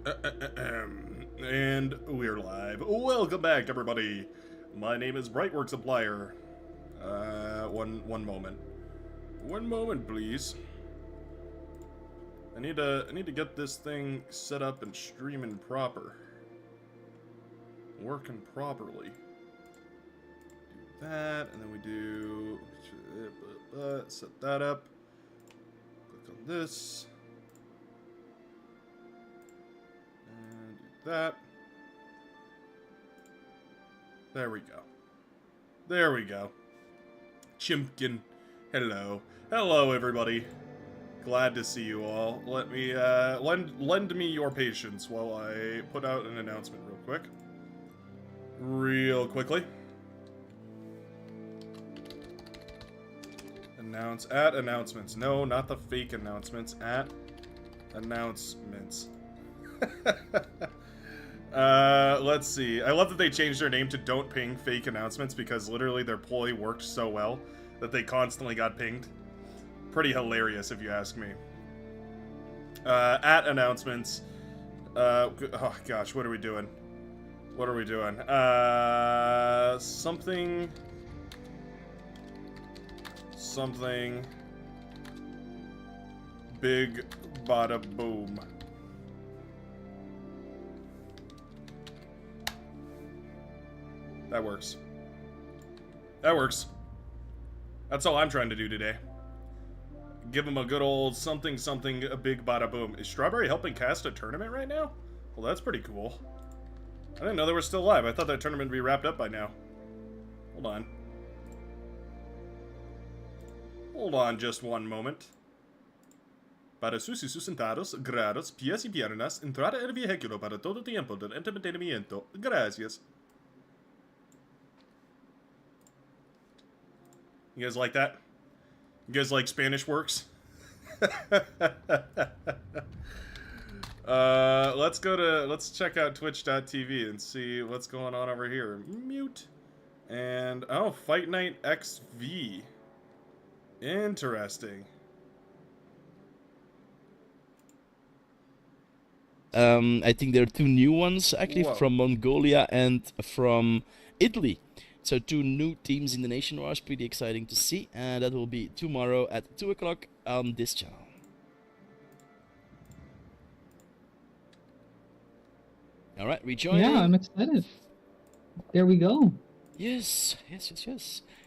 And we're live. Welcome back, everybody. My name is Brightwork Supplier. One moment. One moment, please. I need to get this thing set up and streaming proper. Working properly. Do that, and then we do set that up. Click on this. And do that. There we go. There we go. Chimken. Hello. Hello, everybody. Glad to see you all. Let me, lend me your patience while I put out an announcement real quick. Real quickly. Announcements. No, not the fake announcements. Announcements. Let's see. I love that they changed their name to Don't Ping Fake Announcements because literally their ploy worked so well that they constantly got pinged. Pretty hilarious, if you ask me. Announcements. Oh gosh, what are we doing? What are we doing? Something. Big bada boom. That works. That works. That's all I'm trying to do today. Give him a good old something, a big bada boom. Is Strawberry helping cast a tournament right now? Well, that's pretty cool. I didn't know they were still live. I thought that tournament would be wrapped up by now. Hold on. Hold on just one moment. Para sus y sustentados, grados, pies y piernas, entrada el vehículo para todo tiempo del entretenimiento. Gracias. You guys like that? You guys like Spanish works? Let's check out twitch.tv and see what's going on over here. Mute. And, oh, Fight Night XV. Interesting. I think there are two new ones, actually, Whoa. from Mongolia and from Italy. So two new teams in the Nation Wars, pretty exciting to see. And that will be tomorrow at 2 o'clock on this channel. Alright, rejoin. Yeah, I'm excited. There we go. Yes.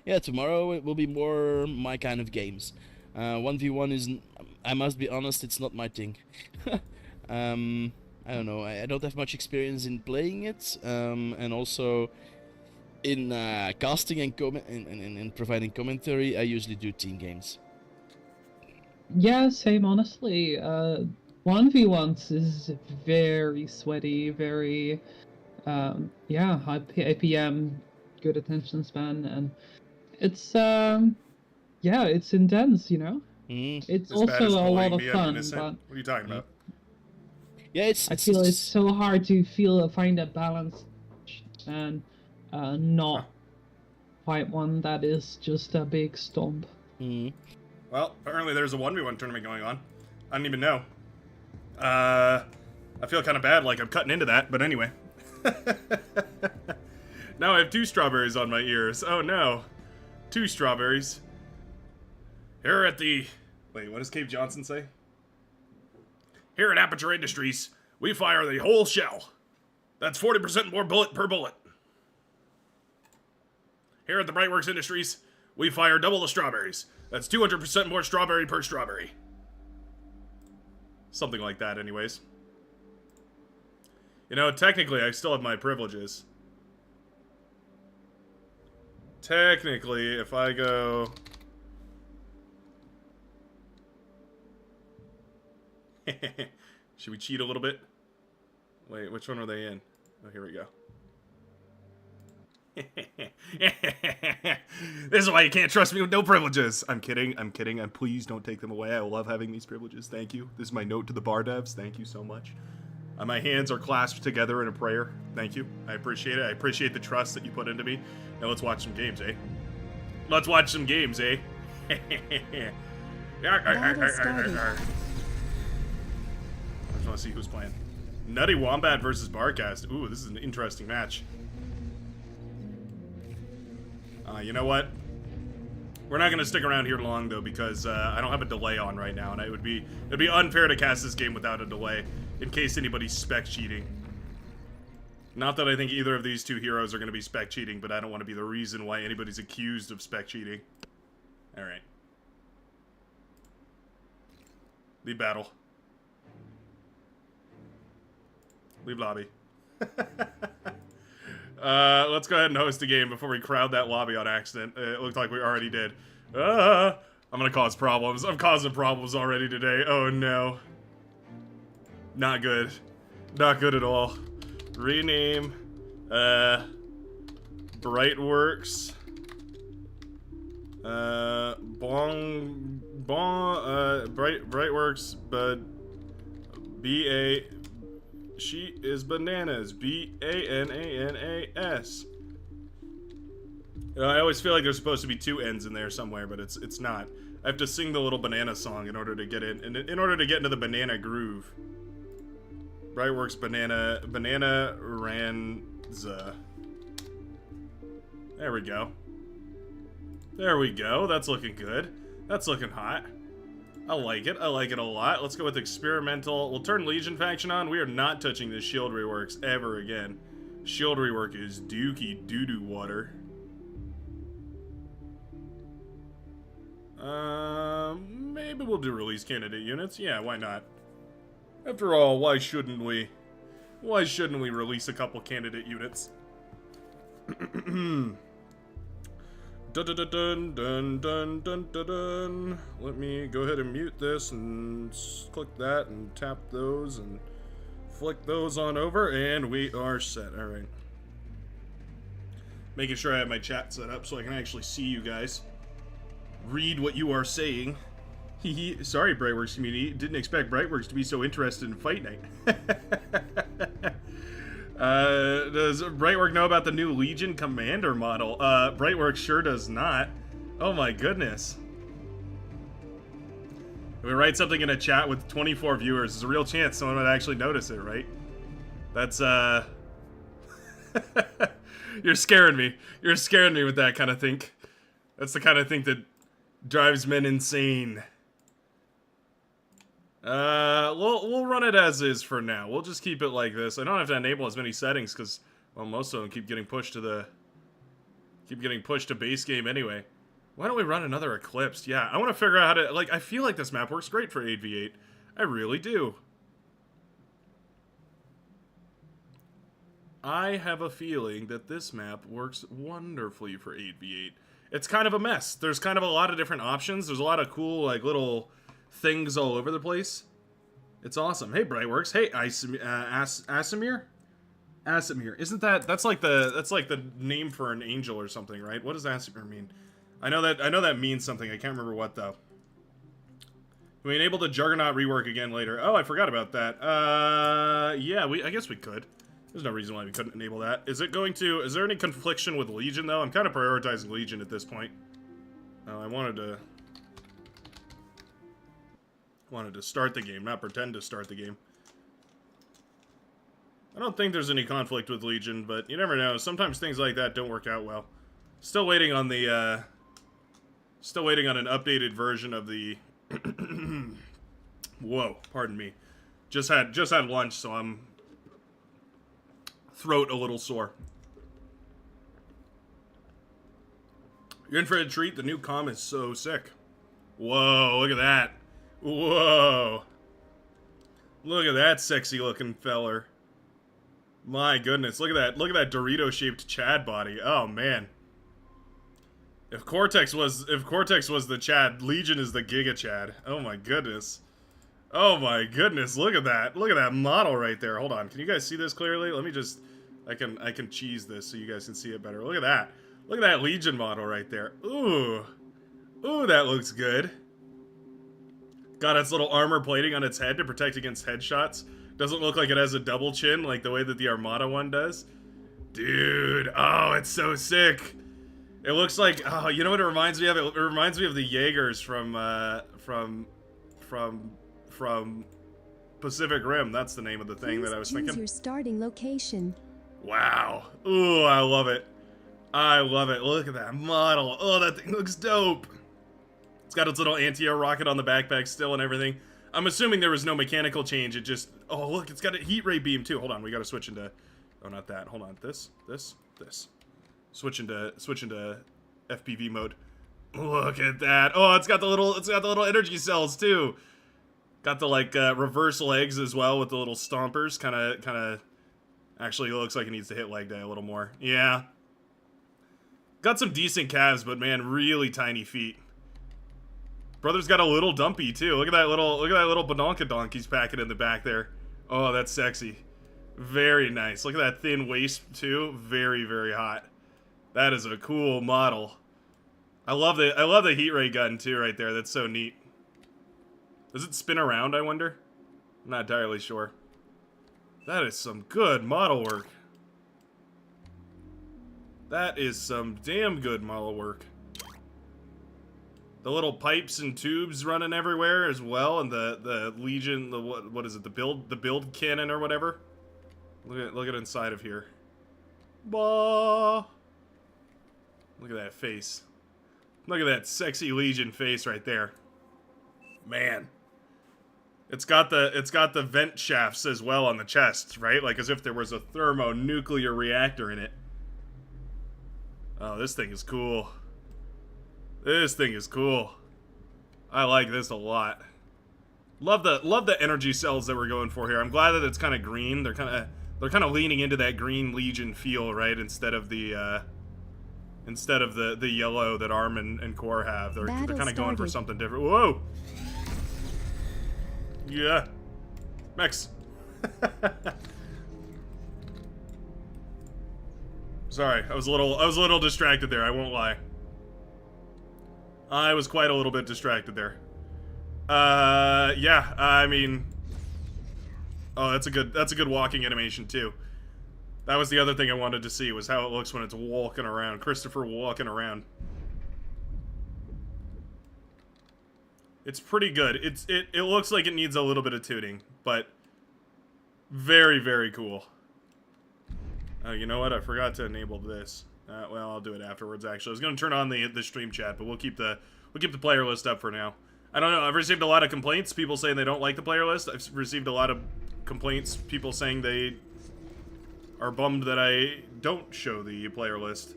Yeah, tomorrow it will be more my kind of games. 1v1 is, I must be honest, it's not my thing. I don't know, I don't have much experience in playing it, and also in casting and and providing commentary, I usually do team games. Yeah, same honestly. 1v1s is very sweaty, very yeah, high APM, good attention span, and it's yeah, it's intense, you know. It's As bad also as a lot bullying of me at fun, Innocent? but What are you talking about? Yeah, I feel it's so hard to find that balance and not fight one that is just a big stomp. Well, apparently there's a 1v1 tournament going on. I didn't even know. I feel kind of bad, like I'm cutting into that, but anyway. Now I have 2 strawberries on my ears. Oh no. 2 strawberries. Here at the... Wait, what does Cave Johnson say? Here at Aperture Industries, we fire the whole shell. That's 40% more bullet per bullet. Here at the Brightworks Industries, we fire double the strawberries. That's 200% more strawberry per strawberry. Something like that, anyways. You know, technically, I still have my privileges. Technically, if I go... Should we cheat a little bit? Wait, which one are they in? Oh, here we go. This is why you can't trust me with no privileges. I'm kidding. Please don't take them away. I love having these privileges. Thank you. This is my note to the bar devs. Thank you so much. My hands are clasped together in a prayer. Thank you. I appreciate it. I appreciate the trust that you put into me. Now let's watch some games, eh? Let's watch some games, eh? I just want to see who's playing. Nutty Wombat versus Barcast. Ooh, this is an interesting match. You know what? We're not going to stick around here long, though, because I don't have a delay on right now, and it'd be unfair to cast this game without a delay, in case anybody's spec cheating. Not that I think either of these two heroes are going to be spec cheating, but I don't want to be the reason why anybody's accused of spec cheating. Alright. Leave battle. Leave lobby. Let's go ahead and host a game before we crowd that lobby on accident. It looked like we already did. I'm gonna cause problems. I'm causing problems already today. Oh no. Not good. Not good at all. Rename. Brightworks. Brightworks, but B-A... She is bananas. B-A-N-A-N-A-S. You know, I always feel like there's supposed to be two N's in there somewhere, but it's not. I have to sing the little banana song in order to get in order to get into the banana groove. Brightworks banana Ranza. There we go. There we go. That's looking good. That's looking hot. I like it. I like it a lot. Let's go with experimental. We'll turn Legion faction on. We are not touching this shield reworks ever again. Shield rework is dookie doo-doo water. Maybe we'll do release candidate units. Yeah, why not? After all, why shouldn't we? Why shouldn't we release a couple candidate units? Dun, dun, dun, dun, dun, dun, dun, dun, dun. Let me go ahead and mute this and click that and tap those and flick those on over, and we are set. All right. Making sure I have my chat set up so I can actually see you guys. Read what you are saying. Sorry, Brightworks community. Didn't expect Brightworks to be so interested in Fight Night. Does Brightwork know about the new Legion Commander model? Brightwork sure does not. Oh my goodness. If we write something in a chat with 24 viewers, there's a real chance someone would actually notice it, right? That's, You're scaring me. You're scaring me with that kind of thing. That's the kind of thing that drives men insane. We'll run it as is for now. We'll just keep it like this. I don't have to enable as many settings because, well, most of them keep getting pushed to base game anyway. Why don't we run another Eclipse? Yeah, I want to figure out how to, like, I feel like this map works great for 8v8. I really do. I have a feeling that this map works wonderfully for 8v8. It's kind of a mess. There's kind of a lot of different options. There's a lot of cool, like, little things all over the place. It's awesome. Hey, Brightworks. Hey, Asimir? Asimir. Isn't that's like the name for an angel or something, right? What does Asimir mean? I know that means something. I can't remember what though. We enable the Juggernaut rework again later. Oh, I forgot about that. Yeah, I guess we could. There's no reason why we couldn't enable that. Is there any confliction with Legion though? I'm kind of prioritizing Legion at this point. I wanted to start the game, not pretend to start the game. I don't think there's any conflict with Legion, but you never know. Sometimes things like that don't work out well. Still waiting on an updated version of the whoa, pardon me. Just had lunch, so I'm throat a little sore. You're in for a treat. The new comm is so sick. Whoa, look at that. Whoa. Look at that sexy looking feller. My goodness, look at that. Look at that Dorito-shaped Chad body. Oh man. If Cortex was the Chad, Legion is the Giga Chad. Oh my goodness. Oh my goodness, look at that. Look at that model right there. Hold on. Can you guys see this clearly? Let me just I can cheese this so you guys can see it better. Look at that. Look at that Legion model right there. Ooh. Ooh, that looks good. Got its little armor plating on its head to protect against headshots. Doesn't look like it has a double chin like the way that the Armada one does. Dude, oh, it's so sick. It looks like, oh, you know what it reminds me of? It reminds me of the Jaegers from Pacific Rim. That's the name of the thing that I was Choose thinking. your starting location. Wow. Ooh, I love it. I love it. Look at that model. Oh, that thing looks dope. It's got its little anti-air rocket on the backpack still and everything. I'm assuming there was no mechanical change. It just... Oh, look, it's got a heat ray beam, too. Hold on, we gotta switch into... Oh, not that. Hold on. This. Switch into FPV mode. Look at that. Oh, it's got the little energy cells, too. Got the, like, reverse legs as well with the little stompers. Kinda... Actually, it looks like it needs to hit leg day a little more. Yeah. Got some decent calves, but man, really tiny feet. Brother's got a little dumpy too. Look at that little badonkadonk he's packing in the back there. Oh, that's sexy. Very nice. Look at that thin waist too. Very, very hot. That is a cool model. I love the heat ray gun too right there. That's so neat. Does it spin around, I wonder? I'm not entirely sure. That is some good model work. That is some damn good model work. The little pipes and tubes running everywhere as well, and the Legion, what is it? The build cannon or whatever. Look at inside of here. Bah. Look at that face. Look at that sexy Legion face right there. Man. It's got the vent shafts as well on the chest, right? Like as if there was a thermonuclear reactor in it. Oh, this thing is cool. This thing is cool. I like this a lot. Love the energy cells that we're going for here. I'm glad that it's kind of green. They're kind of leaning into that green Legion feel, right? Instead of the yellow that Arm and Core have. They're kind of going for something different. Whoa. Yeah. Max. Sorry, I was a little distracted there, I won't lie. I was quite a little bit distracted there. Yeah, I mean... Oh, that's a good walking animation, too. That was the other thing I wanted to see, was how it looks when it's walking around. Christopher walking around. It's pretty good. It looks like it needs a little bit of tuning, but... Very, very cool. You know what? I forgot to enable this. Well, I'll do it afterwards. Actually, I was going to turn on the stream chat, but we'll keep the player list up for now. I don't know. I've received a lot of complaints. People saying they don't like the player list. I've received a lot of complaints. People saying they are bummed that I don't show the player list.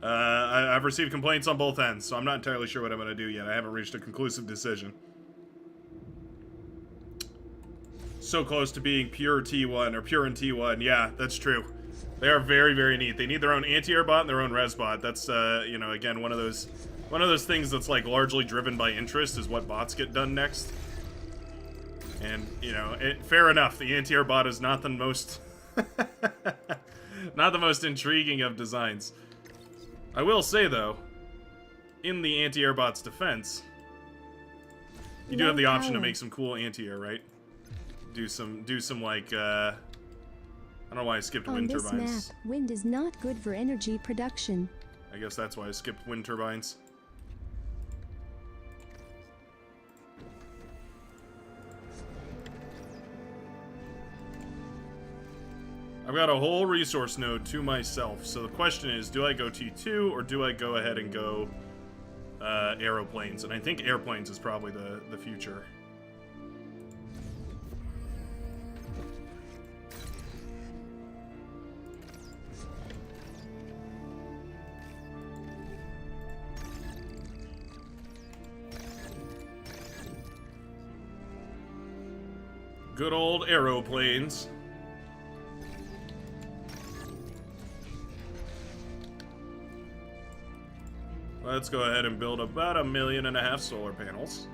I've received complaints on both ends, so I'm not entirely sure what I'm going to do yet. I haven't reached a conclusive decision. So close to being pure T1 or pure in T1. Yeah, that's true. They are very, very neat. They need their own anti-air bot and their own res bot. That's, you know, again, one of those things that's, like, largely driven by interest is what bots get done next. And, you know, fair enough. The anti-air bot is not the most... not the most intriguing of designs. I will say, though, in the anti-air bot's defense, you do have the option to make some cool anti-air, right? Do some, like, I don't know why I skipped wind turbines. On this map, wind is not good for energy production. I guess that's why I skipped wind turbines. I've got a whole resource node to myself, so the question is, do I go T2 or do I go ahead and go aeroplanes? And I think airplanes is probably the future. Good old aeroplanes. Let's go ahead and build about 1.5 million solar panels.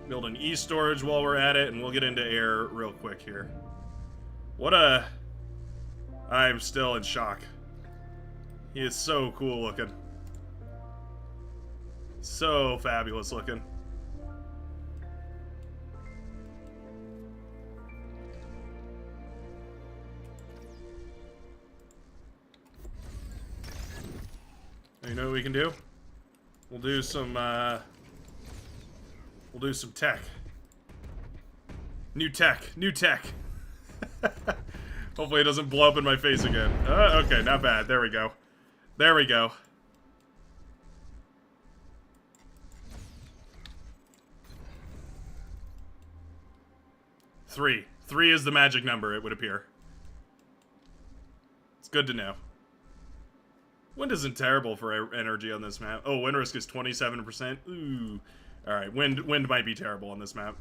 Build an e-storage while we're at it, and we'll get into air real quick here. I'm still in shock. He is so cool looking. So fabulous looking. know what we can do? We'll do some tech. New tech. New tech. Hopefully it doesn't blow up in my face again. Okay, not bad. There we go. There we go. Three. 3 is the magic number, it would appear. It's good to know. Wind isn't terrible for energy on this map. Oh, wind risk is 27%. Ooh. Alright, wind might be terrible on this map.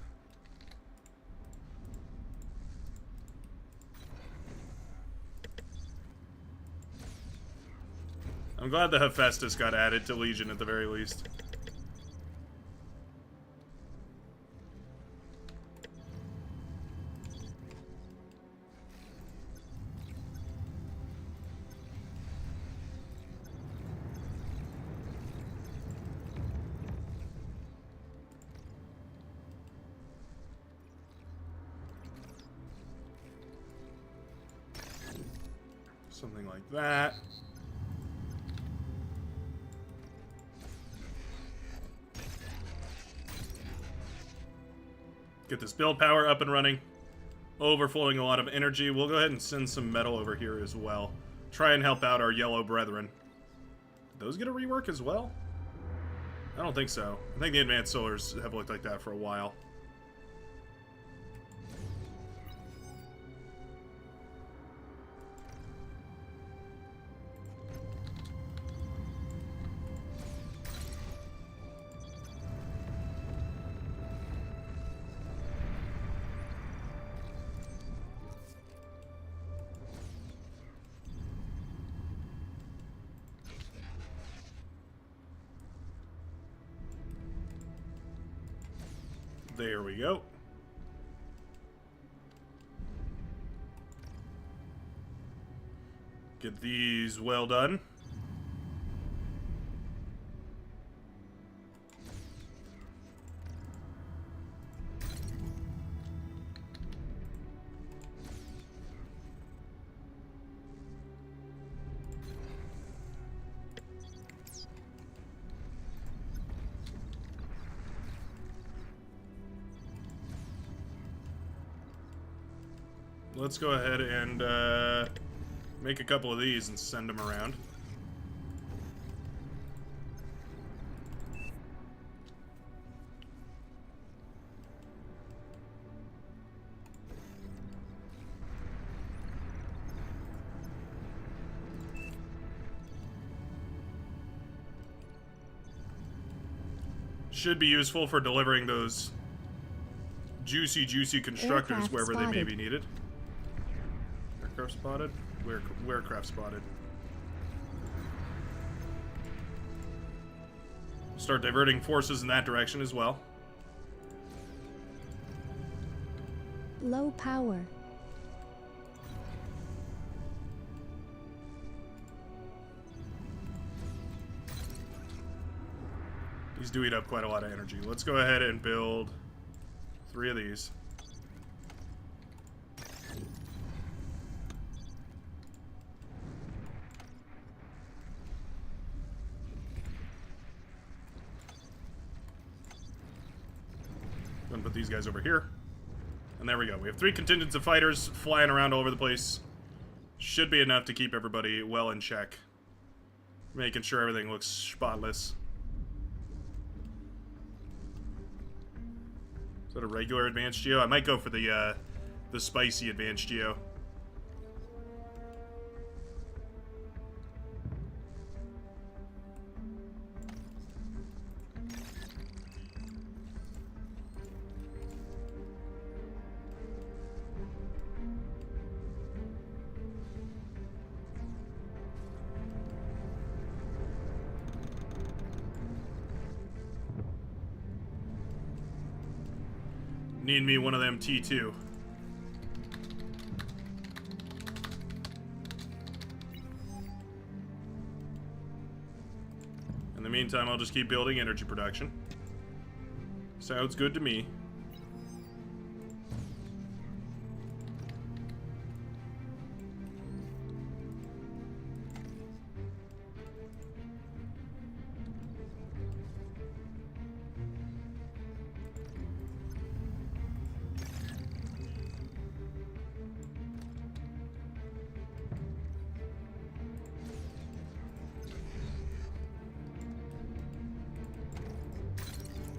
I'm glad the Hephaestus got added to Legion at the very least. Something like that. Get this build power up and running. Overflowing a lot of energy. We'll go ahead and send some metal over here as well. Try and help out our yellow brethren. Did those get a rework as well? I don't think so. I think the advanced solars have looked like that for a while. There we go. Get these well done. Let's go ahead and make a couple of these and send them around. Should be useful for delivering those juicy constructors Aircraft wherever they may spotted. be needed. Aircraft spotted? Wherecraft spotted? Start diverting forces in that direction as well. Low power. He's doing up quite a lot of energy. Let's go ahead and build 3 of these. Gonna put these guys over here. And there we go. We have 3 contingents of fighters flying around all over the place. Should be enough to keep everybody well in check. Making sure everything looks spotless. Is that a regular advanced geo? I might go for the spicy advanced geo. Need me one of them T2. In the meantime, I'll just keep building energy production. Sounds good to me.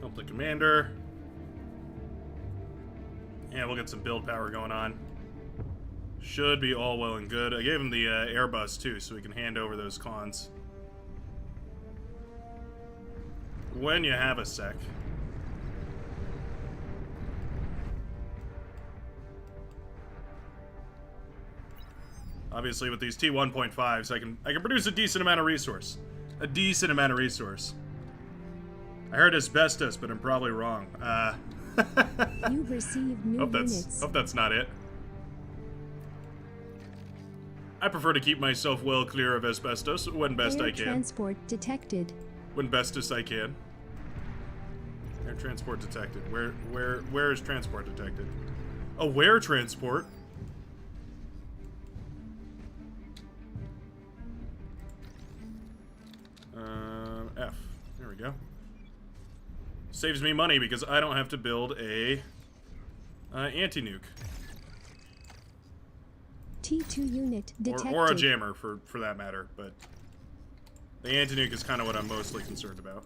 Help the commander. Yeah, we'll get some build power going on. Should be all well and good. I gave him the Airbus too, so we can hand over those cons. When you have a sec. Obviously, with these T1.5s, I can produce a decent amount of resource. A decent amount of resource. I heard asbestos, but I'm probably wrong. You've received new units. Hope that's not it. I prefer to keep myself well clear of asbestos when best Air I can. transport detected. When bestest I can. Air transport detected. Where is transport detected? Oh, where transport? F. There we go. Saves me money because I don't have to build a anti-nuke. T2 unit detected. Or a jammer, for that matter, but the anti-nuke is kind of what I'm mostly concerned about.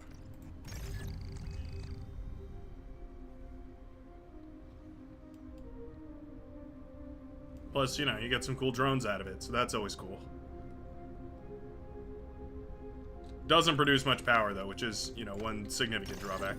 Plus, you know, you get some cool drones out of it, so that's always cool. Doesn't produce much power, though, which is, you know, one significant drawback.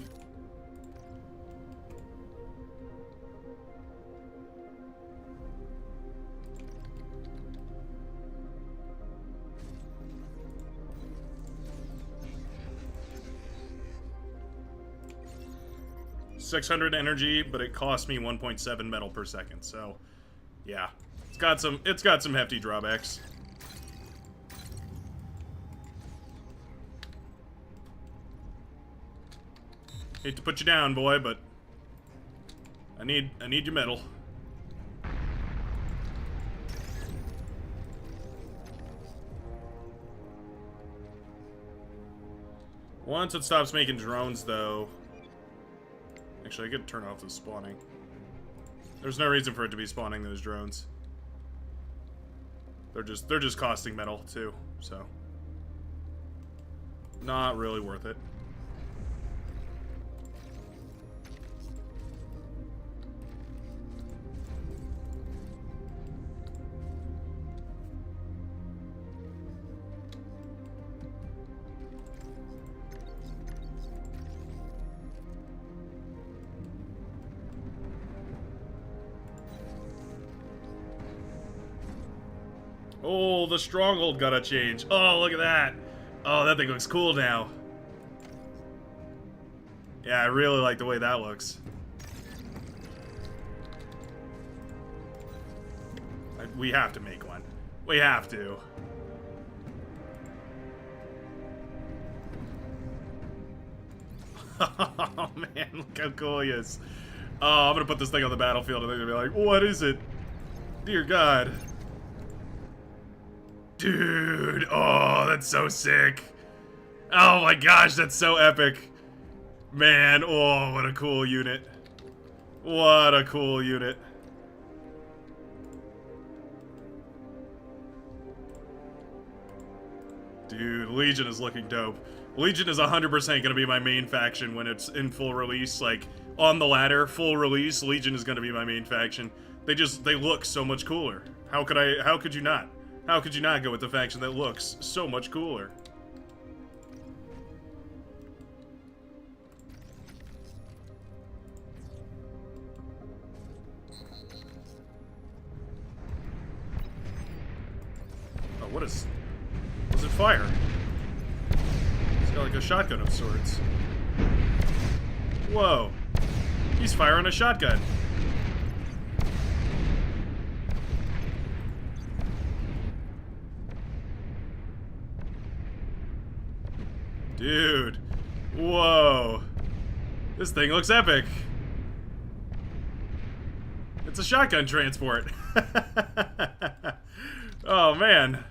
$600 energy, but it cost me 1.7 metal per second, so yeah. It's got some hefty drawbacks. Hate to put you down, boy, but I need your metal. Once it stops making drones, though. Actually, I could turn off the spawning. There's no reason for it to be spawning those drones. They're just costing metal too, so not really worth it. Oh, the stronghold got a change. Oh, look at that. Oh, that thing looks cool now. Yeah, I really like the way that looks. We have to make one. We have to. Oh, man, look how cool he is. Oh, I'm gonna put this thing on the battlefield and they're gonna be like, what is it? Dear God. Dude, oh, that's so sick. Oh my gosh, that's so epic. Man, oh, what a cool unit. What a cool unit. Dude, Legion is looking dope. Legion is 100% going to be my main faction when it's in full release. Like, on the ladder, full release, Legion is going to be my main faction. They look so much cooler. How could you not? How could you not go with the faction that looks so much cooler? Oh, what is it fire? It's got like a shotgun of sorts. Whoa. He's firing a shotgun. Dude. Whoa. This thing looks epic. It's a shotgun transport. Oh, man.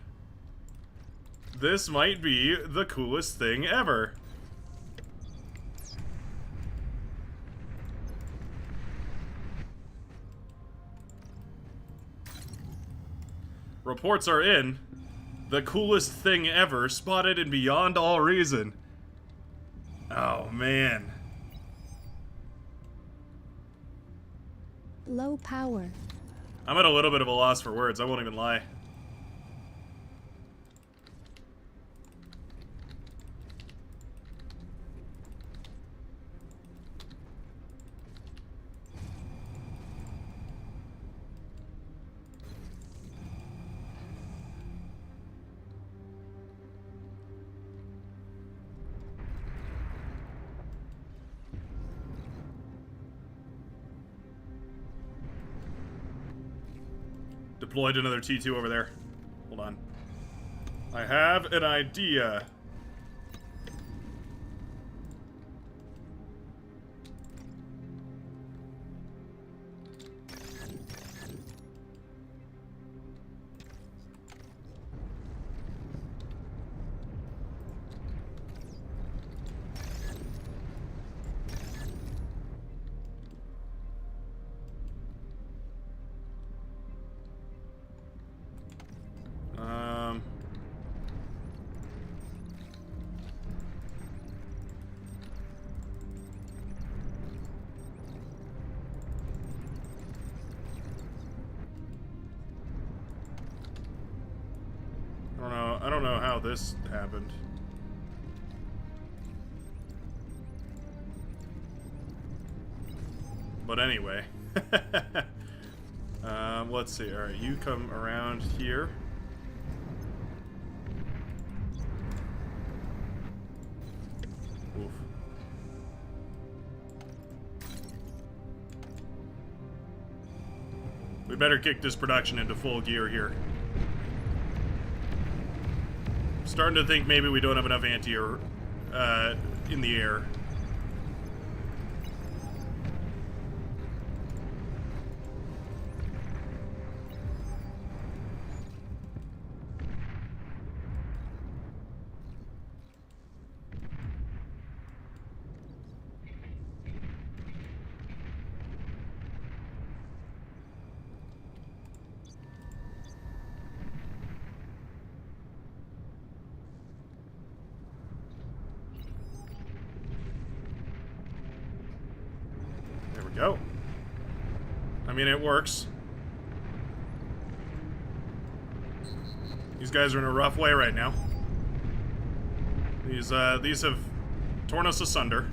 This might be the coolest thing ever. Reports are in. The coolest thing ever, spotted and beyond all reason. Oh, man. Low power. I'm at a little bit of a loss for words, I won't even lie. Deployed another T2 over there. Hold on. I have an idea. I don't know how this happened. But anyway. Let's see. Alright, you come around here. Oof. We better kick this production into full gear here. Starting to think maybe we don't have enough anti-air in the air. Go. I mean, it works. These guys are in a rough way right now. These have torn us asunder.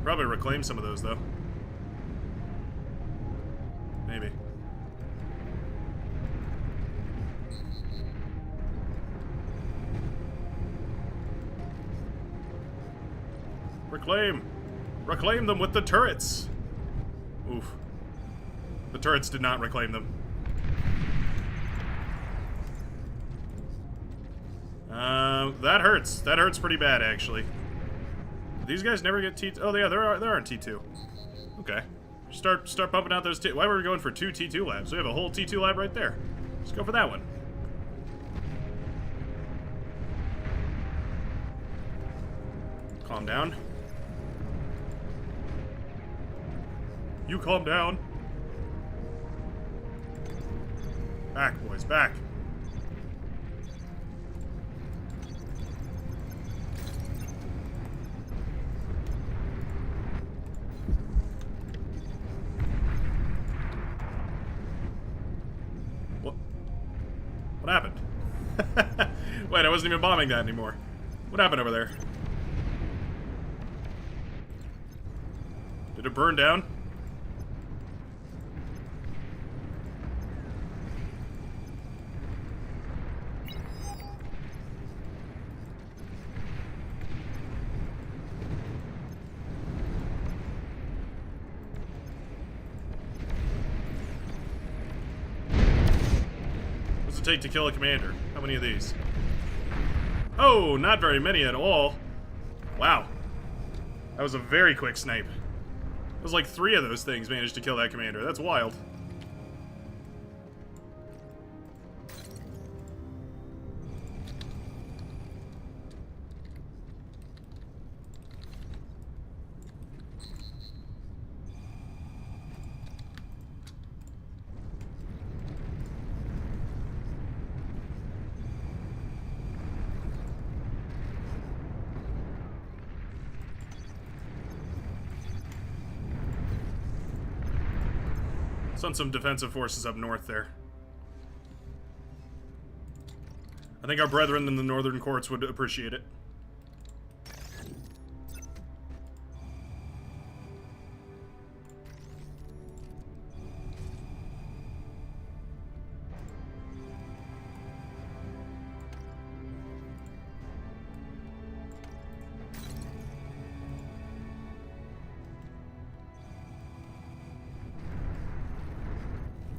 Probably reclaim some of those, though. Maybe. Reclaim! Reclaim them with the turrets! Oof. The turrets did not reclaim them. That hurts. That hurts pretty bad, actually. These guys never get T2. Oh, yeah, they're on T2. Okay. Start pumping out those T2. Why were we going for 2 T2 labs? We have a whole T2 lab right there. Let's go for that one. Calm down. You calm down. Back, boys, back. What happened? Wait, I wasn't even bombing that anymore. What happened over there? Did it burn down? Take to kill a commander? How many of these? Oh, not very many at all. Wow. That was a very quick snipe. It was like 3 of those things managed to kill that commander. That's wild. Send some defensive forces up north there. I think our brethren in the northern courts would appreciate it.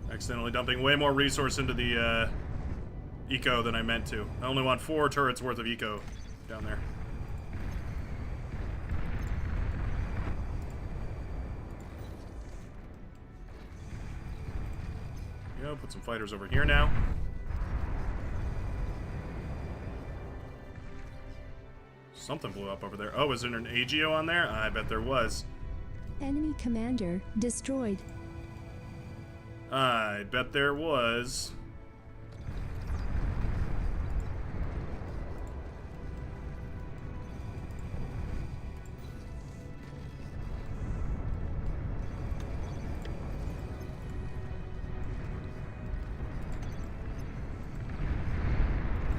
Accidentally dumping way more resource into the eco than I meant to. I only want 4 turrets worth of eco down there. Go, put some fighters over here now. Something blew up over there. Oh, is there an AGO on there? I bet there was. Enemy commander destroyed. I bet there was.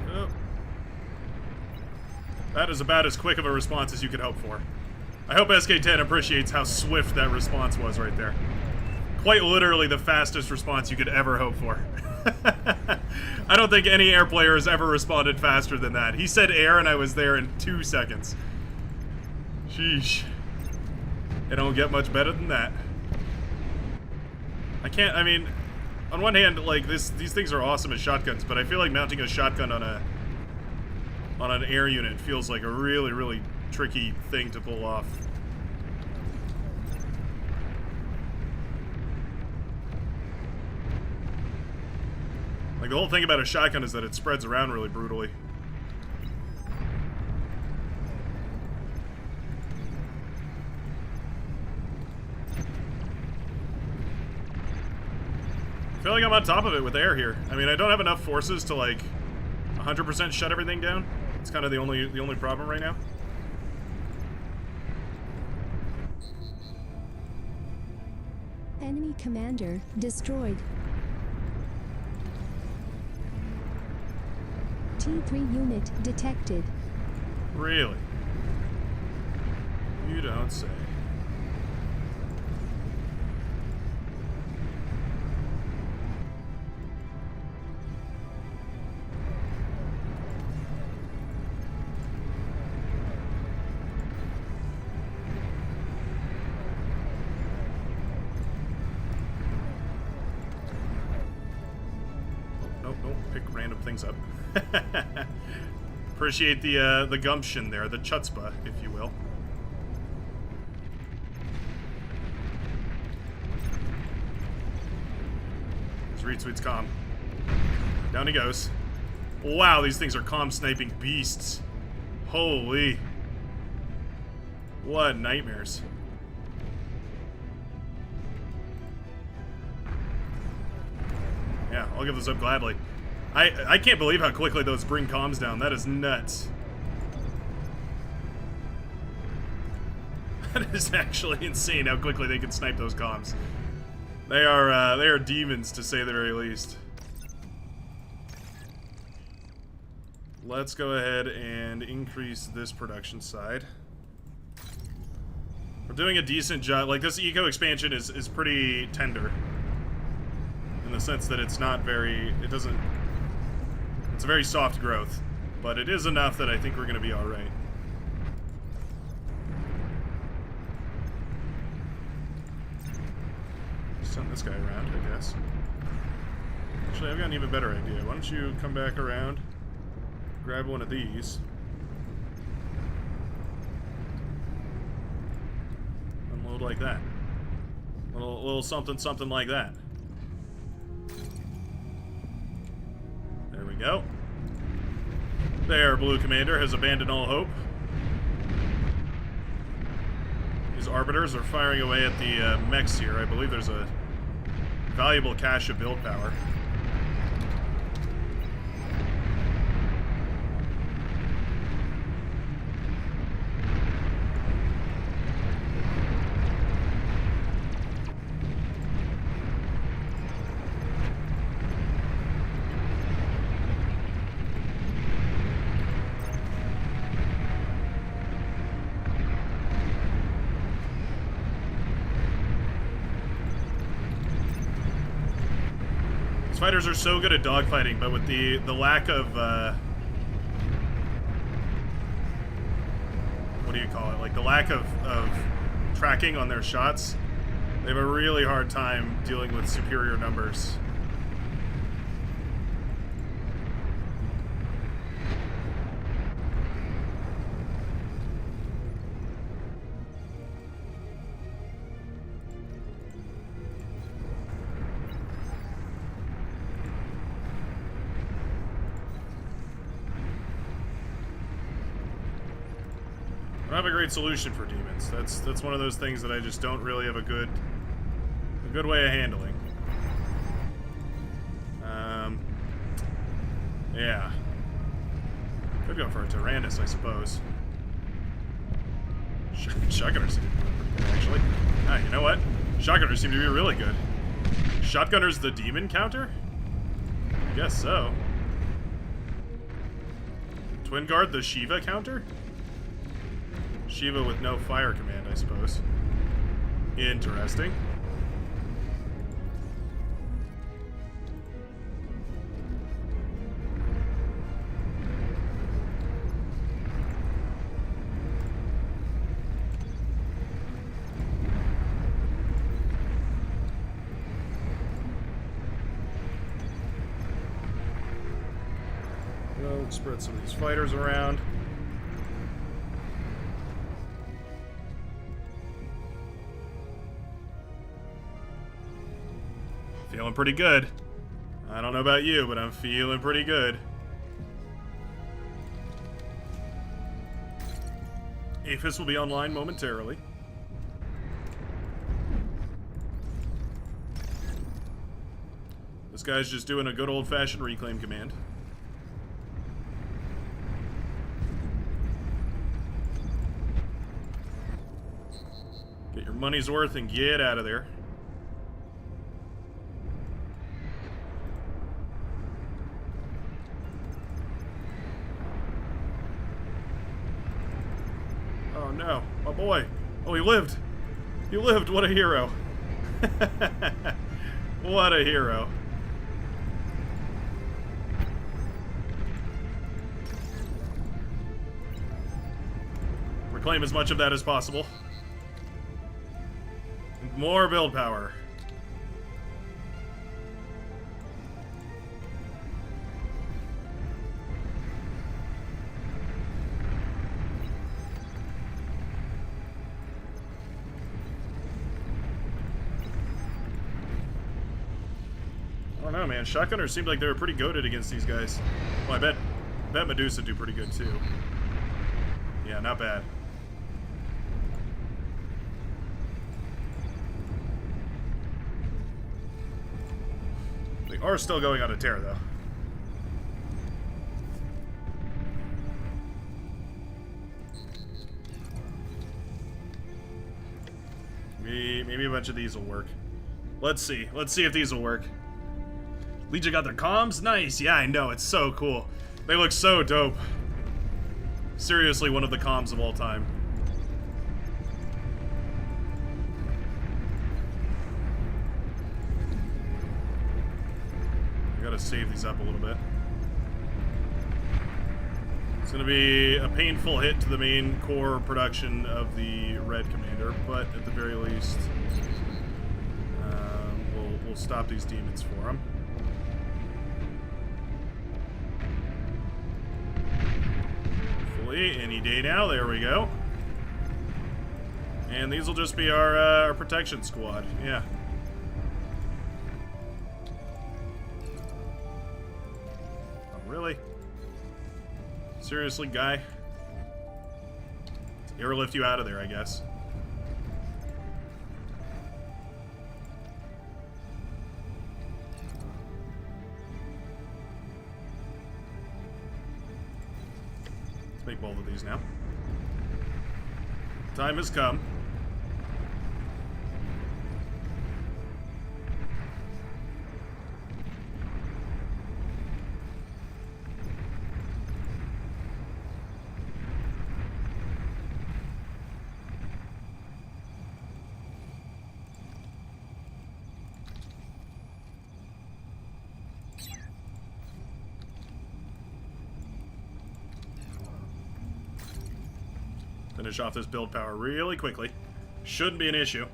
Oh. That is about as quick of a response as you could hope for. I hope SK10 appreciates how swift that response was right there. Quite literally the fastest response you could ever hope for. I don't think any air player has ever responded faster than that. He said air and I was there in 2 seconds. Sheesh. It don't get much better than that. I mean, on one hand, like, these things are awesome as shotguns, but I feel like mounting a shotgun on an air unit feels like a really, really tricky thing to pull off. Like, the whole thing about a shotgun is that it spreads around really brutally. I feel like I'm on top of it with air here. I mean, I don't have enough forces to, like, 100% shut everything down. It's kind of the only problem right now. Enemy commander destroyed. T3 unit detected. Really? You don't say. Oh, no, don't pick random things up. Appreciate the gumption there, the chutzpah, if you will. His Reed Sweet's calm. Down he goes. Wow, these things are calm sniping beasts. Holy. What nightmares. Yeah, I'll give this up gladly. I can't believe how quickly those bring comms down. That is nuts. That is actually insane how quickly they can snipe those comms. They are demons, to say the very least. Let's go ahead and increase this production side. We're doing a decent job. Like, this eco expansion is pretty tender. In the sense that it's not very... It's a very soft growth. But it is enough that I think we're going to be alright. Send this guy around, I guess. Actually, I've got an even better idea. Why don't you come back around, grab one of these, unload like that. Little something like that. There we go. There, Blue Commander has abandoned all hope. These arbiters are firing away at the mechs here. I believe there's a valuable cache of build power. These fighters are so good at dogfighting, but with the lack of what do you call it? Like the lack of tracking on their shots, they have a really hard time dealing with superior numbers. I don't have a great solution for demons. That's one of those things that I just don't really have a good way of handling. Yeah. Could go for a Tyrannus, I suppose. Shotgunners seem to be pretty good, actually. Ah, you know what? Shotgunners seem to be really good. Shotgunner's the demon counter? I guess so. Twin Guard the Shiva counter? Shiva with no fire command, I suppose. Interesting. Well, spread some of these fighters around. Feeling pretty good. I don't know about you, but I'm feeling pretty good. Aphis will be online momentarily. This guy's just doing a good old-fashioned reclaim command. Get your money's worth and get out of there. Oh no, my boy. Oh, he lived. He lived. What a hero. What a hero. Reclaim as much of that as possible. More build power. I don't know, man. Shotgunners seemed like they were pretty goated against these guys. Well, I bet Medusa do pretty good too. Yeah, not bad. They are still going on a tear, though. Maybe a bunch of these will work. Let's see. Let's see if these will work. Legion got their comms? Nice. Yeah, I know. It's so cool. They look so dope. Seriously, one of the comms of all time. I gotta save these up a little bit. It's gonna be a painful hit to the main core production of the Red Commander, but at the very least, we'll stop these demons for him. Hopefully, any day now. There we go. And these will just be our protection squad. Yeah. Oh, really? Seriously, guy? Let's airlift you out of there, I guess. Let's make both of these now. Time has come. finish off this build power really quickly. Shouldn't be an issue.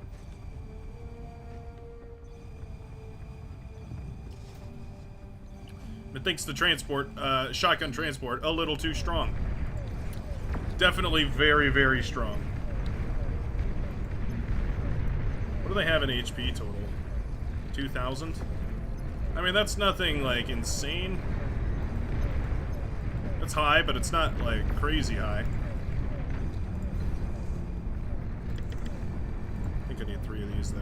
It thinks the transport, shotgun transport, a little too strong. Definitely very, very strong. What do they have in HP total? 2,000? I mean, that's nothing, like, insane. It's high, but it's not, like, crazy high. I think I need 3 of these, though.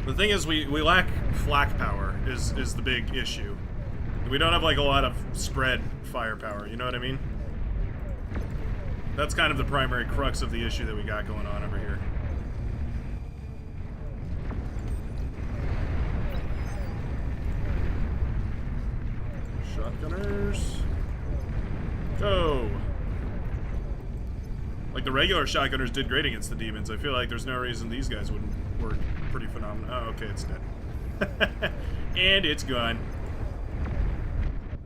The thing is, we lack flak power, is the big issue. We don't have, like, a lot of spread firepower, you know what I mean? That's kind of the primary crux of the issue that we got going on over here. Shotgunners. Go! Like, the regular shotgunners did great against the demons. I feel like there's no reason these guys wouldn't work pretty phenomenal. Oh, okay, it's dead. And it's gone.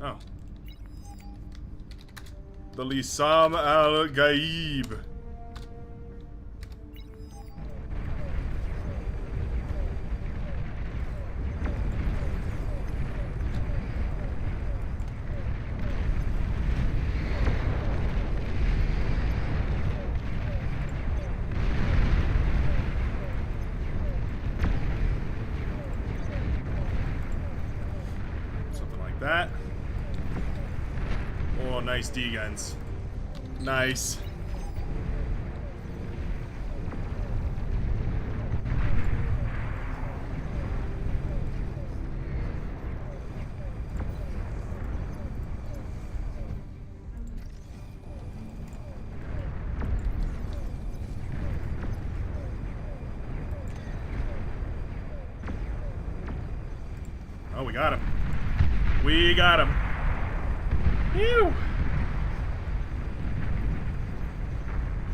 Oh. The Lisam al-Gaib. Something like that. Oh, nice D-guns. Nice. Oh, we got him. We got him. Phew.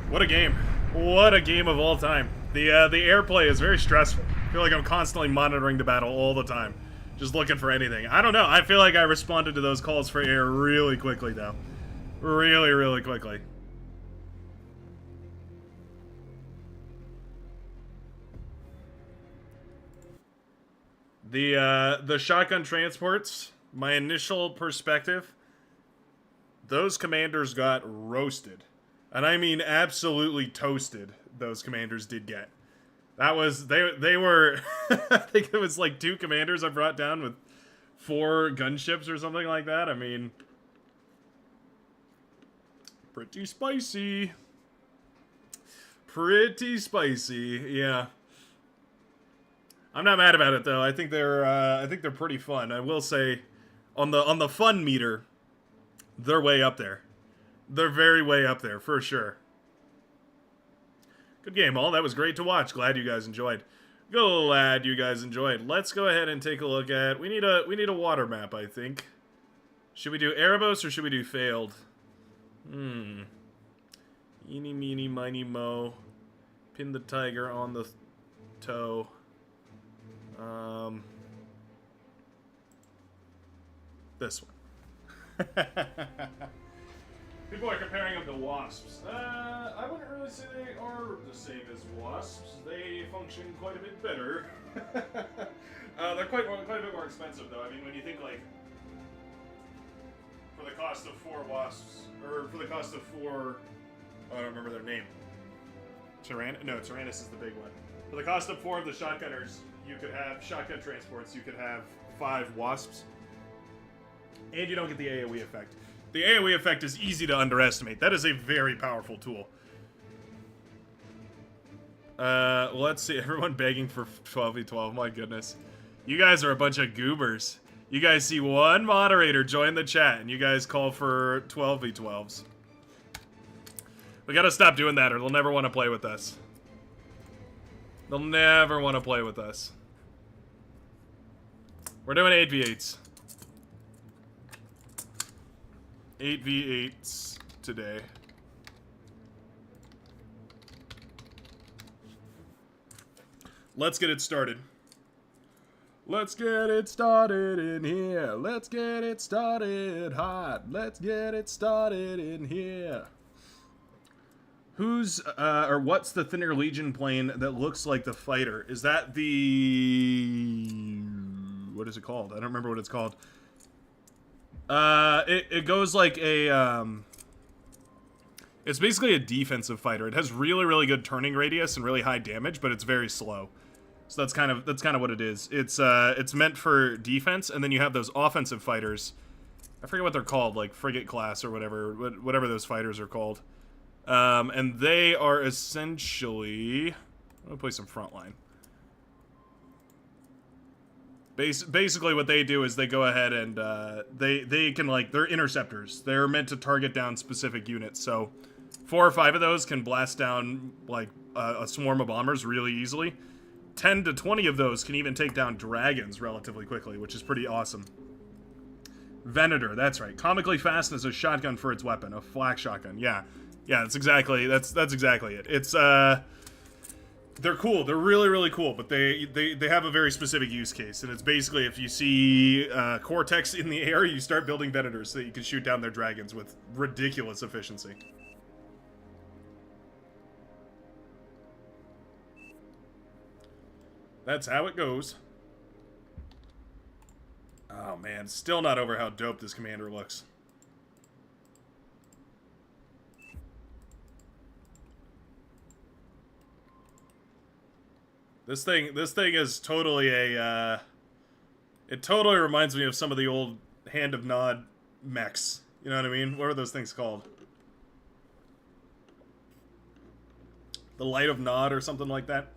What a game. What a game of all time. The airplay is very stressful. I feel like I'm constantly monitoring the battle all the time. Just looking for anything. I don't know. I feel like I responded to those calls for air really quickly, though. Really, really quickly. The shotgun transports, my initial perspective, those commanders got roasted. And I mean absolutely toasted, those commanders did get. That was, they were, I think it was like 2 commanders I brought down with 4 gunships or something like that. I mean, pretty spicy. Pretty spicy, yeah. I'm not mad about it though. I think they're pretty fun. I will say, on the fun meter, they're way up there. They're very way up there, for sure. Good game, all. That was great to watch. Glad you guys enjoyed. Glad you guys enjoyed. Let's go ahead and take a look at... We need a water map, I think. Should we do Erebos or should we do Failed? Eeny, meeny, miny, mo. Pin the tiger on the toe. This one. People are comparing them to wasps. I wouldn't really say they are the same as wasps. They function quite a bit better. They're quite a bit more expensive, though. I mean, when you think, like, for the cost of 4 wasps, or for the cost of 4, I don't remember their name. Tyrannus is the big one. For the cost of 4 of the shotgunners, you could have shotgun transports, you could have 5 wasps, and you don't get the AoE effect. The AoE effect is easy to underestimate. That is a very powerful tool. Let's see. Everyone begging for 12v12. My goodness. You guys are a bunch of goobers. You guys see one moderator join the chat, and you guys call for 12v12s. We gotta stop doing that, or they'll never want to play with us. They'll never want to play with us. We're doing 8v8s. 8v8s today. Let's get it started. Let's get it started in here. Let's get it started hot. Let's get it started in here. Who's, or what's the Thinner Legion plane that looks like the fighter? Is that the... What is it called? I don't remember what it's called. It goes like a, It's basically a defensive fighter. It has really, really good turning radius and really high damage, but it's very slow. So that's kind of what it is. It's meant for defense, and then you have those offensive fighters. I forget what they're called, like frigate class or whatever those fighters are called. And they are essentially... I'm gonna play some frontline. Basically what they do is they go ahead and they can, like, they're interceptors. They're meant to target down specific units. So 4 or 5 of those can blast down, like, a swarm of bombers really easily. 10 to 20 of those can even take down dragons relatively quickly, which is pretty awesome. Venator, that's right. Comically fast as a shotgun for its weapon, a flak shotgun. Yeah, that's exactly it. It's they're cool. They're really, really cool, but they have a very specific use case, and it's basically if you see Cortex in the air, you start building Venators so that you can shoot down their dragons with ridiculous efficiency. That's how it goes. Oh man, still not over how dope this commander looks. This thing is totally a, it totally reminds me of some of the old Hand of Nod mechs. You know what I mean? What are those things called? The Light of Nod or something like that?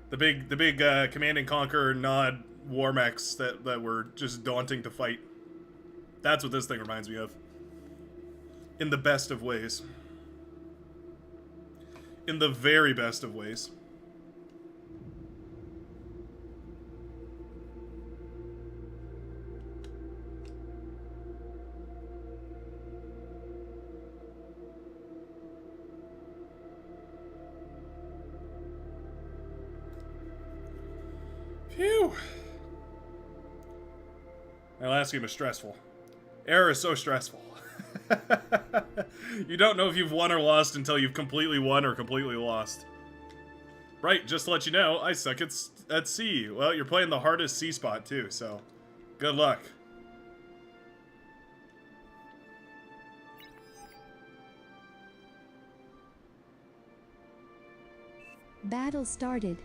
The big Command and Conquer Nod war mechs that were just daunting to fight. That's what this thing reminds me of. In the best of ways. In the very best of ways. Phew. My last game was stressful. Error is so stressful. You don't know if you've won or lost until you've completely won or completely lost. Right, just to let you know, I suck at sea. Well, you're playing the hardest sea spot too, so good luck. Battle started.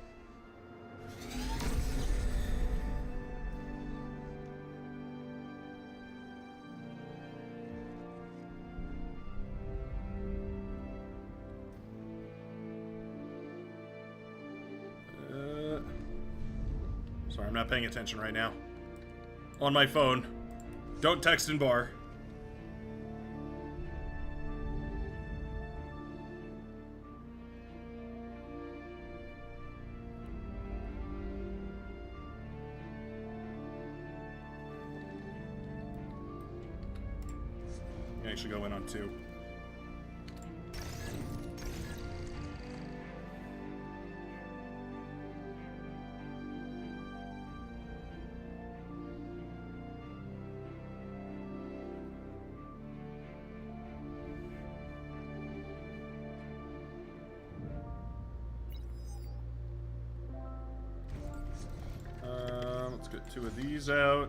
Sorry, I'm not paying attention right now. On my phone. Don't text in bar. I actually go in on 2. Let's get 2 of these out.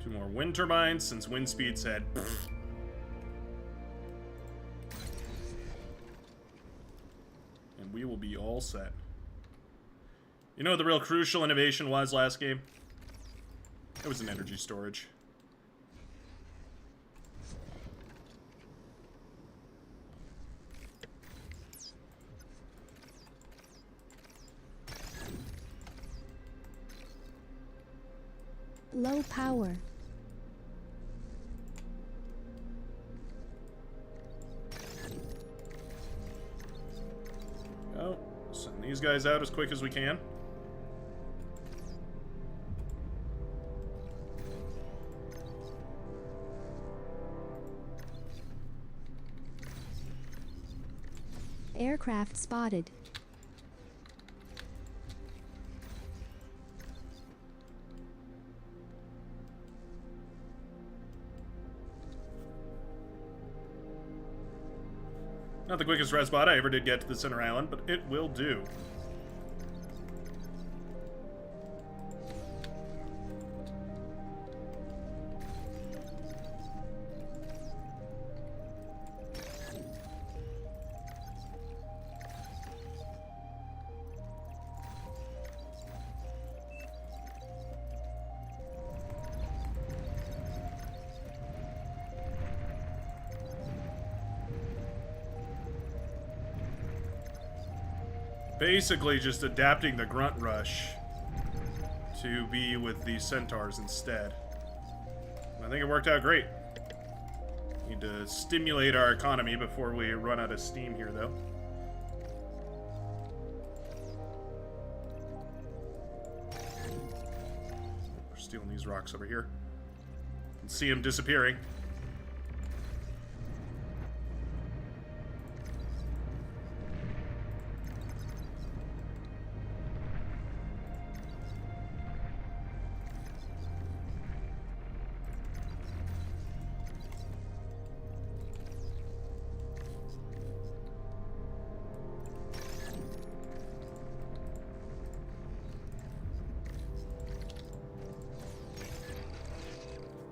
Two more wind turbines, since wind speed said. And we will be all set. You know what the real crucial innovation was last game? It was an energy storage. Low power. Oh, send these guys out as quick as we can. Aircraft spotted. Not the quickest red spot I ever did get to the center island, but it will do. Basically just adapting the grunt rush to be with the centaurs instead. I think it worked out great. Need to stimulate our economy before we run out of steam here, though. We're stealing these rocks over here. You can see them disappearing.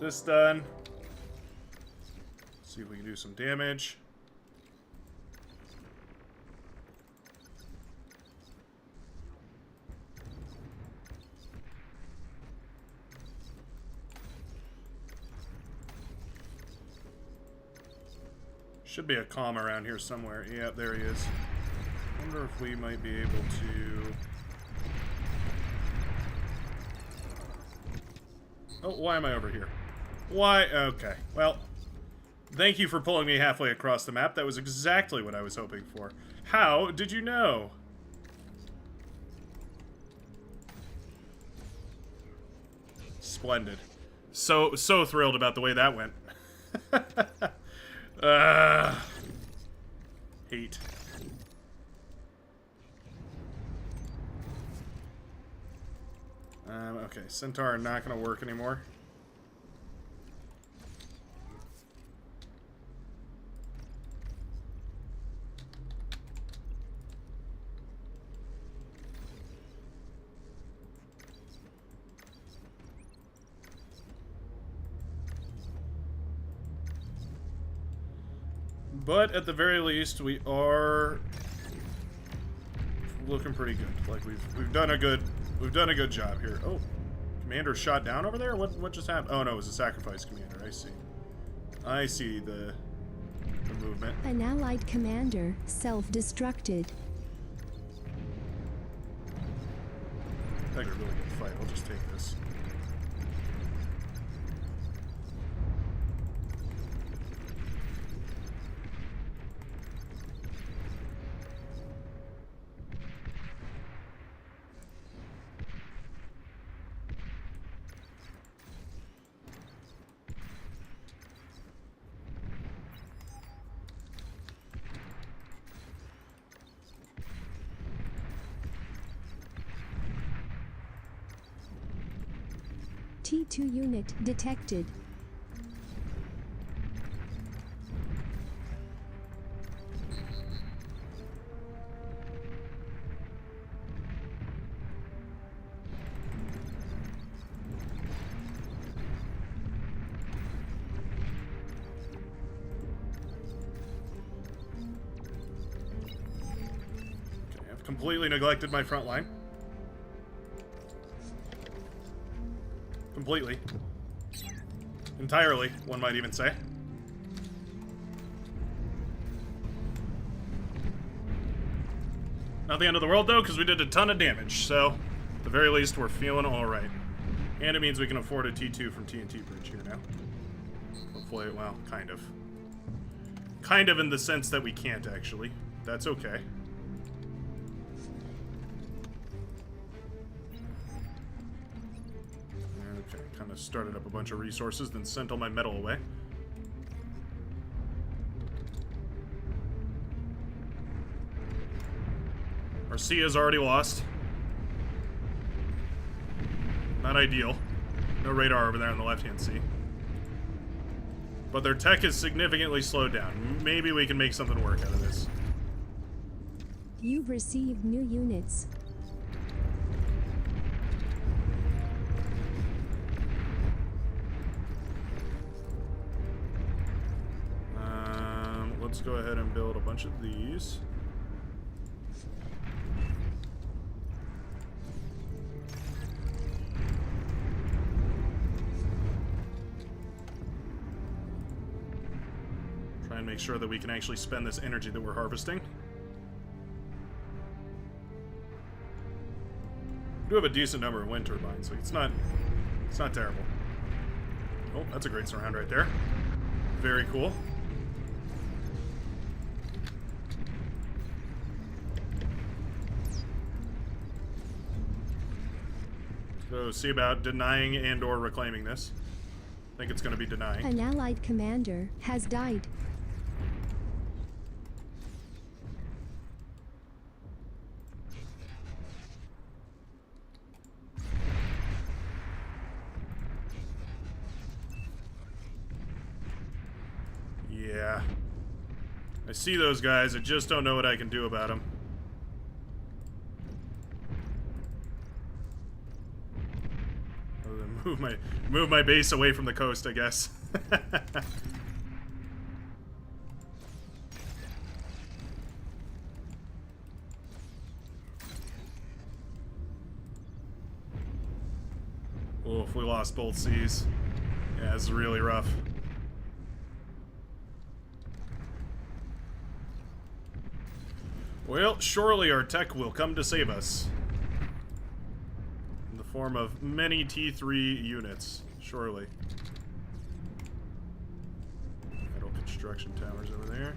This done. See if we can do some damage. Should be a comm around here somewhere. Yeah, there he is. Wonder if we might be able to... Oh, why am I over here? Why? Okay. Well, thank you for pulling me halfway across the map. That was exactly what I was hoping for. How did you know? Splendid. So thrilled about the way that went. Hate. Okay, Centaur not gonna work anymore. But at the very least, we are looking pretty good. Like we've done a good job here. Oh, commander shot down over there. What just happened? Oh no, it was a sacrifice commander. I see the movement. An allied commander self-destructed. Like a really good fight. I'll just take this. T2 unit detected. Okay, I've completely neglected my front line. Completely. Entirely, one might even say. Not the end of the world, though, because we did a ton of damage, so at the very least, we're feeling alright. And it means we can afford a T2 from TNT Bridge here now. Hopefully, well, kind of. Kind of in the sense that we can't, actually. That's okay. Okay, kind of started up a bunch of resources, then sent all my metal away. Our sea is already lost. Not ideal. No radar over there on the left-hand sea. But their tech is significantly slowed down. Maybe we can make something work out of this. You've received new units. Let's go ahead and build a bunch of these. Try and make sure that we can actually spend this energy that we're harvesting. We do have a decent number of wind turbines, so it's not terrible. Oh, that's a great surround right there. Very cool. So see about denying and or reclaiming this. I think it's going to be denying. An allied commander has died. Yeah. I see those guys. I just don't know what I can do about them. Other than move my base away from the coast, I guess. Oof, we lost both seas. Yeah, it's really rough. Well, surely our tech will come to save us. In the form of many T3 units, surely. Metal construction towers over there.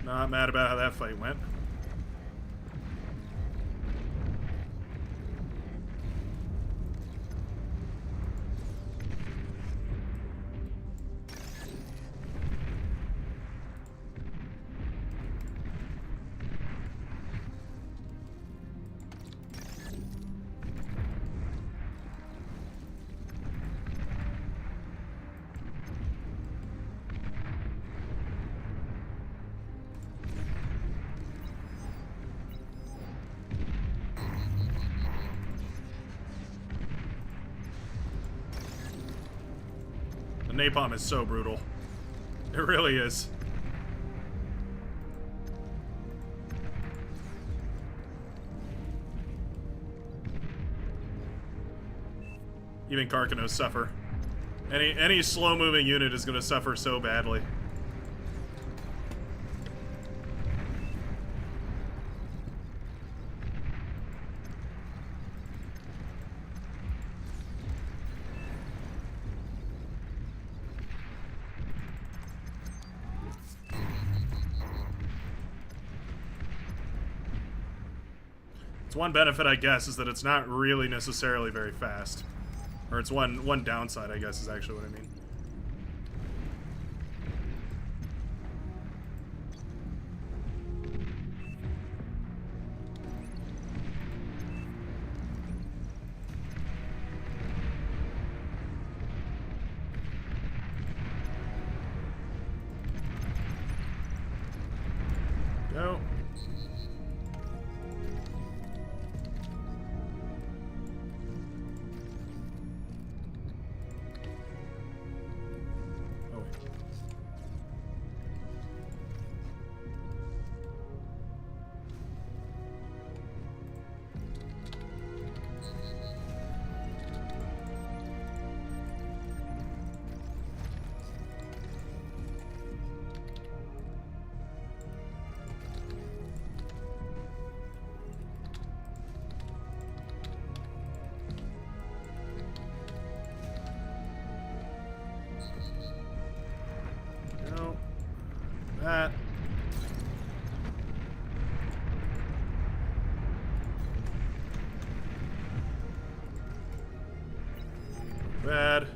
Not mad about how that fight went. The napalm is so brutal. It really is. Even Karkanos suffer. Any slow-moving unit is going to suffer so badly. It's one benefit, I guess, is that it's not really necessarily very fast. Or it's one downside, I guess, is actually what I mean. Go. that. Bad.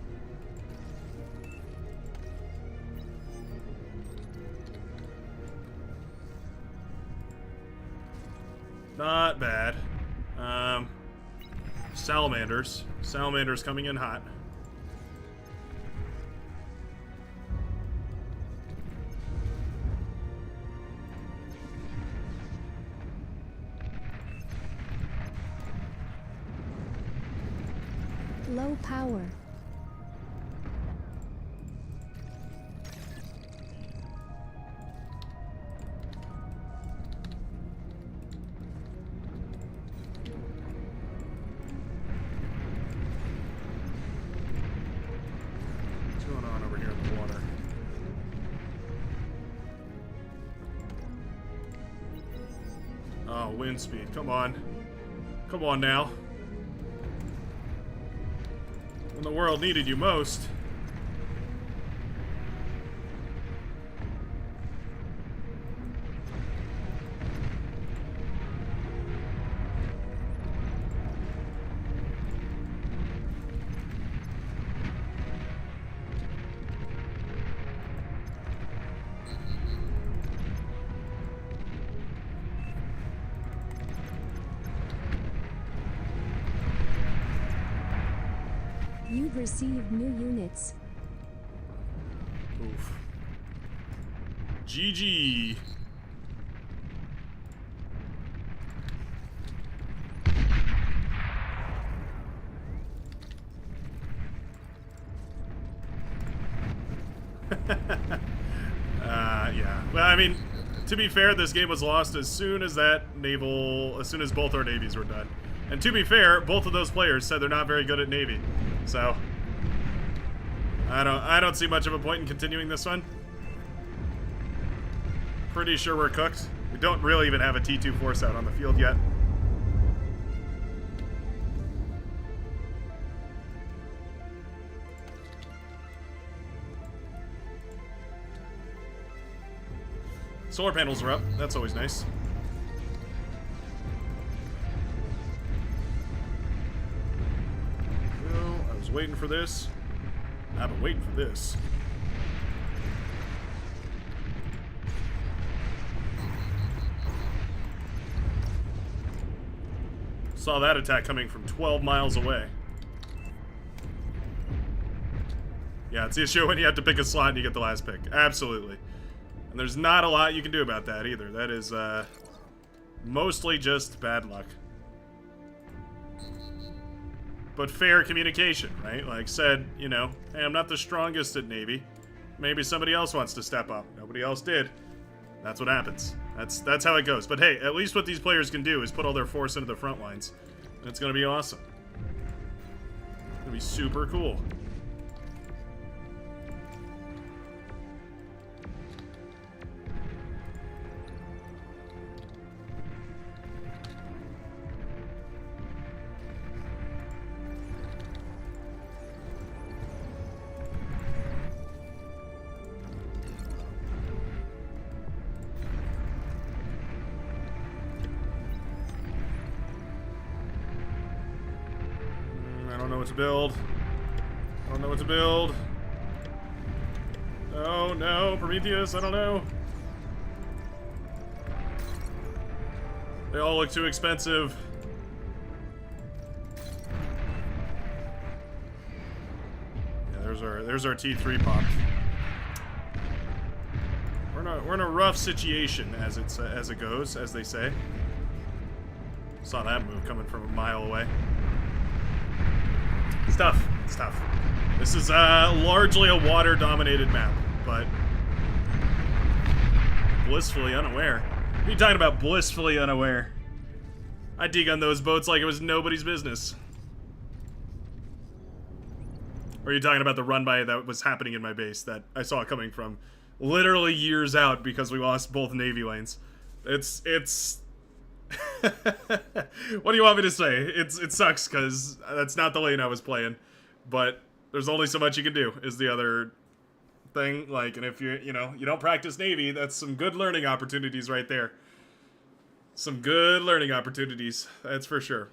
Not bad. Salamanders. Salamanders coming in hot. Low power. What's going on over here in the water? Oh, wind speed. Come on. Come on now. When the world needed you most. You've received new units. Oof. GG. Yeah. Well, I mean, to be fair, this game was lost as soon as as soon as both our navies were done. And to be fair, both of those players said they're not very good at Navy. So I don't see much of a point in continuing this one. Pretty sure we're cooked. We don't really even have a T2 force out on the field yet. Solar panels are up. That's always nice. Well, I was waiting for this. I've been waiting for this. Saw that attack coming from 12 miles away. Yeah, it's the issue when you have to pick a slot and you get the last pick. Absolutely. And there's not a lot you can do about that either. That is mostly just bad luck. But fair communication, right? Like said, you know, hey, I'm not the strongest at Navy. Maybe somebody else wants to step up. Nobody else did. That's what happens. That's how it goes. But hey, at least what these players can do is put all their force into the front lines. And it's going to be awesome. It's going to be super cool. I don't know what to build. I don't know what to build. Oh no, Prometheus, I don't know. They all look too expensive. Yeah, there's our T3 pop. We're in a rough situation as it goes, as they say. Saw that move coming from a mile away. It's tough. It's tough. This is largely a water-dominated map, but blissfully unaware. What are you talking about, blissfully unaware? I degunned those boats like it was nobody's business. Or are you talking about the run-by that was happening in my base that I saw coming from literally years out because we lost both Navy lanes? It's... What do you want me to say? It sucks because that's not the lane I was playing, but there's only so much you can do is the other thing. Like, and if you you don't practice Navy, that's some good learning opportunities right there. Some good learning opportunities, that's for sure.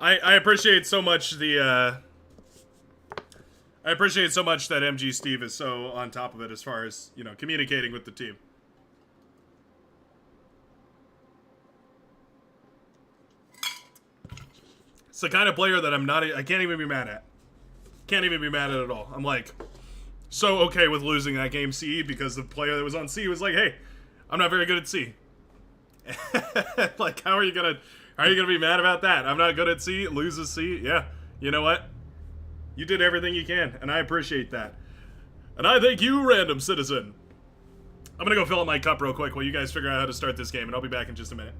I appreciate so much the I appreciate so much that MG Steve is so on top of it as far as, communicating with the team. It's the kind of player that I can't even be mad at. Can't even be mad at all. I'm like, so okay with losing that game C because the player that was on C was like, hey, I'm not very good at C. Like, how are you gonna be mad about that? I'm not good at C, loses C. Yeah, you know what? You did everything you can, and I appreciate that. And I thank you, random citizen. I'm gonna go fill up my cup real quick while you guys figure out how to start this game, and I'll be back in just a minute.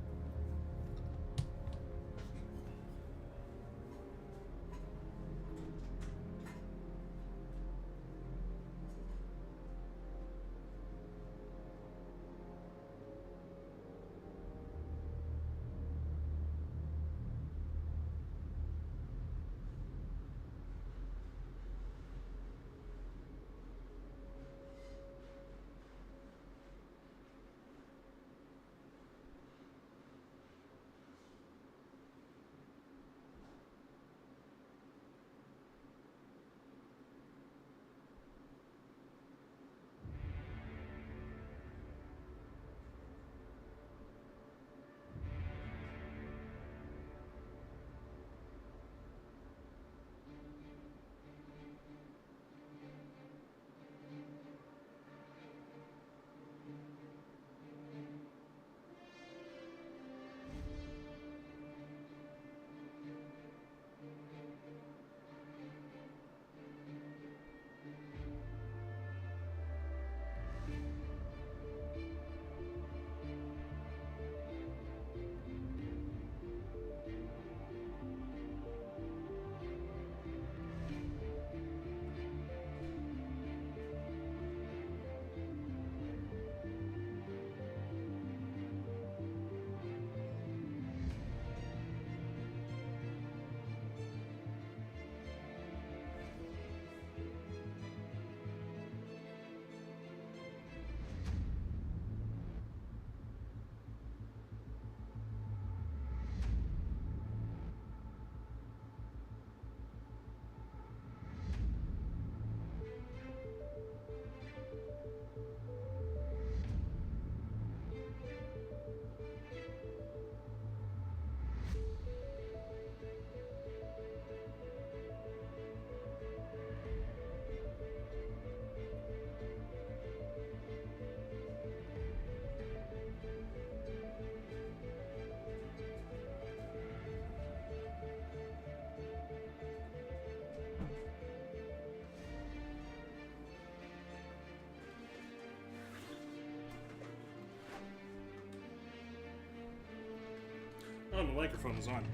Oh, the microphone is on.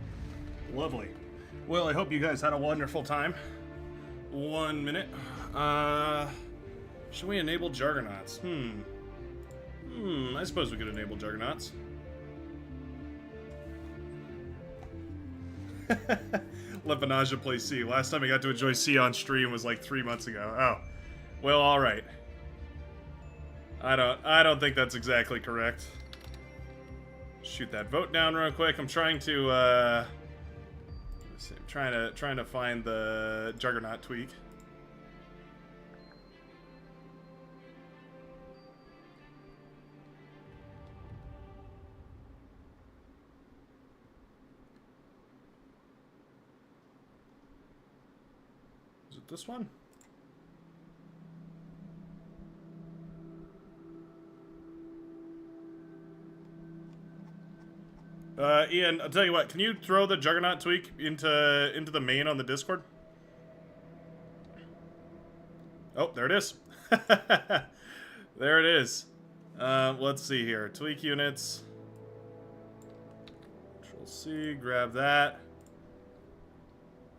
Lovely. Well, I hope you guys had a wonderful time. 1 minute. Should we enable Juggernauts? I suppose we could enable Juggernauts. Let Benaja play C. Last time I got to enjoy C on stream was like 3 months ago. Oh. Well, alright. I don't think that's exactly correct. Shoot that vote down real quick. I'm trying to let's see, I'm trying to find the Juggernaut tweak. Is it this one? Ian, I'll tell you what, can you throw the Juggernaut tweak into the main on the Discord? Oh, there it is. There it is. Let's see here. Tweak units. Control C, grab that.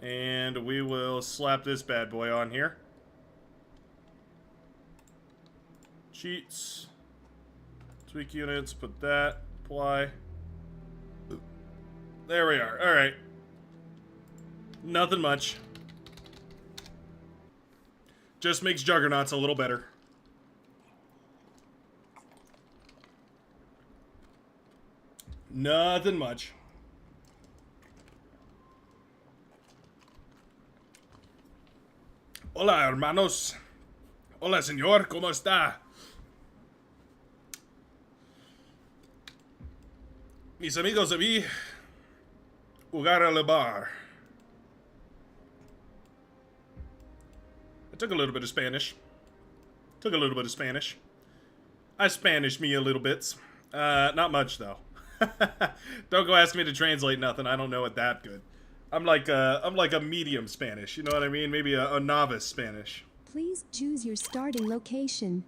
And we will slap this bad boy on here. Tweak units, put that, apply. There we are. Alright. Nothing much. Just makes Juggernauts a little better. Nothing much. Hola, hermanos. Hola, señor. ¿Cómo está? Mis amigos de vi jugar al bar. I took a little bit of Spanish. I Spanish me a little bit. Not much, though. Don't go ask me to translate nothing. I don't know it that good. I'm like a medium Spanish. You know what I mean? Maybe a novice Spanish. Please choose your starting location.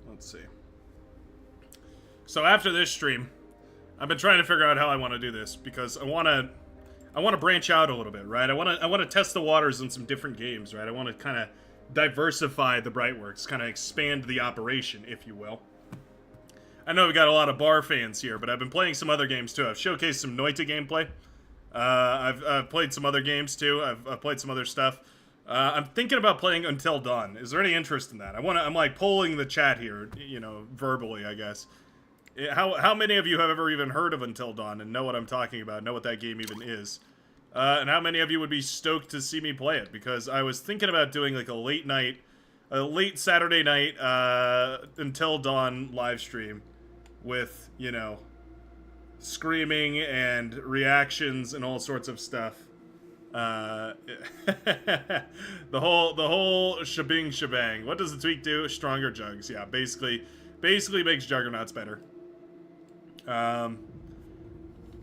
Let's see. So after this stream, I've been trying to figure out how I want to do this because I want to branch out a little bit, right? I want to test the waters in some different games, right? I want to kind of diversify the Brightworks, kind of expand the operation, if you will. I know we got a lot of bar fans here, but I've been playing some other games too. I've showcased some Noita gameplay. I've played some other games too. I've played some other stuff. I'm thinking about playing Until Dawn. Is there any interest in that? I'm like polling the chat here, you know, verbally, I guess. How many of you have ever even heard of Until Dawn and know what I'm talking about, know what that game even is? And how many of you would be stoked to see me play it? Because I was thinking about doing like a late Saturday night Until Dawn live stream with, you know, screaming and reactions and all sorts of stuff. The whole shebang. What does the tweak do? Stronger jugs. Yeah, basically makes Juggernauts better.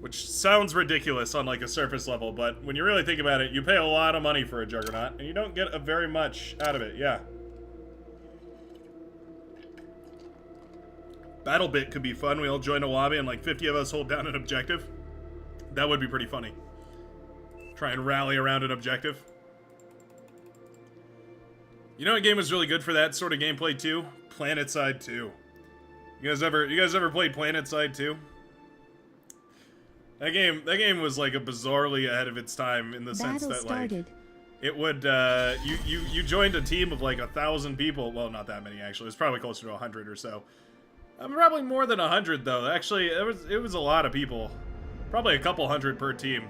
Which sounds ridiculous on like a surface level, but when you really think about it, you pay a lot of money for a Juggernaut, and you don't get very much out of it. Yeah. BattleBit could be fun. We all join a lobby and like 50 of us hold down an objective. That would be pretty funny. Try and rally around an objective. You know what game was really good for that sort of gameplay too? PlanetSide 2. You guys ever played PlanetSide 2? That game was like a bizarrely ahead of its time in the sense that like it would you joined a team of like 1,000 people. Well, not that many actually. It's probably closer to 100 or so. Probably more than 100 though. Actually, it was a lot of people. Probably a couple hundred per team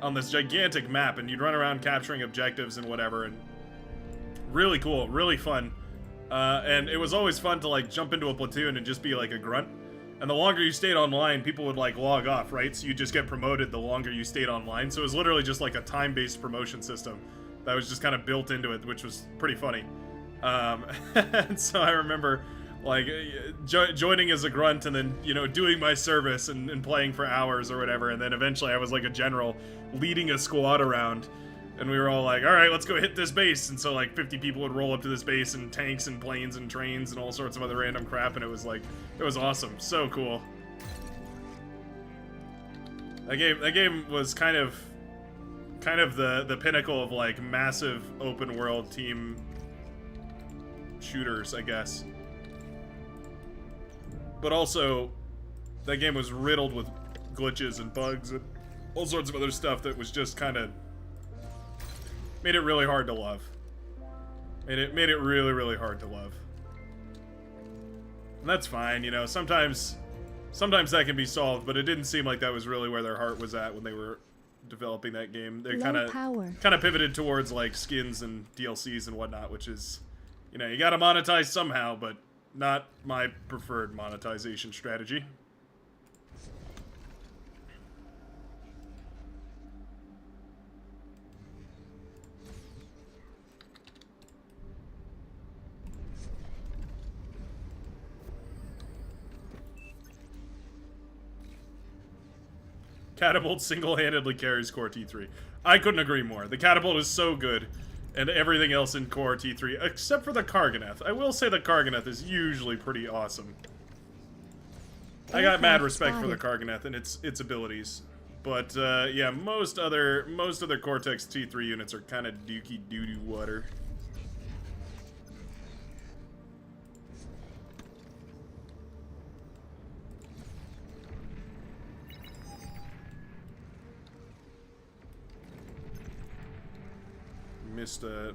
on this gigantic map, and you'd run around capturing objectives and whatever, and really cool, really fun. And it was always fun to like jump into a platoon and just be like a grunt. And the longer you stayed online, people would like log off, right? So you just get promoted the longer you stayed online. So it was literally just like a time-based promotion system that was just kind of built into it, which was pretty funny. And so I remember like joining as a grunt and then, you know, doing my service and playing for hours or whatever. And then eventually I was like a general leading a squad around. And we were all like, all right, let's go hit this base. And so like 50 people would roll up to this base, and tanks and planes and trains and all sorts of other random crap. And it was like, it was awesome. So cool. That game was kind of the pinnacle of like massive open world team shooters, I guess. But also, that game was riddled with glitches and bugs and all sorts of other stuff that was just kind of made it really hard to love. Made it really, really hard to love. And that's fine, you know, sometimes that can be solved, but it didn't seem like that was really where their heart was at when they were developing that game. They kind of pivoted towards like skins and DLCs and whatnot, which is, you know, you gotta monetize somehow, but not my preferred monetization strategy. Catapult single-handedly carries Core T3. I couldn't agree more. The catapult is so good, and everything else in core T3, except for the Karganeth. I will say the Karganeth is usually pretty awesome. I got mad respect for the Karganeth and its abilities. But, yeah, most other Cortex T3 units are kind of dookie doo-doo water.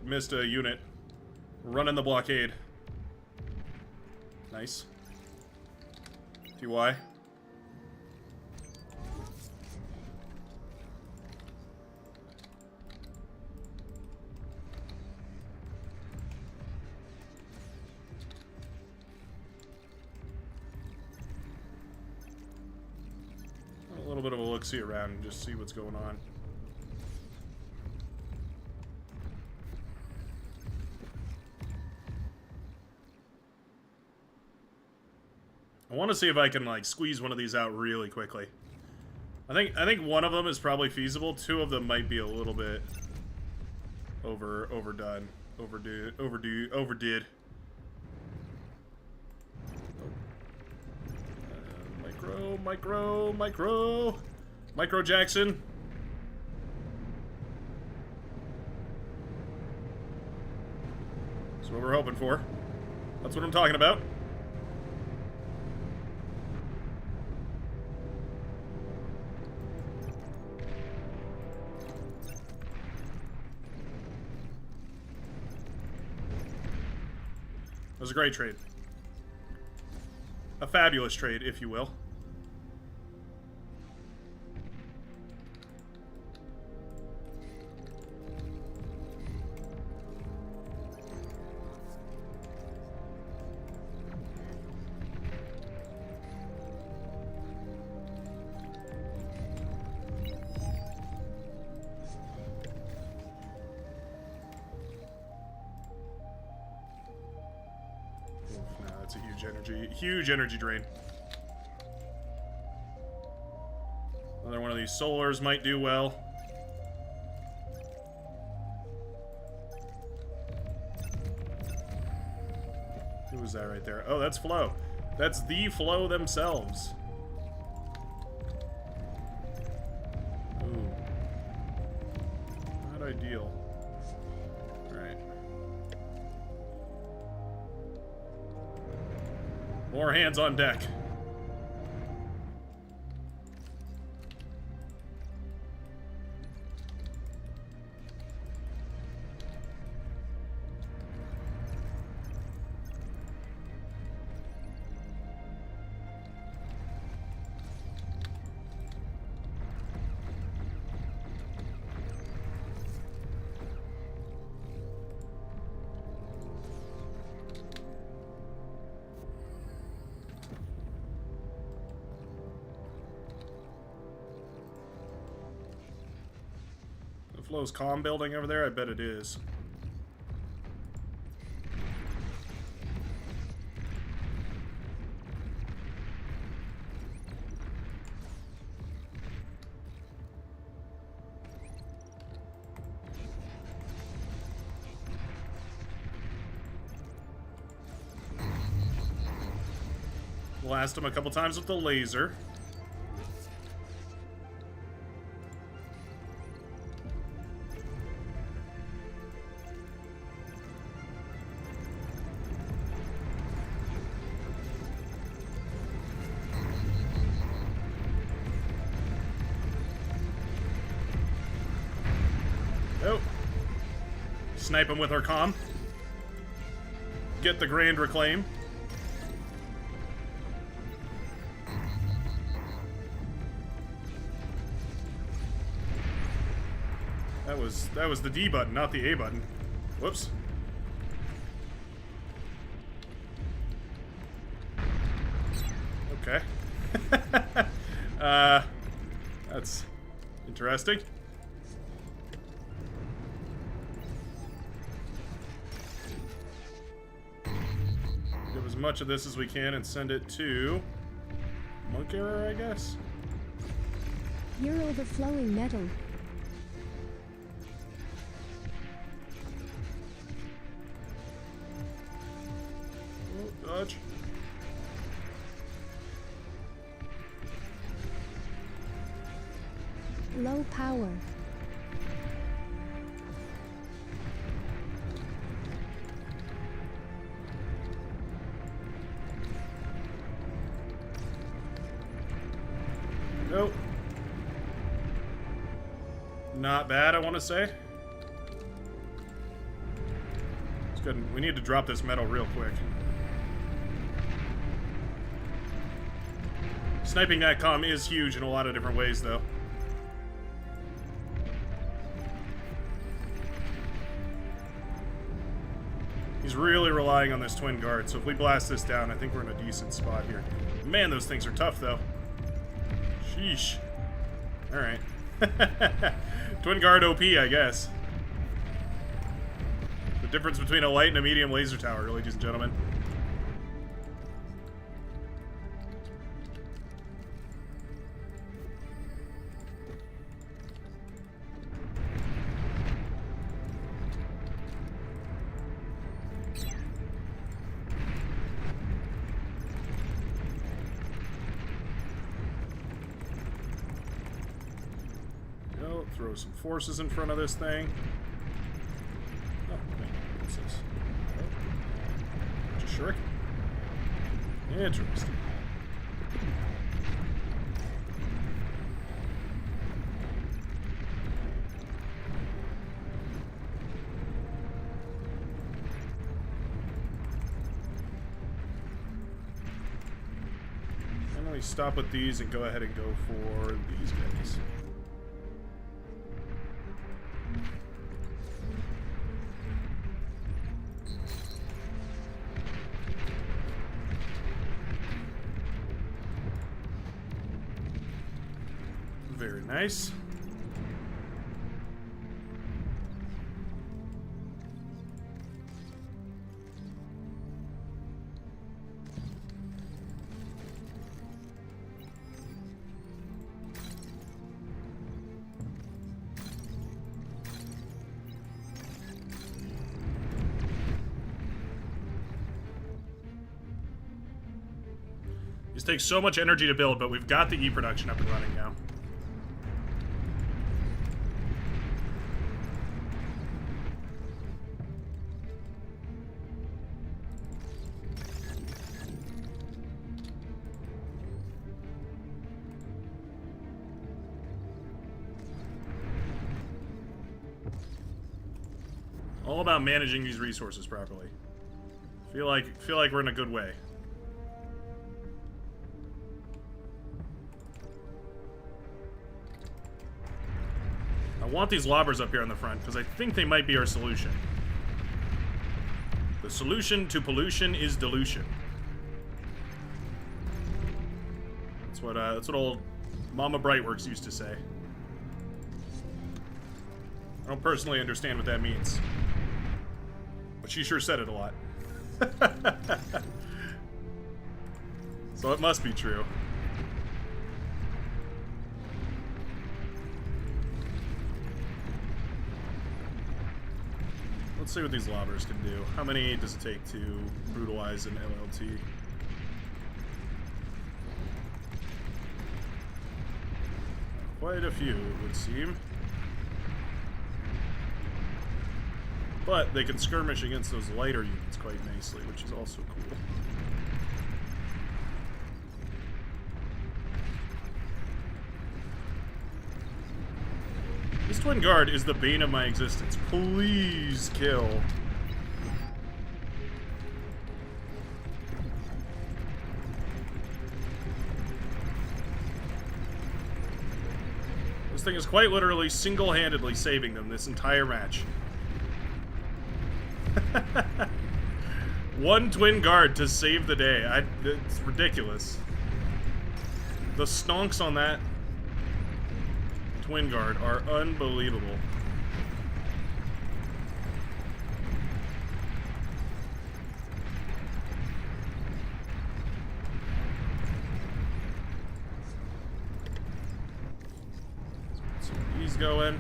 Missed a unit. Running the blockade. Nice. TY. A little bit of a look-see around and just see what's going on. I want to see if I can, like, squeeze one of these out really quickly. I think one of them is probably feasible. Two of them might be a little bit overdone. Overdid. Micro Jackson. That's what we're hoping for. That's what I'm talking about. It was a great trade. A fabulous trade, if you will. Huge energy drain. Another one of these solars might do well. Who was that right there? Oh, that's Flow. That's the Flow themselves. Ooh. Not ideal. Alright. More hands on deck. Flow's comm building over there? I bet it is. Blast him a couple times with the laser. Snipe him with our comm. Get the Grand Reclaim. That was the D button, not the A button. Whoops. Okay. That's interesting. Give as much of this as we can and send it to Monk Error, I guess. You're overflowing metal. dodge. Low power. Nope. Not bad, I want to say. It's good. We need to drop this metal real quick. Sniping that comm is huge in a lot of different ways, though. He's really relying on this twin guard, so if we blast this down, I think we're in a decent spot here. Man, those things are tough, though. Sheesh. Alright. Twin guard OP, I guess. The difference between a light and a medium laser tower, ladies and gentlemen. Throw some forces in front of this thing. Oh, what's this? Oh. Just shuriken. Interesting. And then we stop with these and go ahead and go for these guys. Very nice. These take so much energy to build, but we've got the E production up and running now. All about managing these resources properly. Feel like we're in a good way. I want these lobbers up here on the front because I think they might be our solution. The solution to pollution is dilution. That's what old Mama Brightworks used to say. I don't personally understand what that means, but she sure said it a lot. So it must be true. Let's see what these lobbers can do. How many does it take to brutalize an LLT? Quite a few, it would seem. But they can skirmish against those lighter units quite nicely, which is also cool. This twin guard is the bane of my existence. Please kill. This thing is quite literally single-handedly saving them this entire match. One twin guard to save the day. It's ridiculous. The stonks on that twin guard are unbelievable. So he's going.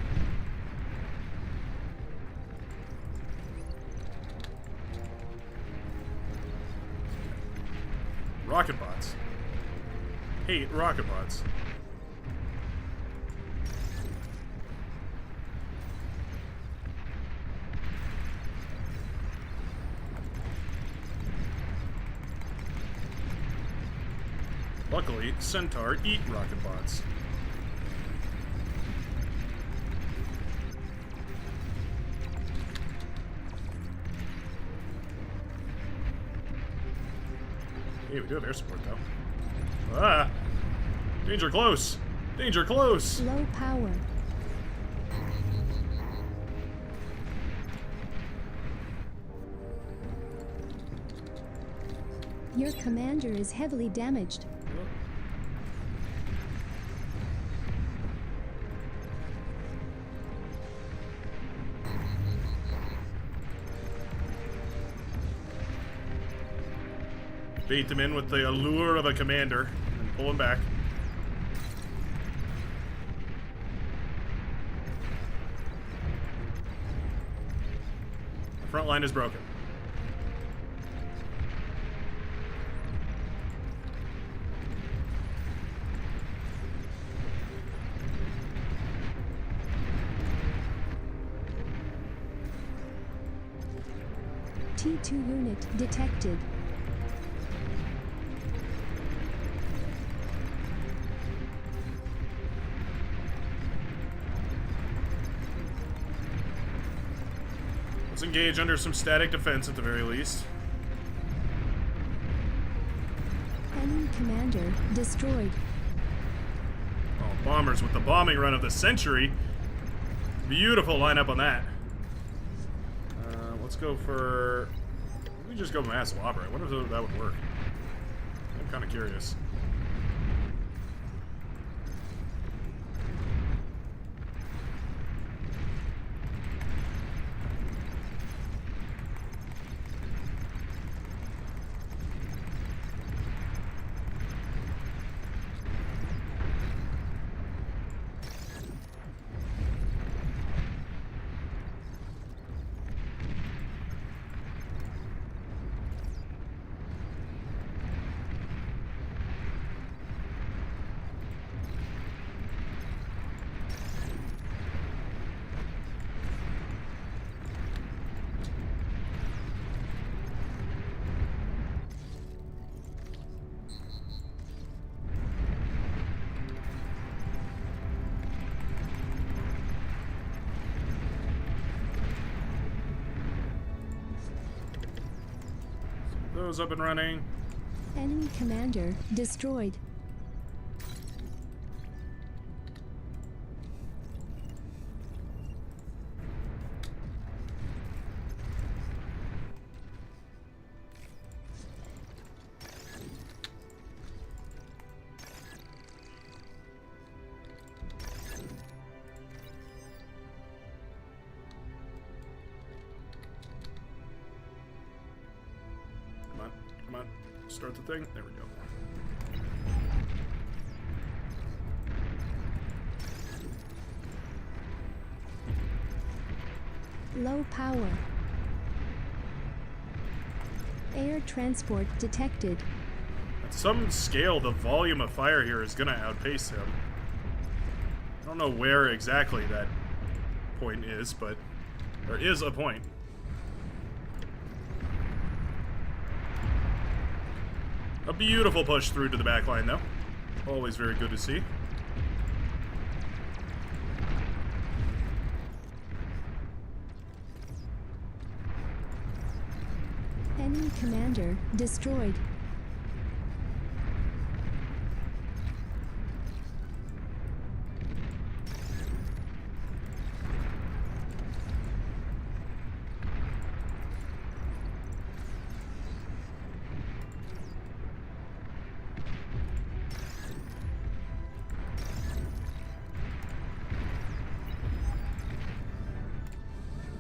Rocket bots. Hate rocket bots. Luckily, Centaur eat rocket bots. Hey, we do have air support, though. Ah! Danger close! Danger close! Low power. Your commander is heavily damaged. Bait them in with the allure of a commander and pull them back. The front line is broken. T2 unit detected. Let's engage under some static defense at the very least. Enemy commander destroyed. Oh, bombers with the bombing run of the century. Beautiful lineup on that. Let's go for... Let me just go massive opera. I wonder if that would work. I'm kind of curious. Those up and running. Enemy commander destroyed. Come on. Start the thing. There we go. Low power. Air transport detected. At some scale, the volume of fire here is going to outpace him. I don't know where exactly that point is, but there is a point. A beautiful push through to the back line, though. Always very good to see. Enemy commander destroyed.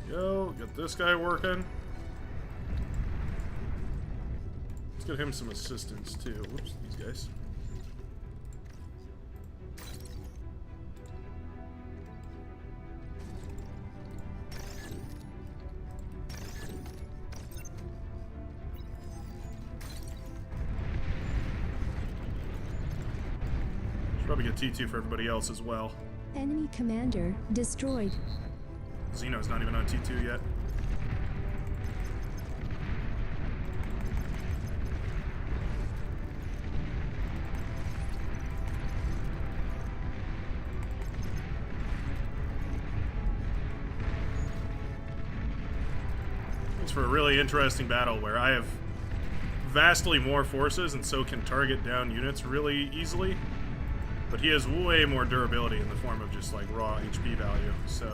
Go, get this guy working. Let's get him some assistance too. Whoops, these guys. Probably get T2 for everybody else as well. Enemy commander destroyed. Xeno's not even on T2 yet. It's for a really interesting battle where I have vastly more forces and so can target down units really easily. But he has way more durability in the form of just like raw HP value. So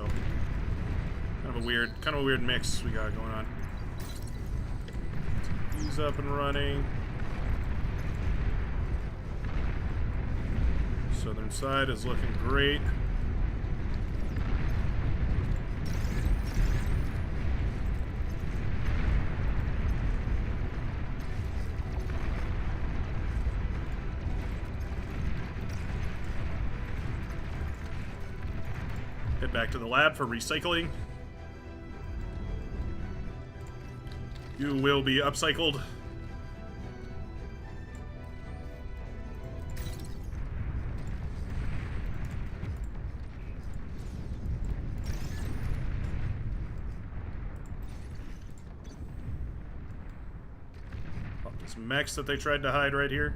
kind of a weird mix we got going on. He's up and running. Southern side is looking great. Head back to the lab for recycling. You will be upcycled. Oh, this mechs that they tried to hide right here.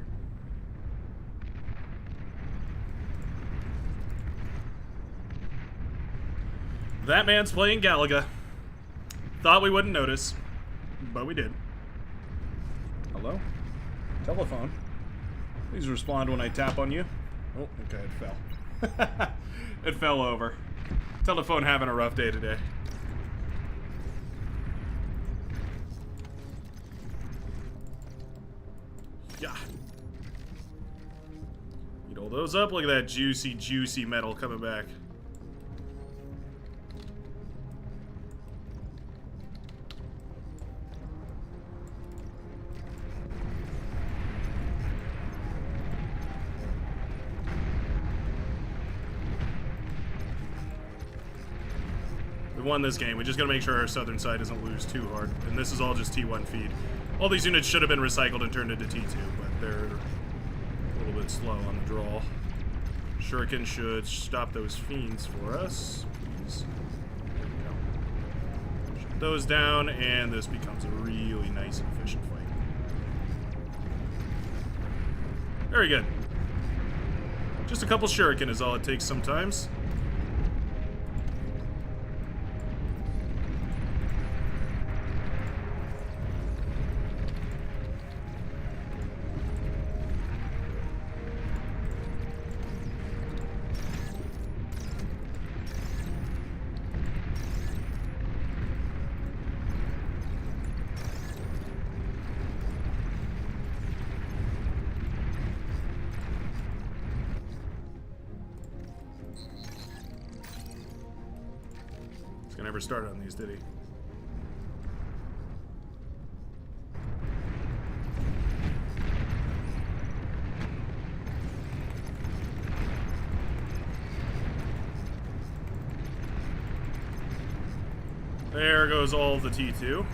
That man's playing Galaga. Thought we wouldn't notice, but we did. Hello? Telephone. Please respond when I tap on you. Oh, okay, it fell. It fell over. Telephone having a rough day today. Yeah. Eat all those up. Look at that juicy, juicy metal coming back. We won this game. We just gotta make sure our southern side doesn't lose too hard. And this is all just T1 feed. All these units should have been recycled and turned into T2, but they're a little bit slow on the draw. Shuriken should stop those fiends for us, please. There we go. Shut those down, and this becomes a really nice and efficient fight. Very good. Just a couple Shuriken is all it takes sometimes. Never started on these, did he? There goes all the T2.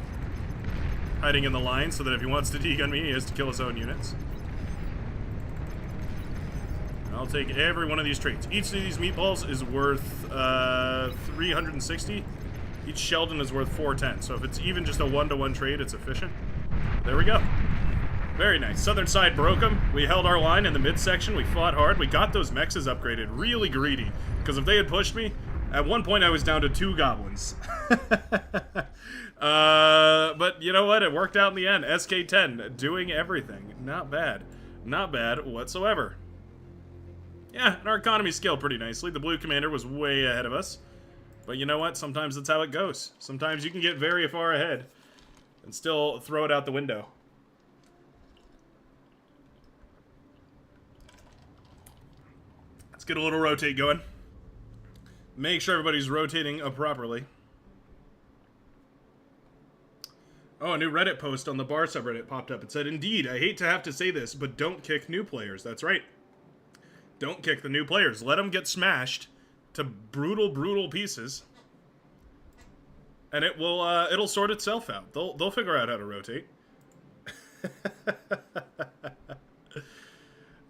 Hiding in the line so that if he wants to degun me, he has to kill his own units. I'll take every one of these traits. Each of these meatballs is worth 360. Each Sheldon is worth 410. So if it's even just a 1-to-1 trade, it's efficient. There we go. Very nice. Southern side broke them. We held our line in the midsection. We fought hard. We got those mexes upgraded. Really greedy. Because if they had pushed me, at one point I was down to 2 goblins. But you know what? It worked out in the end. SK10 doing everything. Not bad. Not bad whatsoever. Yeah, and our economy scaled pretty nicely. The blue commander was way ahead of us. But you know what? Sometimes that's how it goes. Sometimes you can get very far ahead and still throw it out the window. Let's get a little rotate going. Make sure everybody's rotating properly. Oh, a new Reddit post on the bar subreddit popped up. It said, "Indeed, I hate to have to say this, but don't kick new players." That's right. Don't kick the new players. Let them get smashed to brutal, brutal pieces, and it will it'll sort itself out. They'll figure out how to rotate.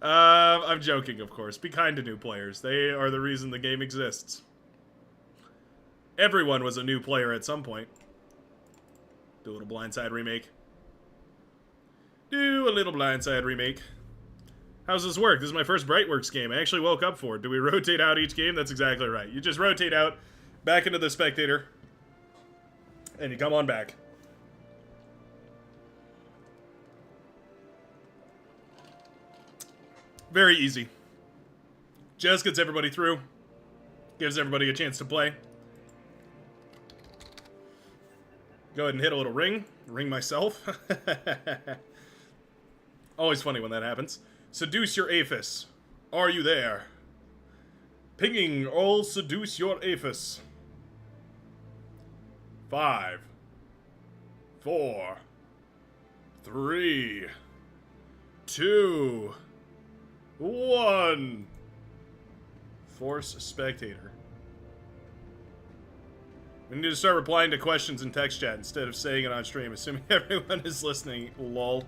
I'm joking, of course. Be kind to new players. They are the reason the game exists. Everyone was a new player at some point. Do a little Blindside remake. Do a little Blindside remake. How's this work? This is my first Brightworks game. I actually woke up for it. Do we rotate out each game? That's exactly right. You just rotate out, back into the spectator, and you come on back. Very easy. Just gets everybody through. Gives everybody a chance to play. Go ahead and hit a little ring. Ring myself. Always funny when that happens. Seduce your Aphis. Are you there? Pinging all seduce your Aphis. 5, 4, 3, 2, 1. Force spectator. We need to start replying to questions in text chat instead of saying it on stream, assuming everyone is listening. Lol.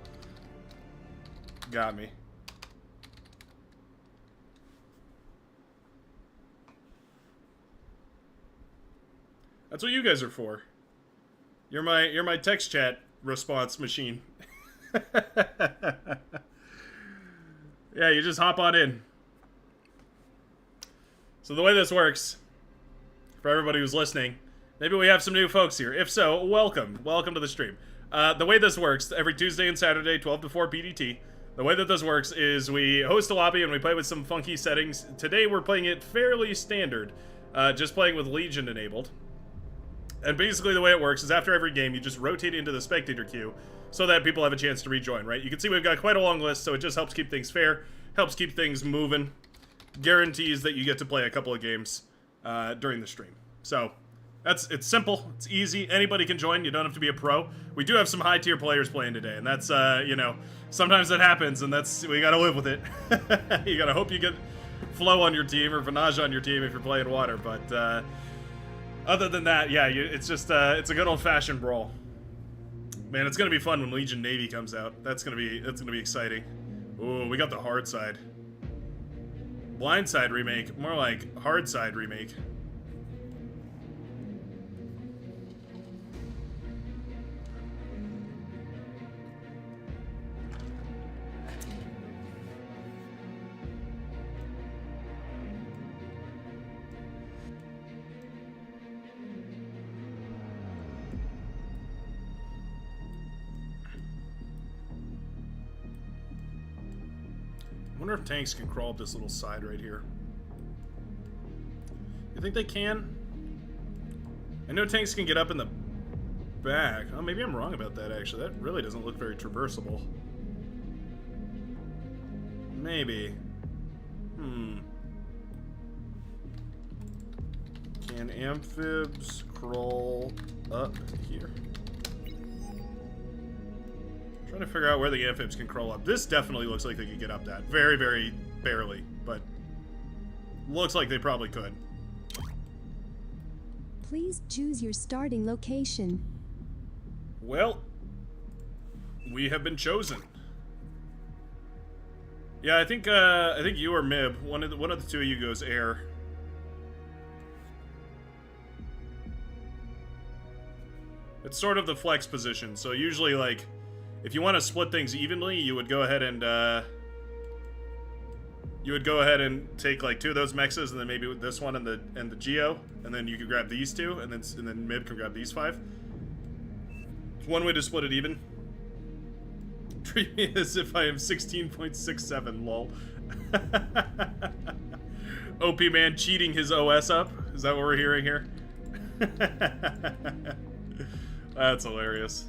Got me. That's what you guys are for. You're my text chat response machine. Yeah, you just hop on in. So the way this works, for everybody who's listening, maybe we have some new folks here. If so, welcome. Welcome to the stream. The way this works, every Tuesday and Saturday, 12 to 4 PDT, the way that this works is we host a lobby and we play with some funky settings. Today we're playing it fairly standard, just playing with Legion enabled. And basically the way it works is after every game, you just rotate into the spectator queue so that people have a chance to rejoin, right? You can see we've got quite a long list, so it just helps keep things fair, helps keep things moving, guarantees that you get to play a couple of games during the stream. So it's simple, it's easy, anybody can join, you don't have to be a pro. We do have some high-tier players playing today, and that's, you know, sometimes that happens, and that's, we gotta live with it. You gotta hope you get Flow on your team or Vanage on your team if you're playing Water, but other than that, yeah, it's just, it's a good old-fashioned brawl. Man, it's gonna be fun when Legion Navy comes out. That's gonna be exciting. Ooh, we got the hard side. Blindside remake, more like hard side remake. I wonder if tanks can crawl up this little side right here. You think they can? I know tanks can get up in the back. Oh, maybe I'm wrong about that, actually. That really doesn't look very traversable. Maybe. Can amphibs crawl up here? Trying to figure out where the amphibs can crawl up. This definitely looks like they could get up that. Very, very barely, but looks like they probably could. Please choose your starting location. Well, we have been chosen. Yeah, I think you or Mib. One of the two of you goes air. It's sort of the flex position. So usually, like, if you want to split things evenly, you would go ahead and take like 2 of those mexes, and then maybe with this one and the Geo, and then you could grab these 2, and then Mib can grab these 5. It's one way to split it even. Treat me as if I am 16.67, lol. OP man cheating his OS up. Is that what we're hearing here? That's hilarious.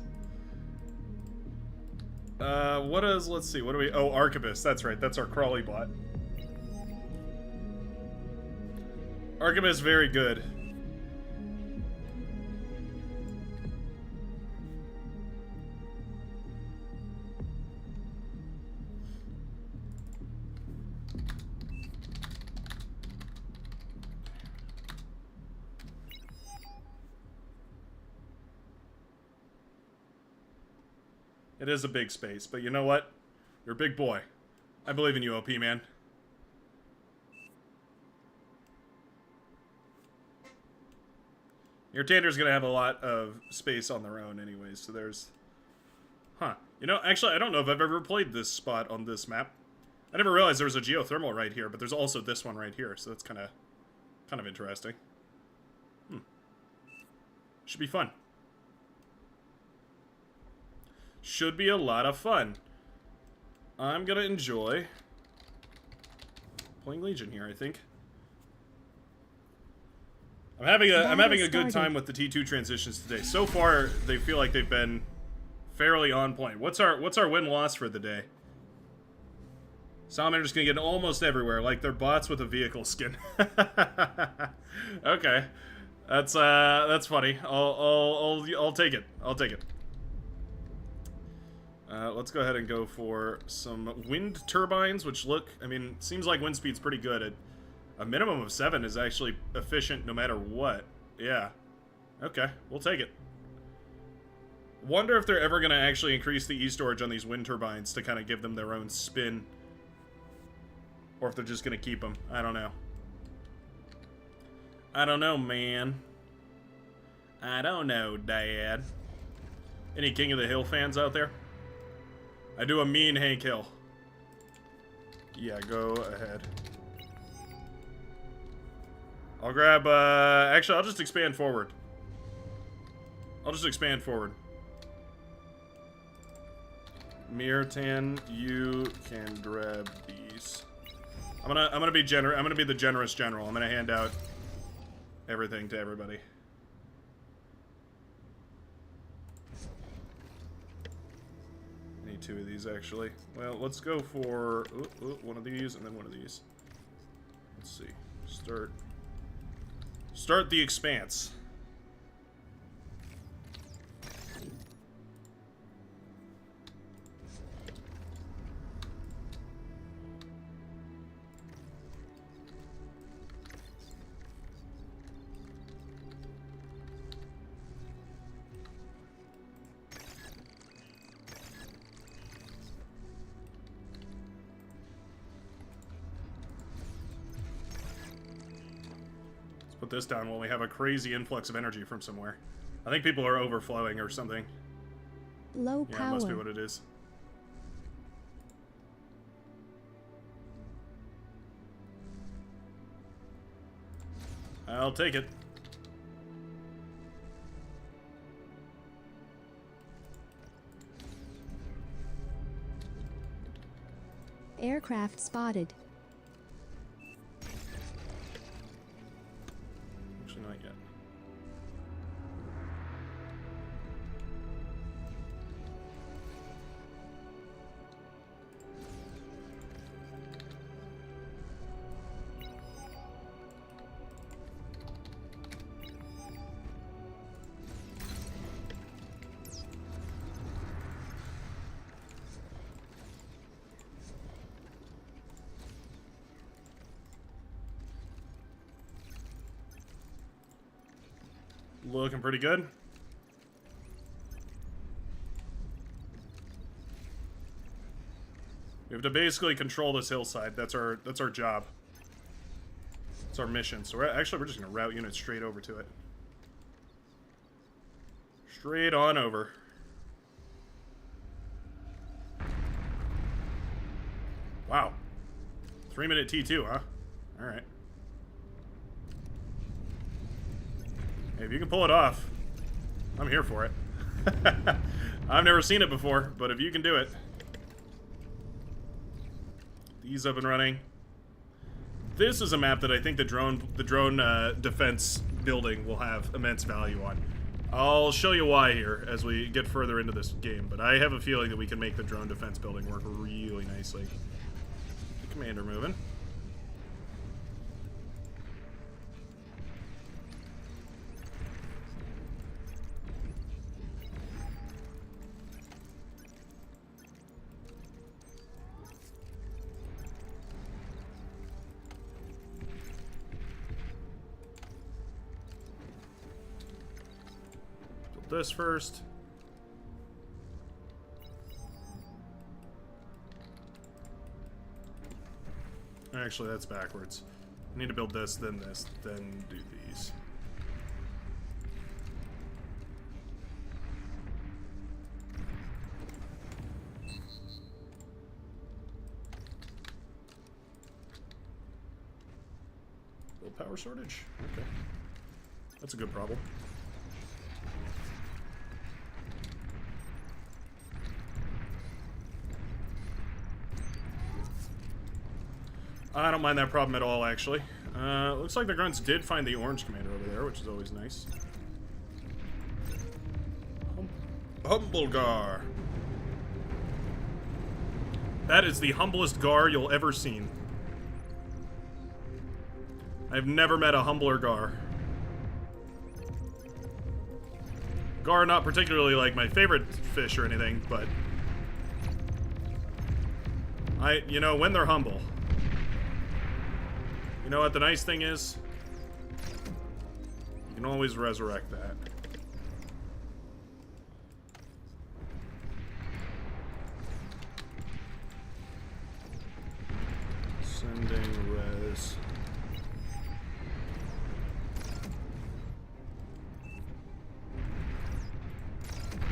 Let's see, what do we, oh, Archibus, that's right, that's our crawly bot. Archibus, very good. It is a big space, but you know what? You're a big boy. I believe in you, OP, man. Your Tander's gonna have a lot of space on their own anyways, so there's... Huh. You know, actually, I don't know if I've ever played this spot on this map. I never realized there was a geothermal right here, but there's also this one right here, so that's kind of interesting. Should be fun. Should be a lot of fun. I'm gonna enjoy playing Legion here, I think. I'm having a good time with the T2 transitions today. So far, they feel like they've been fairly on point. What's our win-loss for the day? Salamander's gonna get almost everywhere, like they're bots with a vehicle skin. Okay, that's funny. I'll take it. I'll take it. Let's go ahead and go for some wind turbines, which look, I mean, seems like wind speed's pretty good. A minimum of 7 is actually efficient no matter what. Yeah. Okay, we'll take it. Wonder if they're ever going to actually increase the E-storage on these wind turbines to kind of give them their own spin. Or if they're just going to keep them. I don't know. I don't know, man. I don't know, Dad. Any King of the Hill fans out there? I do a mean Hank Hill. Yeah, go ahead. I'll grab, actually, I'll just expand forward. I'll just expand forward. Mirtan, you can grab these. I'm gonna be the generous general. I'm gonna hand out everything to everybody. I need 2 of these, actually. Well, let's go for one of these and then one of these. Let's see. Start the expanse. Put this down while we have a crazy influx of energy from somewhere. I think people are overflowing or something. Low Yeah, power. it must be what it is. I'll take it. Aircraft spotted. Actually, not yet. Looking pretty good. We have to basically control this hillside. That's our job. It's our mission. So we're just gonna route units straight over to it. Straight on over. Wow. 3-minute T2, huh? Alright. Hey, if you can pull it off, I'm here for it. I've never seen it before, but if you can do it. These up and running. This is a map that I think the drone defense building will have immense value on. I'll show you why here as we get further into this game, but I have a feeling that we can make the drone defense building work really nicely. The commander moving. This first. Actually, that's backwards. I need to build this, then do these. Build power shortage? Okay. That's a good problem. I don't mind that problem at all, actually. Looks like the grunts did find the orange commander over there, which is always nice. Humble Gar. That is the humblest Gar you'll ever seen. I've never met a humbler Gar. Gar not particularly like my favorite fish or anything, but you know, when they're humble. You know what the nice thing is? You can always resurrect that. Sending res.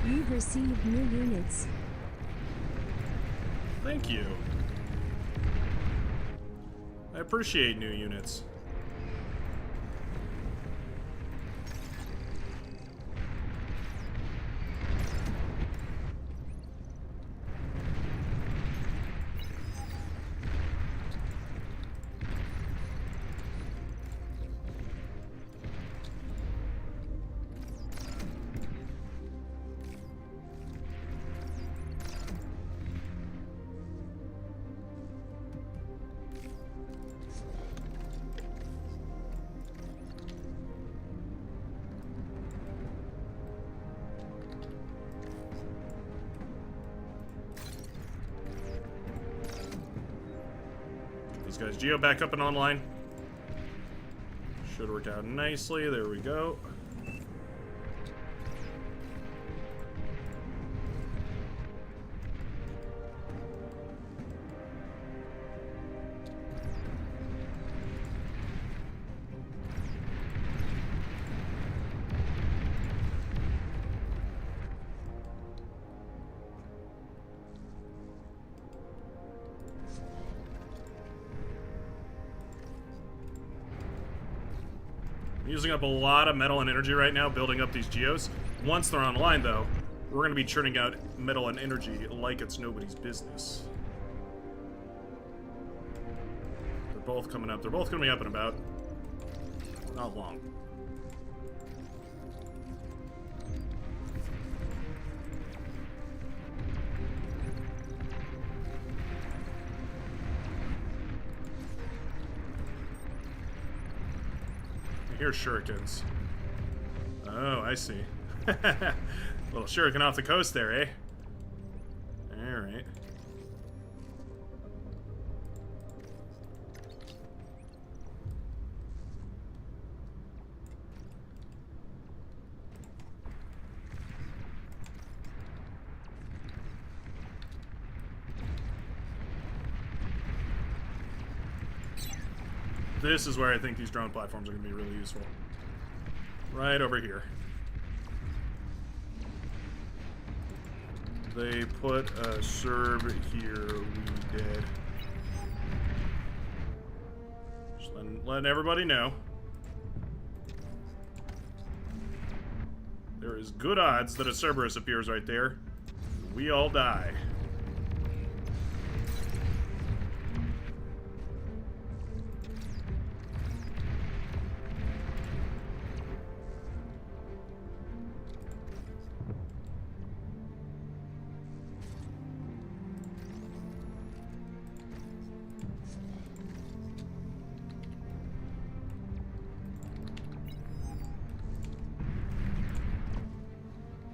You've received new units. Thank you. I appreciate new units. Guys, Geo back up and online. Should work out nicely. There we go. Using up a lot of metal and energy right now building up these geos. Once they're online, though, we're going to be churning out metal and energy like it's nobody's business. They're both coming up. They're both going to be up in about not long. Here's shurikens. Oh, I see. Little shuriken off the coast there, eh? Alright. This is where I think these drone platforms are going to be really useful. Right over here. They put a Serb here, we did. Just letting everybody know. There is good odds that a Cerberus appears right there. We all die.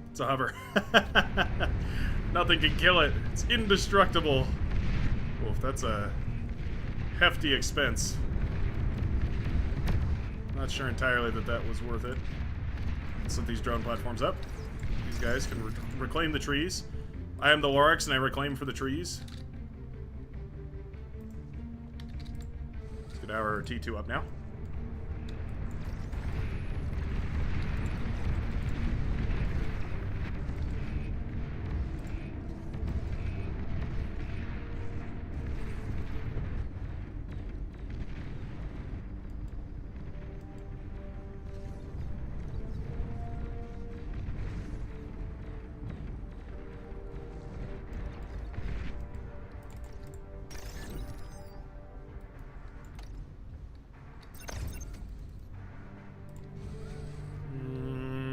It's a hover. Nothing can kill it. It's indestructible. Oof, that's a hefty expense. Not sure entirely that that was worth it. Let's set these drone platforms up. These guys can reclaim the trees. I am the Lorax and I reclaim for the trees. Get our T2 up now.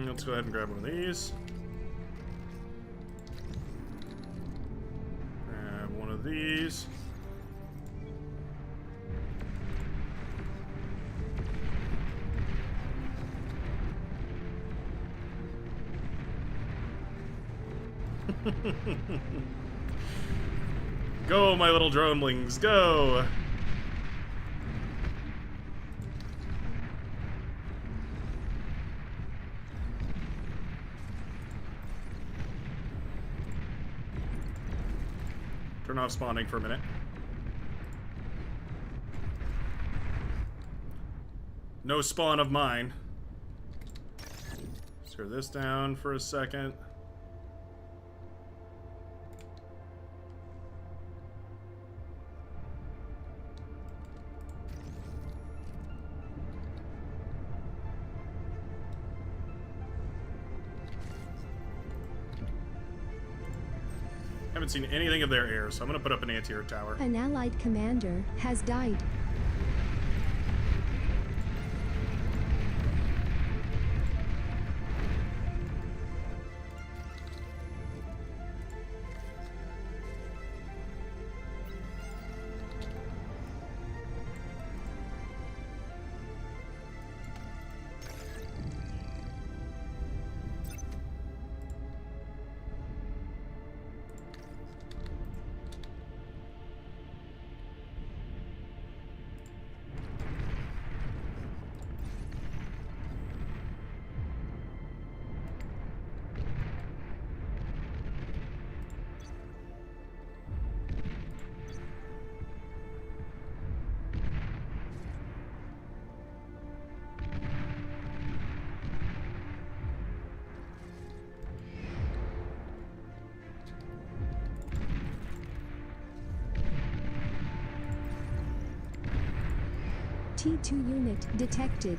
Let's go ahead and grab one of these. Grab one of these. Go, my little dronelings, go! Turn off spawning for a minute. No spawn of mine. Screw this down for a second. Haven't seen anything of their air, so I'm gonna put up an anti-air tower. An allied commander has died. T2 unit detected.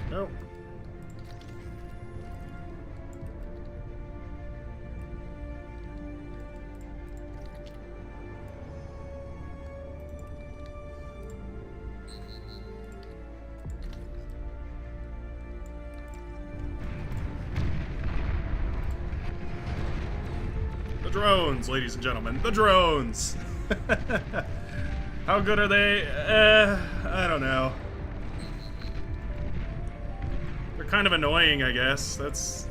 Nope. Drones, ladies and gentlemen, the drones. How good are they? I don't know. They're kind of annoying, I guess. That's.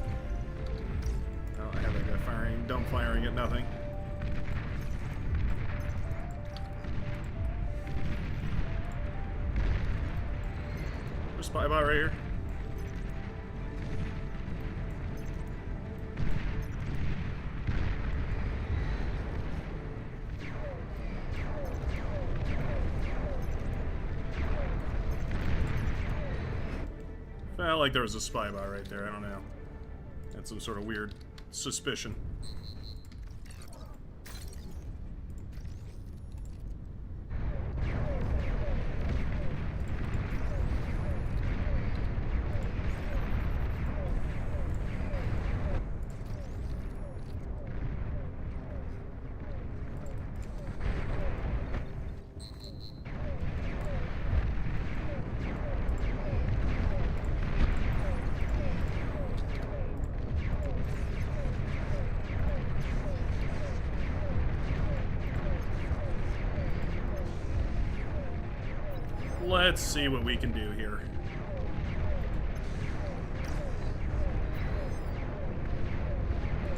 Oh, I have that guy firing, dumb firing at nothing. There's a spy bot right here. Felt like there was a spy bot right there. I don't know. Had some sort of weird suspicion. Let's see what we can do here.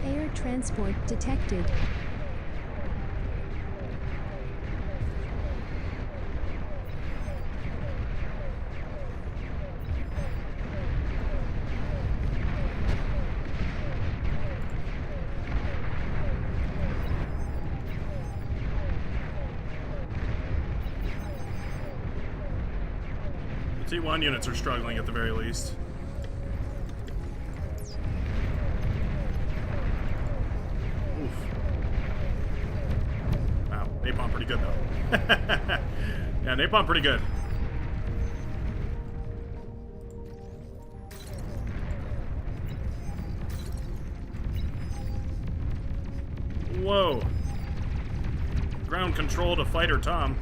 Air transport detected. T1 units are struggling at the very least. Oof. Wow, napalm pretty good though. Yeah, napalm pretty good. Whoa. Ground control to fighter Tom.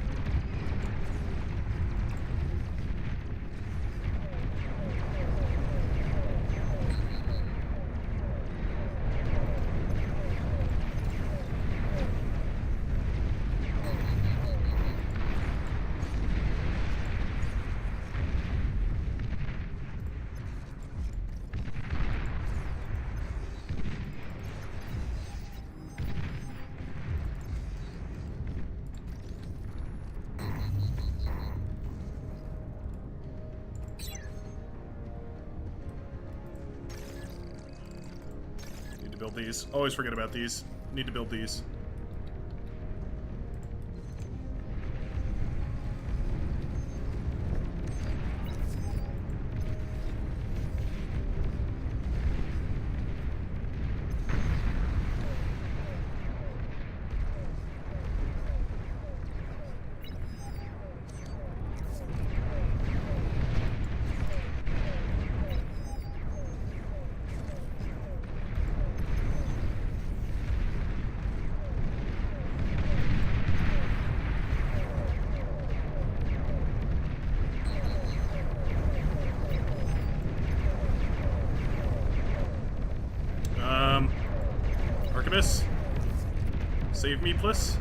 Build these. Always forget about these. Need to build these. Archibus, save me, please.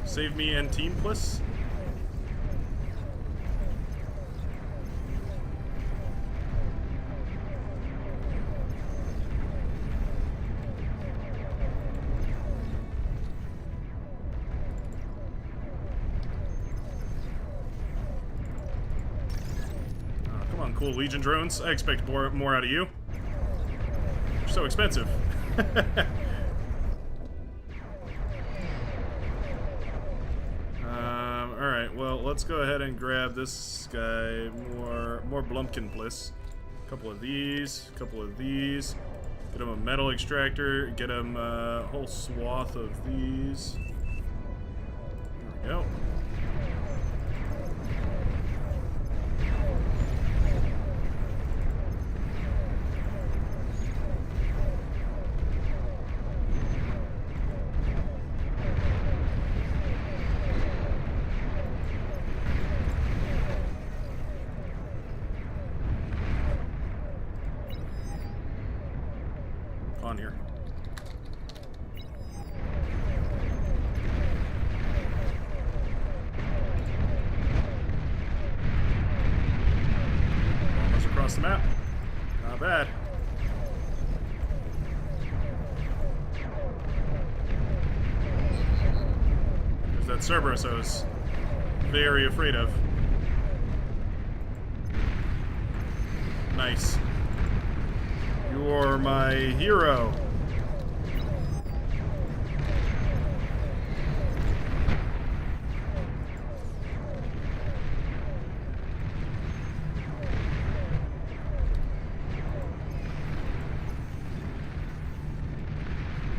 Save me and team, please. Come on, cool Legion drones. I expect more out of you. You're so expensive. Alright, well, let's go ahead and grab this guy. More Blumpkin bliss. A couple of these, a couple of these. Get him a metal extractor, get him a whole swath of these. There we go. On here. Almost across the map. Not bad. There's that Cerberus I was very afraid of. Nice. You're my hero.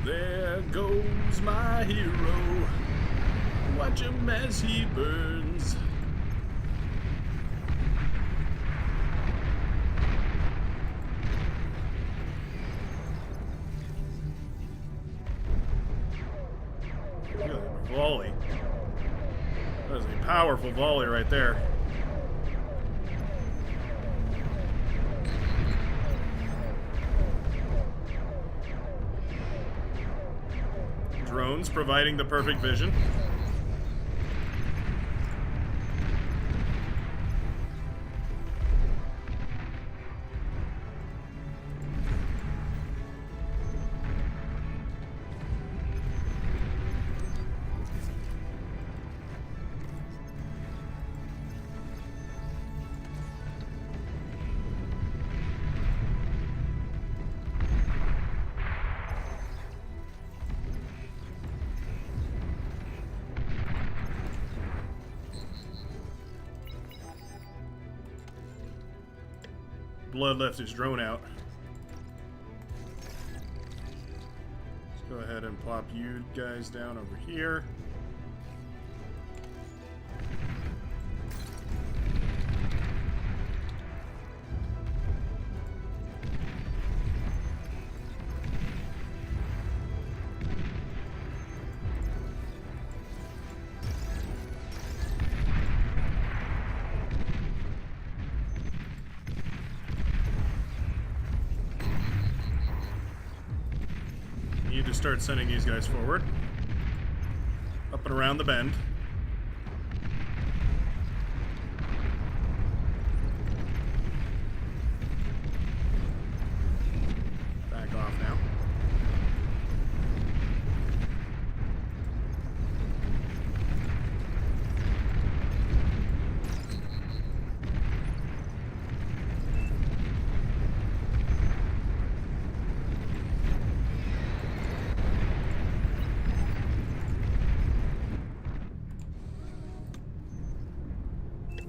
There goes my hero. Watch him as he burns. Volley. That is a powerful volley right there. Drones providing the perfect vision. Blood left his drone out. Let's go ahead and plop you guys down over here. Need to start sending these guys forward. Up and around the bend. Back off now.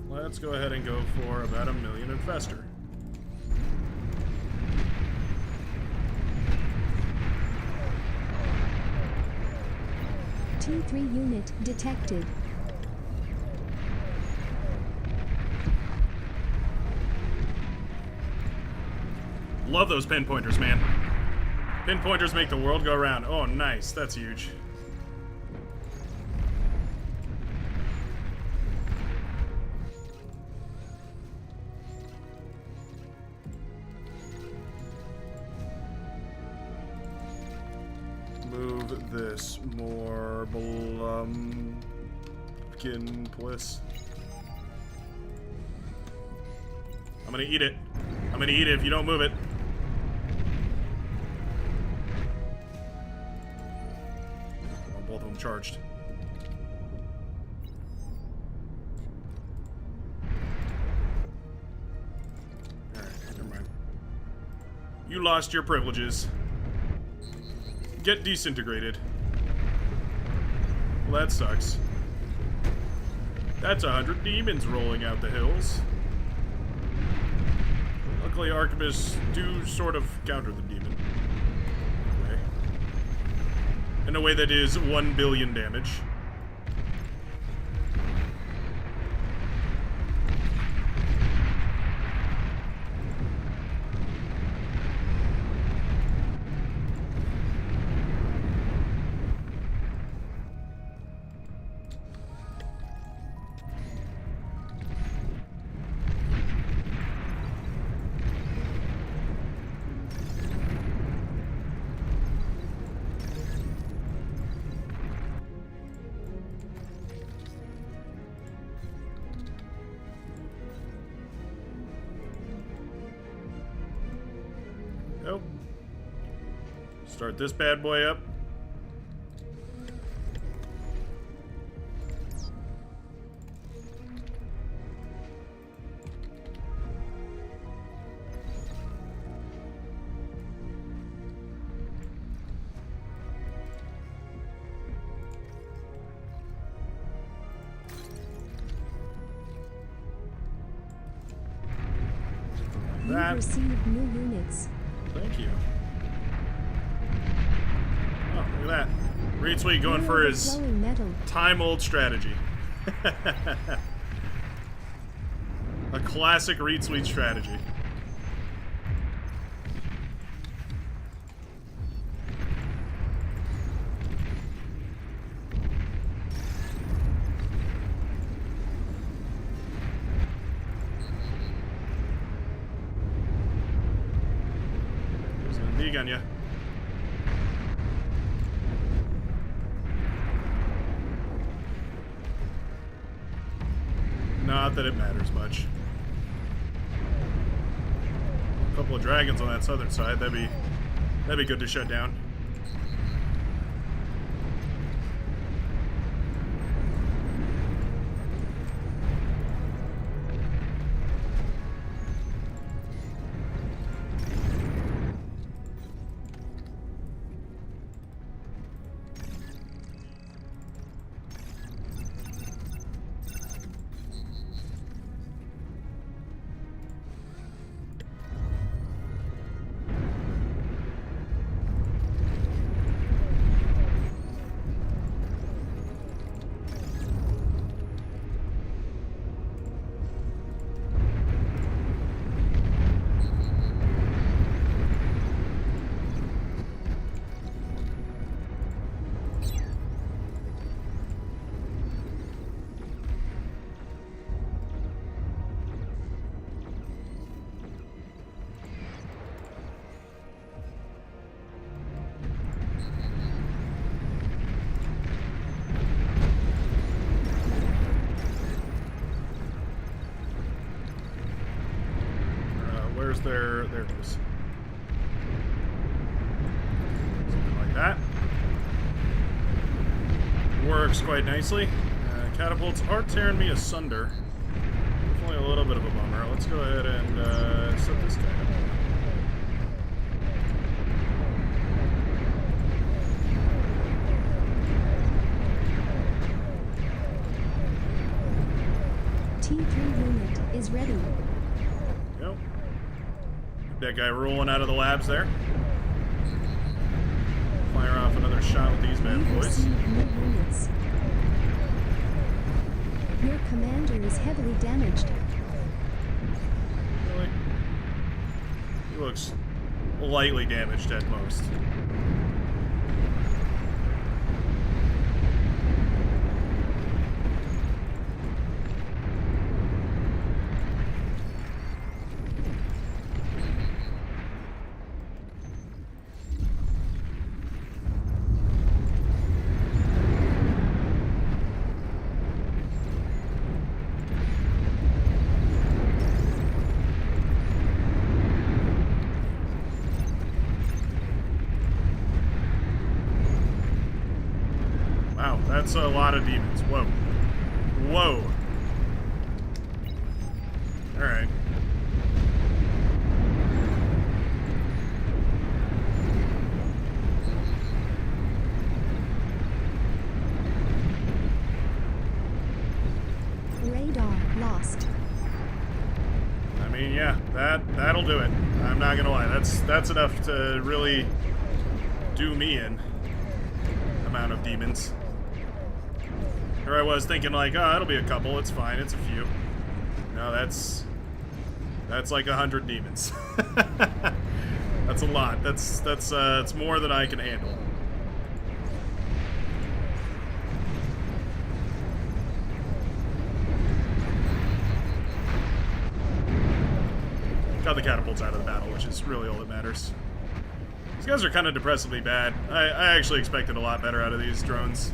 Let's go ahead and go for about 1 million infestor. T3 unit detected. Love those pinpointers, man. Pinpointers make the world go round. Oh, nice. That's huge. Move this more blumpkin, please. I'm gonna eat it. I'm gonna eat it if you don't move it. Oh, both of them charged. Alright, never mind. You lost your privileges. Get disintegrated. Well, that sucks. That's 100 demons rolling out the hills. Luckily, arquebuses do sort of counter the demon. In a way that is 1 billion damage. Nope. Start this bad boy up. You That. received new units. Thank you. Oh, look at that. Reed Sweet going for his Overflowing metal. time-old strategy. A classic Reed Sweet strategy. There's gonna be on ya. Not that it matters much. A couple of dragons on that southern side, that'd be good to shut down. Where's their... There it is. Something like that. Works quite nicely. Catapults are tearing me asunder. Definitely a little bit of a bummer. Let's go ahead and set this guy up. T3 unit is ready. Yep. That guy rolling out of the labs there. Fire off another shot with these bad You boys. receive new units. Your commander is heavily damaged. Really? He looks lightly damaged at most. Wow, that's a lot of demons. Whoa. Whoa. Alright. Radar lost. I mean, yeah, that'll do it. I'm not gonna lie. That's enough to really do me in. Amount of demons. Here I was thinking like, oh, it'll be a couple. It's fine. It's a few. No, that's like 100 demons. That's a lot. It's more than I can handle. Got the catapults out of the battle, which is really all that matters. These guys are kind of depressively bad. I actually expected a lot better out of these drones.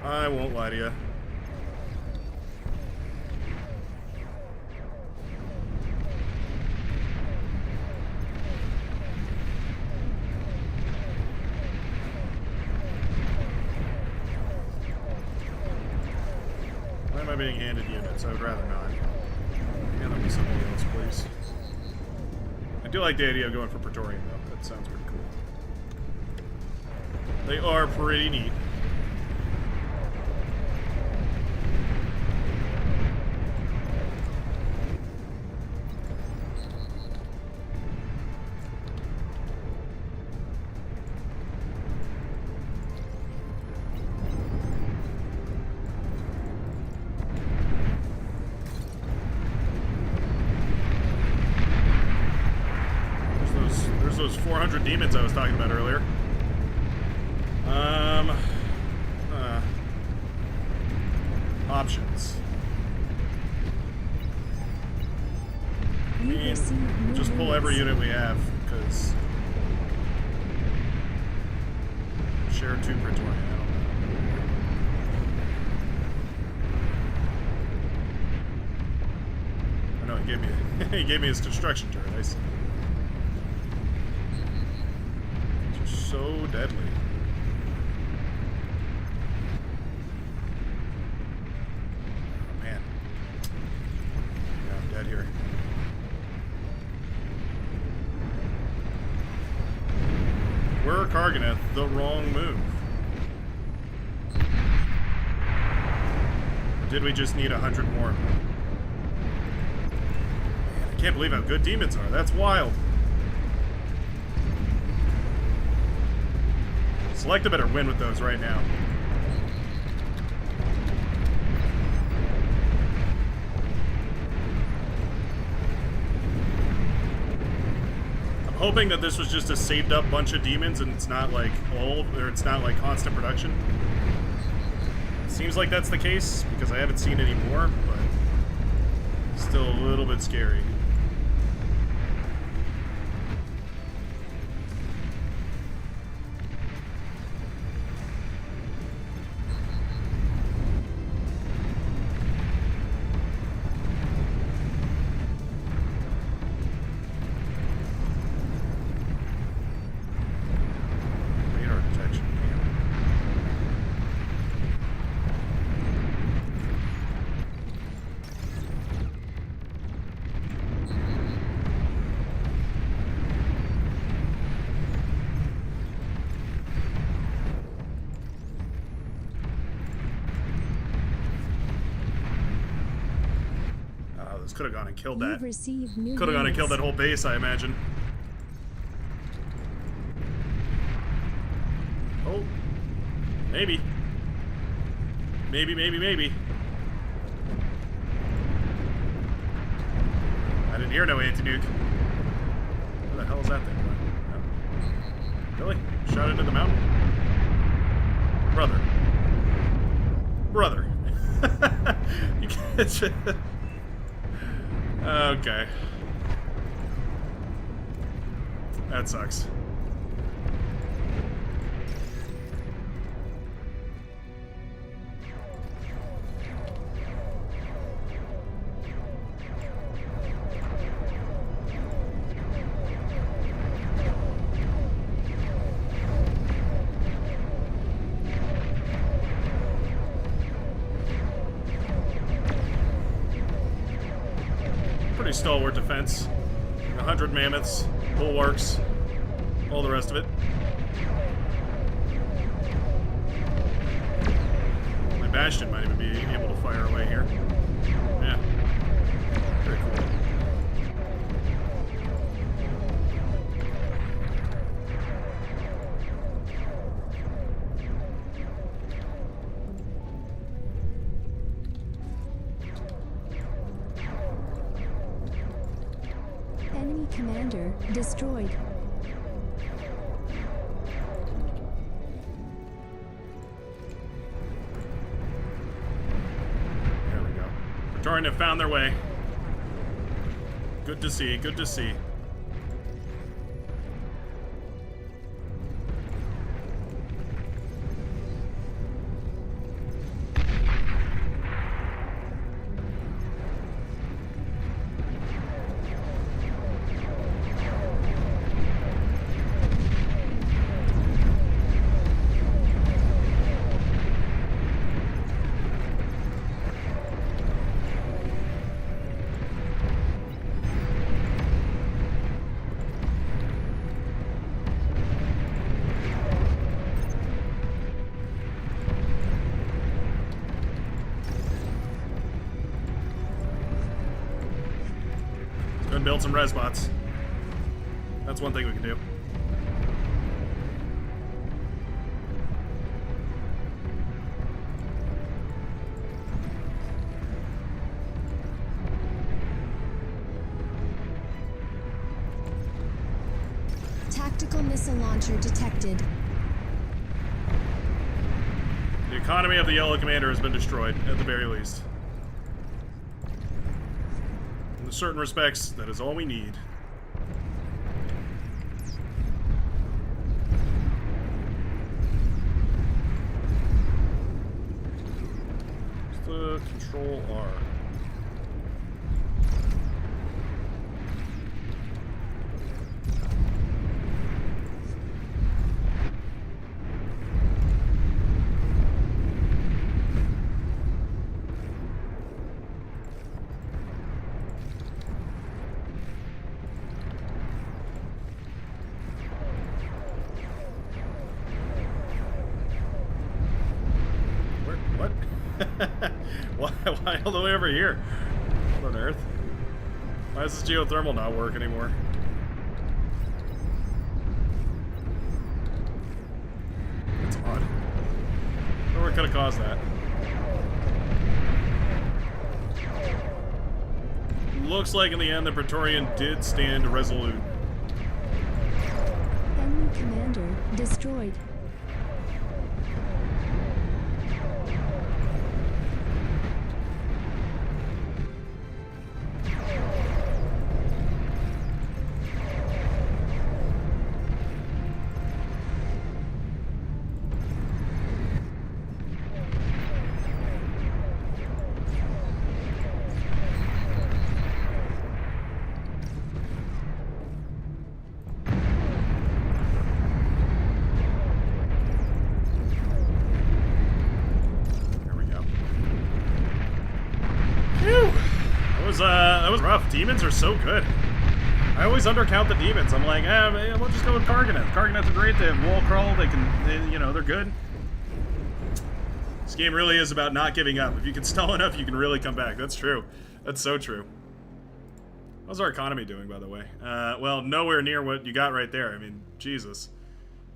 I won't lie to you. Why am I being handed units? I would rather not. Hand me something else, please. I do like the idea of going for Praetorian, though. That sounds pretty cool. They are pretty neat. There's those 400 demons I was talking about earlier. Options. I You mean, receive new just pull every units. unit we have, because share 2 Praetorian, I don't know. I know, he gave me his construction turret, I see. These are so deadly. Oh, man. Yeah, I'm dead here. We're Karganeth, the wrong move. Did we just need 100 more? Man, I can't believe how good demons are. That's wild. Select a better win with those right now. I'm hoping that this was just a saved up bunch of demons and it's not like it's not like constant production. Seems like that's the case because I haven't seen any more, but still a little bit scary. This could have gone and killed You've that. received new Could have gone and killed that units. whole base, I imagine. Oh. Maybe. Maybe. I didn't hear no anti-nuke. Where the hell is that thing going? Oh. Really? Shot into the mountain? Brother. You can't... Okay. That sucks. Pretty stalwart defense. 100 mammoths, bulwarks, all the rest of it. My Bastion might even be able to fire away here. Yeah. Very cool. Enemy commander destroyed. There we go. Praetorian have found their way. Good to see, good to see. Go and build some res bots. That's one thing we can do. Tactical missile launcher detected. The economy of the Yellow Commander has been destroyed, at the very least. In certain respects, that is all we need. What's the Control R? Why all the way over here? What on earth? Why does this geothermal not work anymore? That's odd. I wonder what could have caused that. Looks like in the end the Praetorian did stand resolute. Enemy commander destroyed. That was rough. Demons are so good. I always undercount the demons. I'm like, we'll just go with Karganet. Karganets are great. They have wall crawl. They're good. This game really is about not giving up. If you can stall enough, you can really come back. That's true. That's so true. How's our economy doing, by the way? Well, nowhere near what you got right there. I mean, Jesus.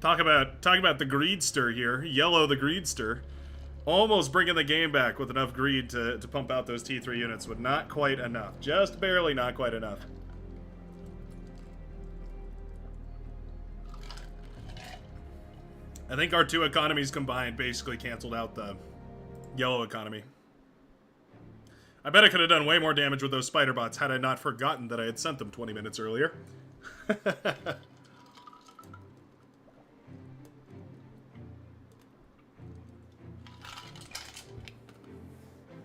Talk about the greedster here. Yellow the greedster. Almost bringing the game back with enough greed to pump out those T3 units, but not quite enough. Just barely not quite enough. I think our two economies combined basically canceled out the yellow economy. I bet I could have done way more damage with those spider bots had I not forgotten that I had sent them 20 minutes earlier.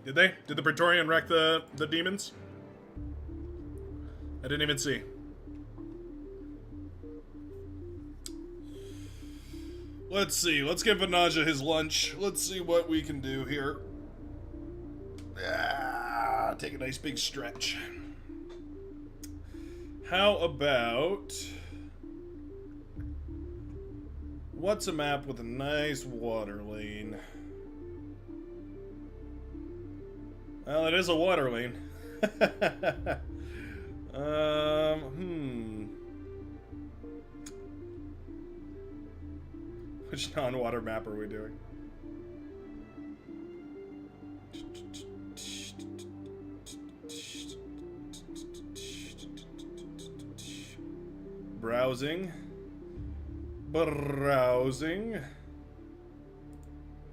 Did they? Did the Praetorian wreck the demons? I didn't even see. Let's see. Let's give Vanaja his lunch. Let's see what we can do here. Take a nice big stretch. How about... What's a map with a nice water lane? Well, it is a water lane. Which non-water map are we doing? Browsing. Browsing.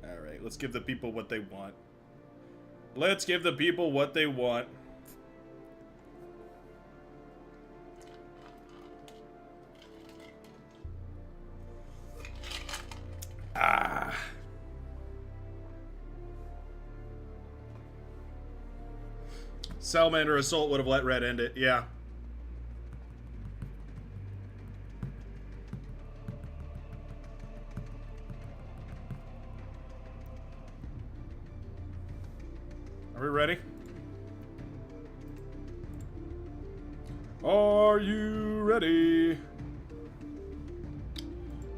Alright, let's give the people what they want. Let's give the people what they want. Salamander Assault would have let Red end it, yeah. Are we ready? Are you ready?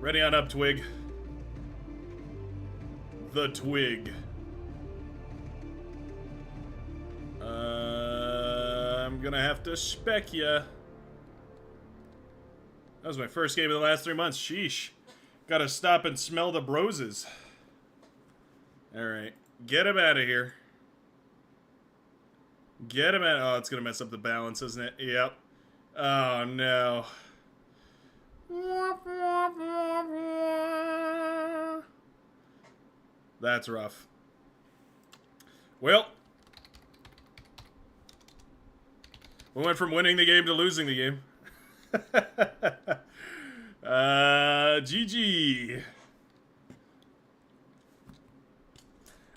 Ready on up, Twig. The Twig. I'm gonna have to spec ya. That was my first game of the last 3 months. Sheesh. Gotta stop and smell the broses. Alright. Get him out of here. Get him out. Oh, it's gonna mess up the balance, isn't it? Yep. Oh, no. That's rough. Well. We went from winning the game to losing the game. GG.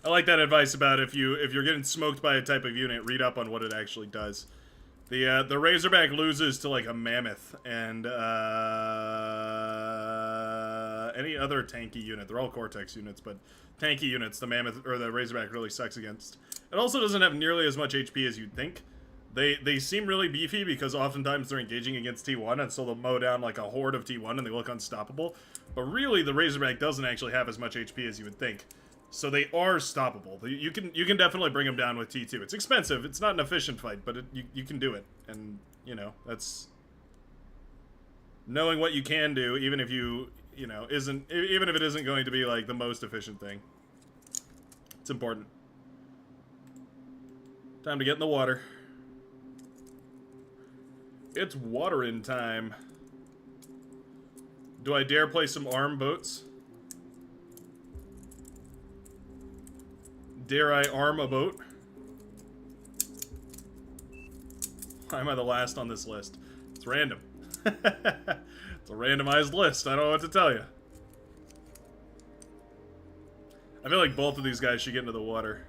I like that advice about if you're getting smoked by a type of unit, read up on what it actually does. The Razorback loses to like a Mammoth and any other tanky unit. They're all Cortex units, but tanky units, the Mammoth or the Razorback really sucks against. It also doesn't have nearly as much HP as you'd think. They seem really beefy because oftentimes they're engaging against T1, and so they'll mow down like a horde of T1 and they look unstoppable. But really, the Razorback doesn't actually have as much HP as you would think. So they are stoppable. You can definitely bring them down with T2. It's expensive. It's not an efficient fight, but you can do it. And, you know, that's... Knowing what you can do, even if even if it isn't going to be, like, the most efficient thing. It's important. Time to get in the water. It's watering time. Do I dare play some arm boats? Dare I arm a boat? Why am I the last on this list? It's random. It's a randomized list. I don't know what to tell you. I feel like both of these guys should get into the water.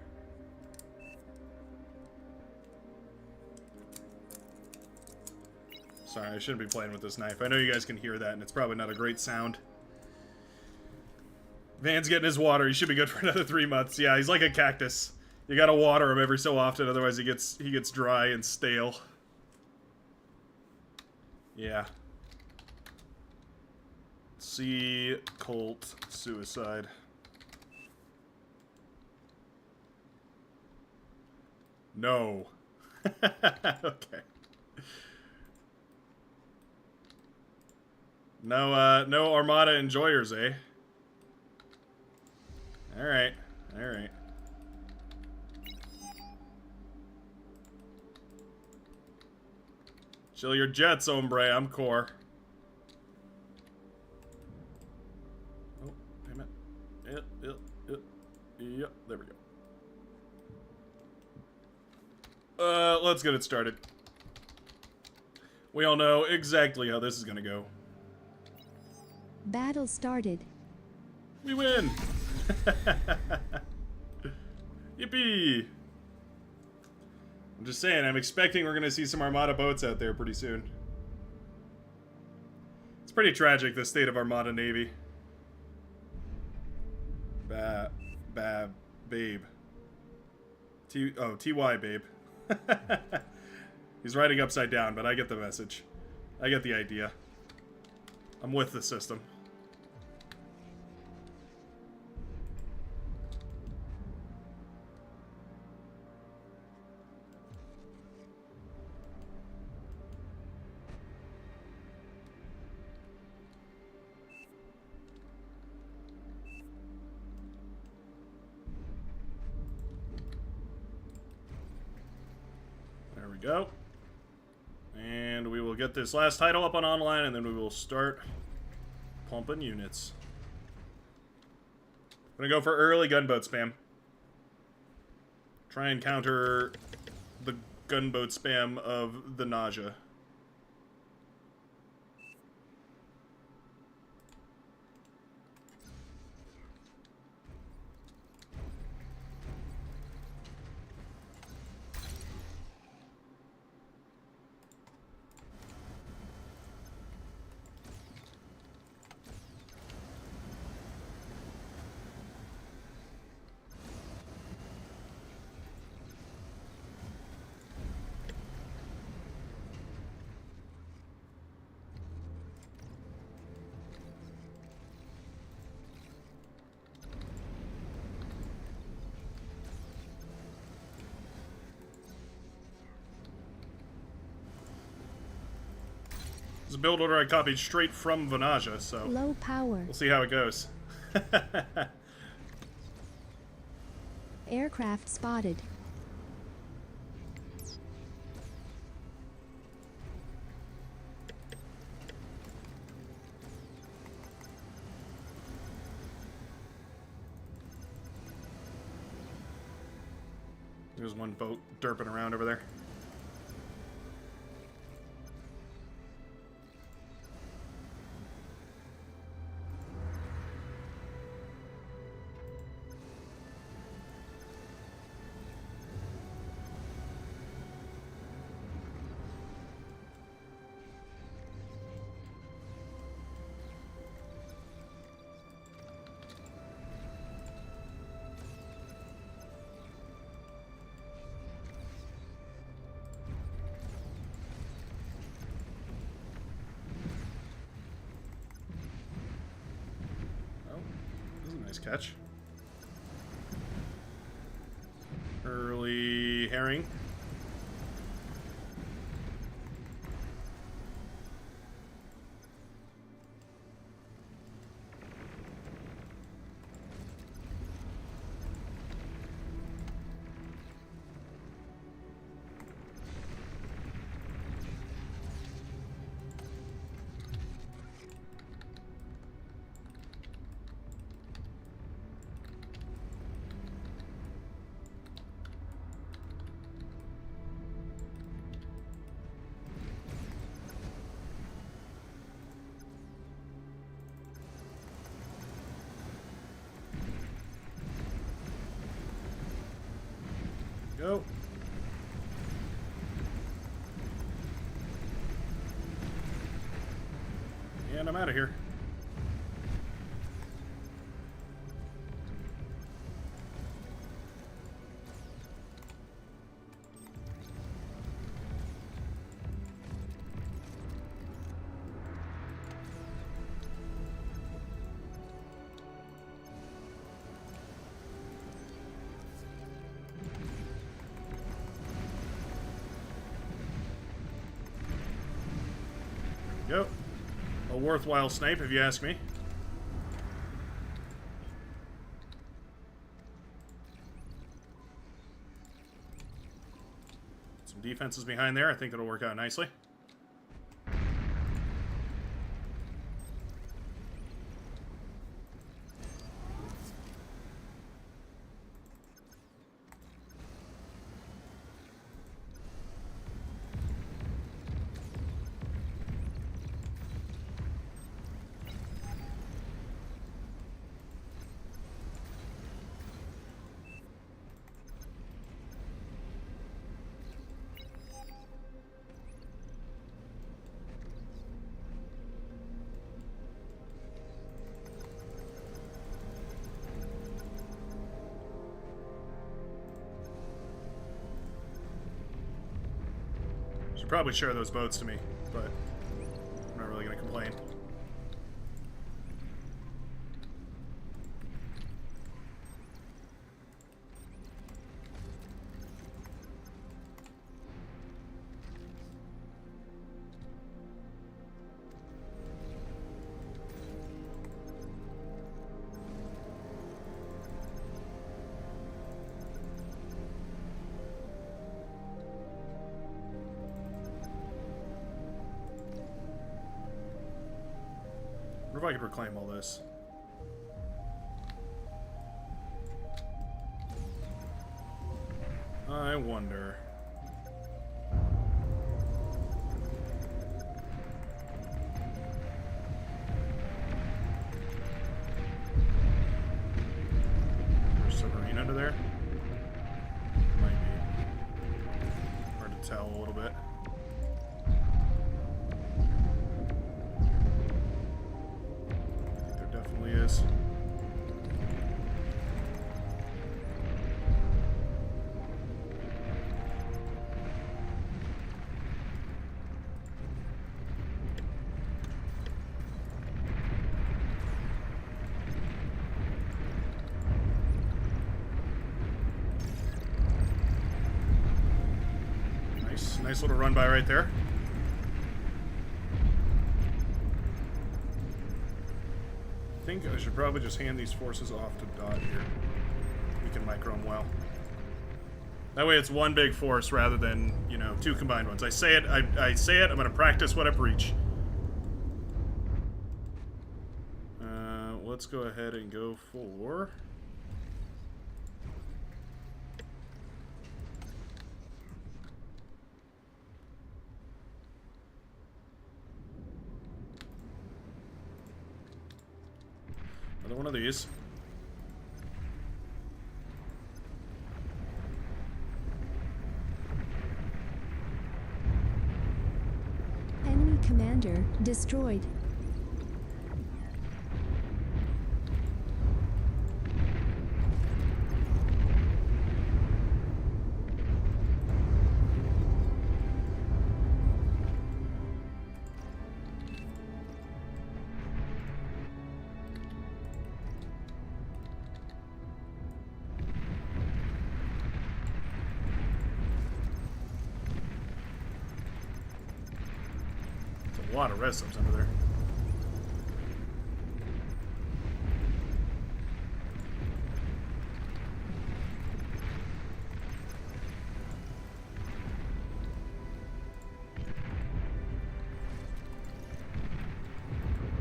Sorry, I shouldn't be playing with this knife. I know you guys can hear that, and it's probably not a great sound. Van's getting his water. He should be good for another 3 months. Yeah, he's like a cactus. You gotta water him every so often, otherwise he gets dry and stale. Yeah. Sea Colt Suicide. No. Okay. No Armada enjoyers, eh? Alright, alright. Chill your jets, hombre, I'm core. Oh, damn it. Yep, there we go. Let's get it started. We all know exactly how this is gonna go. Battle started. We win! Yippee! I'm just saying, I'm expecting we're gonna see some Armada boats out there pretty soon. It's pretty tragic, the state of Armada Navy. Babe. TY, babe. He's writing upside down, but I get the message. I get the idea. I'm with the system. There we go. And we will get this last title up on online, and then we will start pumping units. I'm gonna go for early gunboat spam. Try and counter the gunboat spam of the nausea. It's a build order I copied straight from Vanaja, so Low power. we'll see how it goes. Aircraft spotted. There's one boat derping around over there. Nice catch. Early herring. Go. And I'm out of here. Go. A worthwhile snipe, if you ask me. Some defenses behind there. I think it'll work out nicely. Should probably share those boats to me, but I'm not really going to complain. What if I could reclaim all this? I wonder. There's a submarine under there? Might be. Hard to tell a little bit. Is. Nice little run by right there. I think I should probably just hand these forces off to Dot here. We can micro them well. That way it's one big force rather than, you know, two combined ones. I say it, I'm gonna practice what I preach. Let's go ahead and go for... another one of these. Enemy commander destroyed. A lot of red subs under there.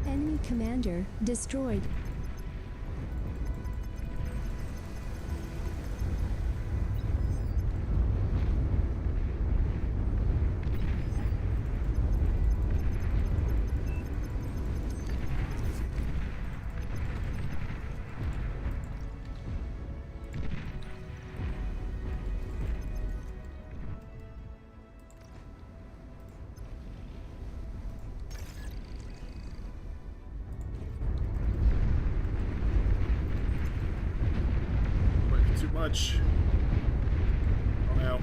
Enemy commander destroyed. Much. I don't know.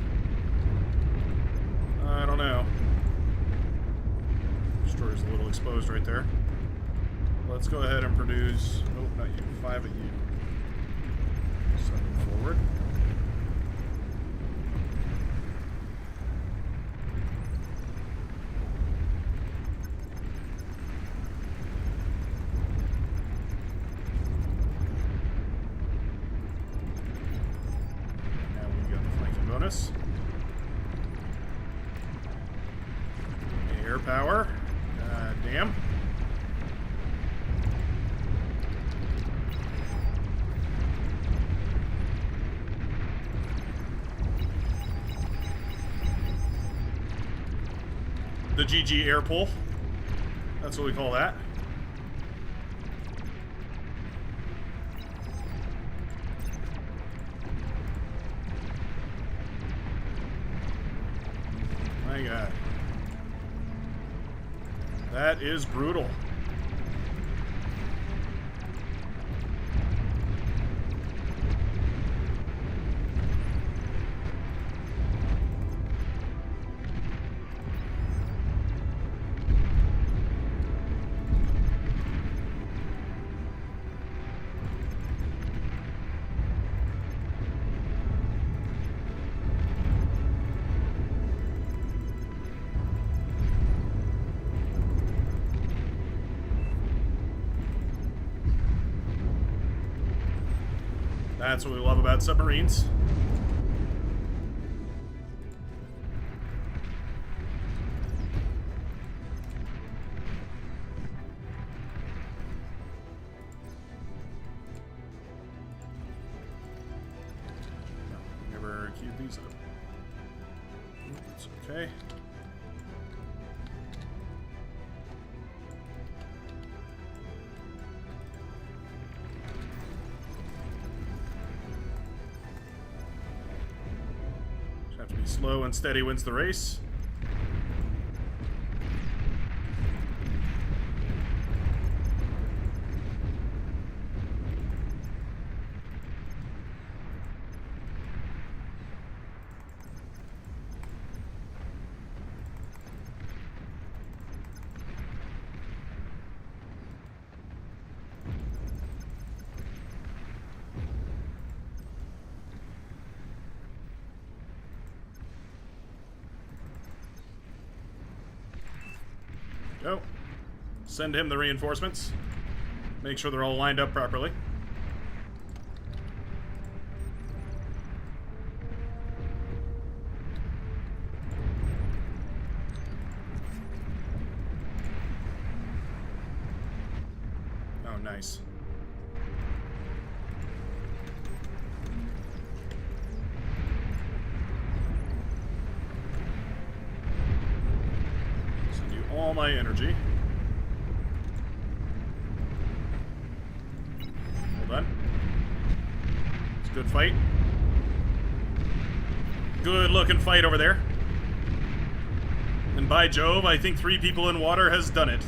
I don't know. Destroyer's a little exposed right there. Let's go ahead and produce... oh, not you. 5 of you. 7 forward. power. God damn. The GG air pull. That's what we call that. My God. That is brutal. That's what we love about submarines. Never queued these up. It's okay. Have to be slow and steady wins the race. Go. Send him the reinforcements. Make sure they're all lined up properly. Oh, nice. All my energy. Well done. It's a good fight. Good looking fight over there. And by Jove, I think 3 people in water has done it.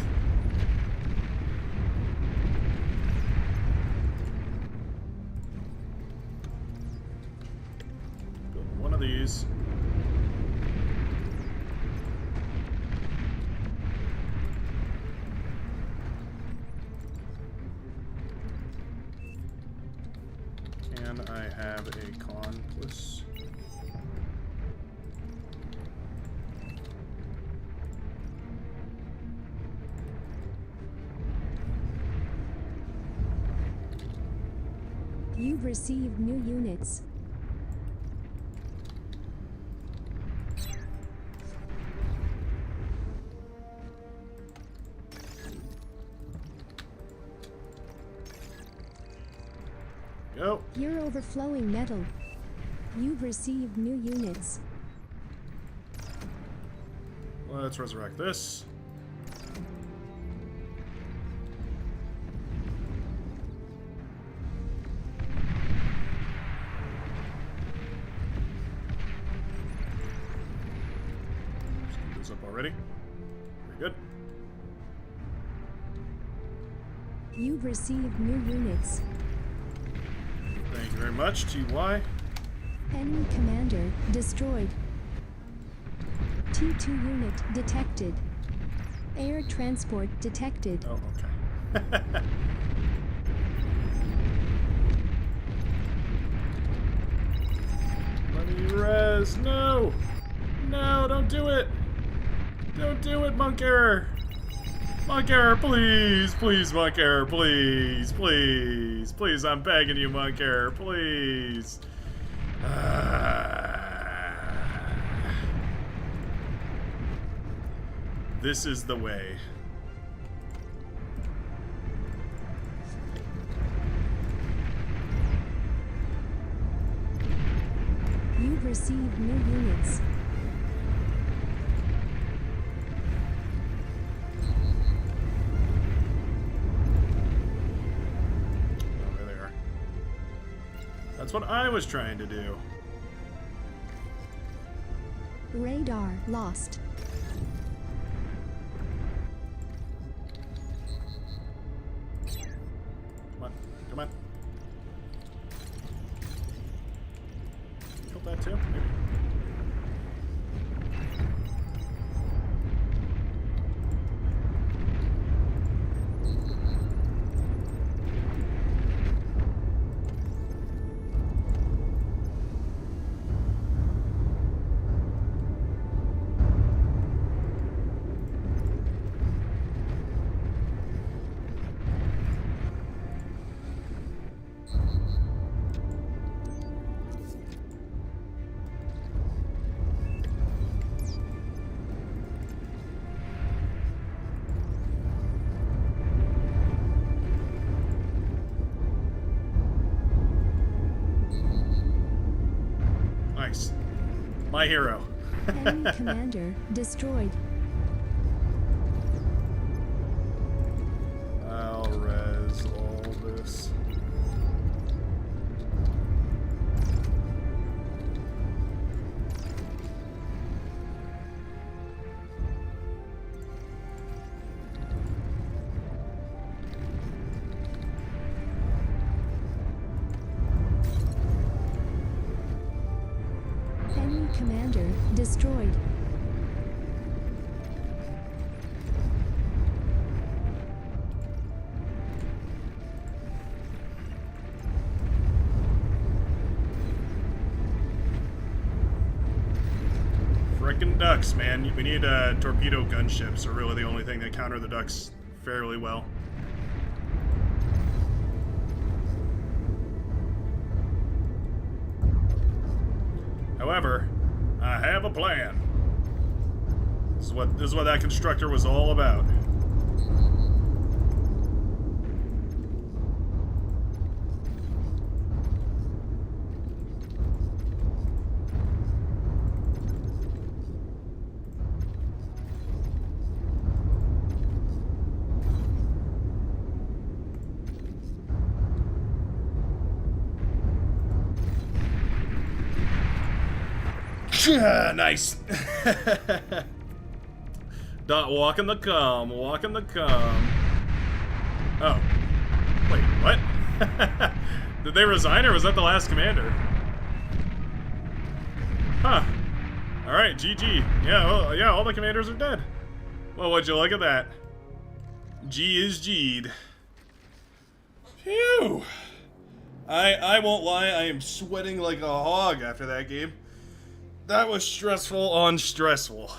Build one of these. Can I have a accomplice? You've received new units. Go. You're overflowing metal. You've received new units. Let's resurrect this. Screw this up already. Very good. You've received new units. Thank you very much, TY. Enemy commander destroyed. T2 unit detected. Air transport detected. Oh, okay. Let me res. No! No, don't do it! Don't do it, Monk Error! Monk Error, please! Please, Monk Error, please! Please! Please, I'm begging you, Monk Error, please! This is the way. You've received new units. Oh, there they are. That's what I was trying to do. Radar lost. Come on, come on. Kill that too, maybe. Nice. My hero. Enemy commander destroyed. I'll res all this. Enemy commander destroyed. Frickin' ducks, man. We need torpedo gunships are really the only thing that counter the ducks fairly well. However, I have a plan. This is what that constructor was all about. Nice. Dot walking the cum, walking the cum. Oh. Wait, what? Did they resign or was that the last commander? Huh. Alright, GG. Yeah, well, yeah, all the commanders are dead. Well, would you look at that? G is G'd. Phew. I won't lie, I am sweating like a hog after that game. That was stressful on stressful.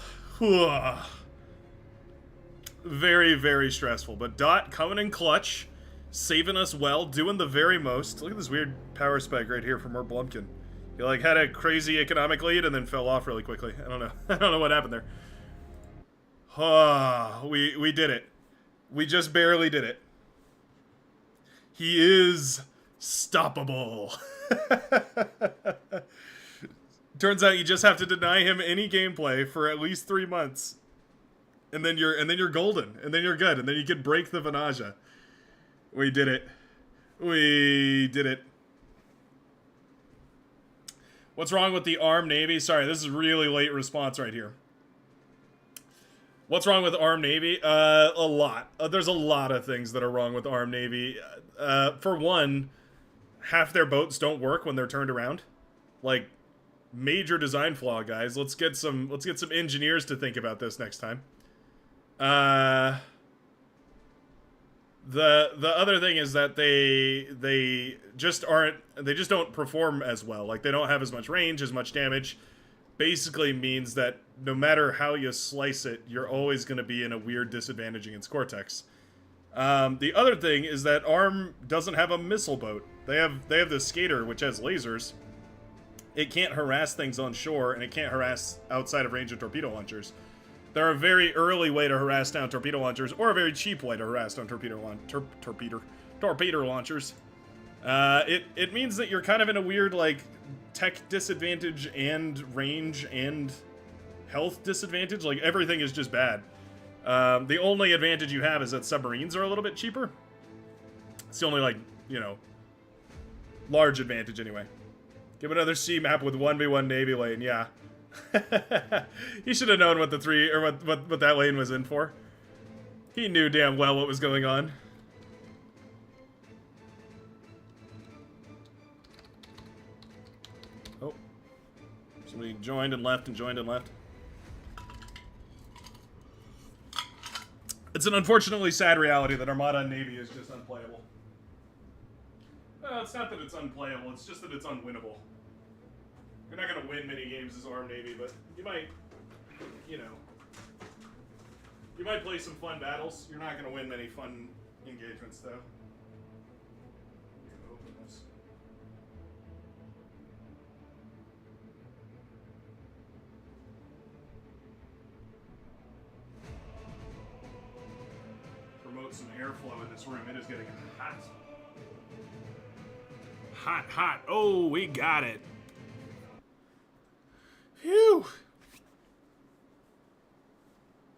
Very, very stressful. But Dot coming in clutch, saving us well, doing the very most. Look at this weird power spike right here from our Blumpkin. He like had a crazy economic lead and then fell off really quickly. I don't know. I don't know what happened there. We did it. We just barely did it. He is stoppable. Turns out you just have to deny him any gameplay for at least 3 months. And then you're golden. And then you're good. And then you can break the Vanaja. We did it. We did it. What's wrong with the ARM Navy? Sorry, this is really late response right here. What's wrong with ARM Navy? A lot. There's a lot of things that are wrong with ARM Navy. For one, half their boats don't work when they're turned around. Like, major design flaw, guys. Let's get some engineers to think about this next time. The other thing is that they just don't perform as well. Like, they don't have as much range, as much damage. Basically means that no matter how you slice it, you're always going to be in a weird disadvantage against Cortex. The other thing is that ARM doesn't have a missile boat. They have the Skater, which has lasers. It can't harass things on shore, and it can't harass outside of range of torpedo launchers. They're a very early way to harass down torpedo launchers, or a very cheap way to harass down torpedo launchers. It means that you're kind of in a weird, like, tech disadvantage and range and health disadvantage. Like, everything is just bad. The only advantage you have is that submarines are a little bit cheaper. It's the only, like, you know, large advantage anyway. Give another C map with 1v1 Navy lane, yeah. He should have known what the what that lane was in for. He knew damn well what was going on. Oh. Somebody joined and left and joined and left. It's an unfortunately sad reality that Armada and Navy is just unplayable. Well, it's not that it's unplayable, it's just that it's unwinnable. You're not going to win many games as Armed Navy, but you might, you know, you might play some fun battles. You're not going to win many fun engagements, though. Open this. Promote some airflow in this room. It is getting hot. Hot, hot. Oh, we got it. Phew.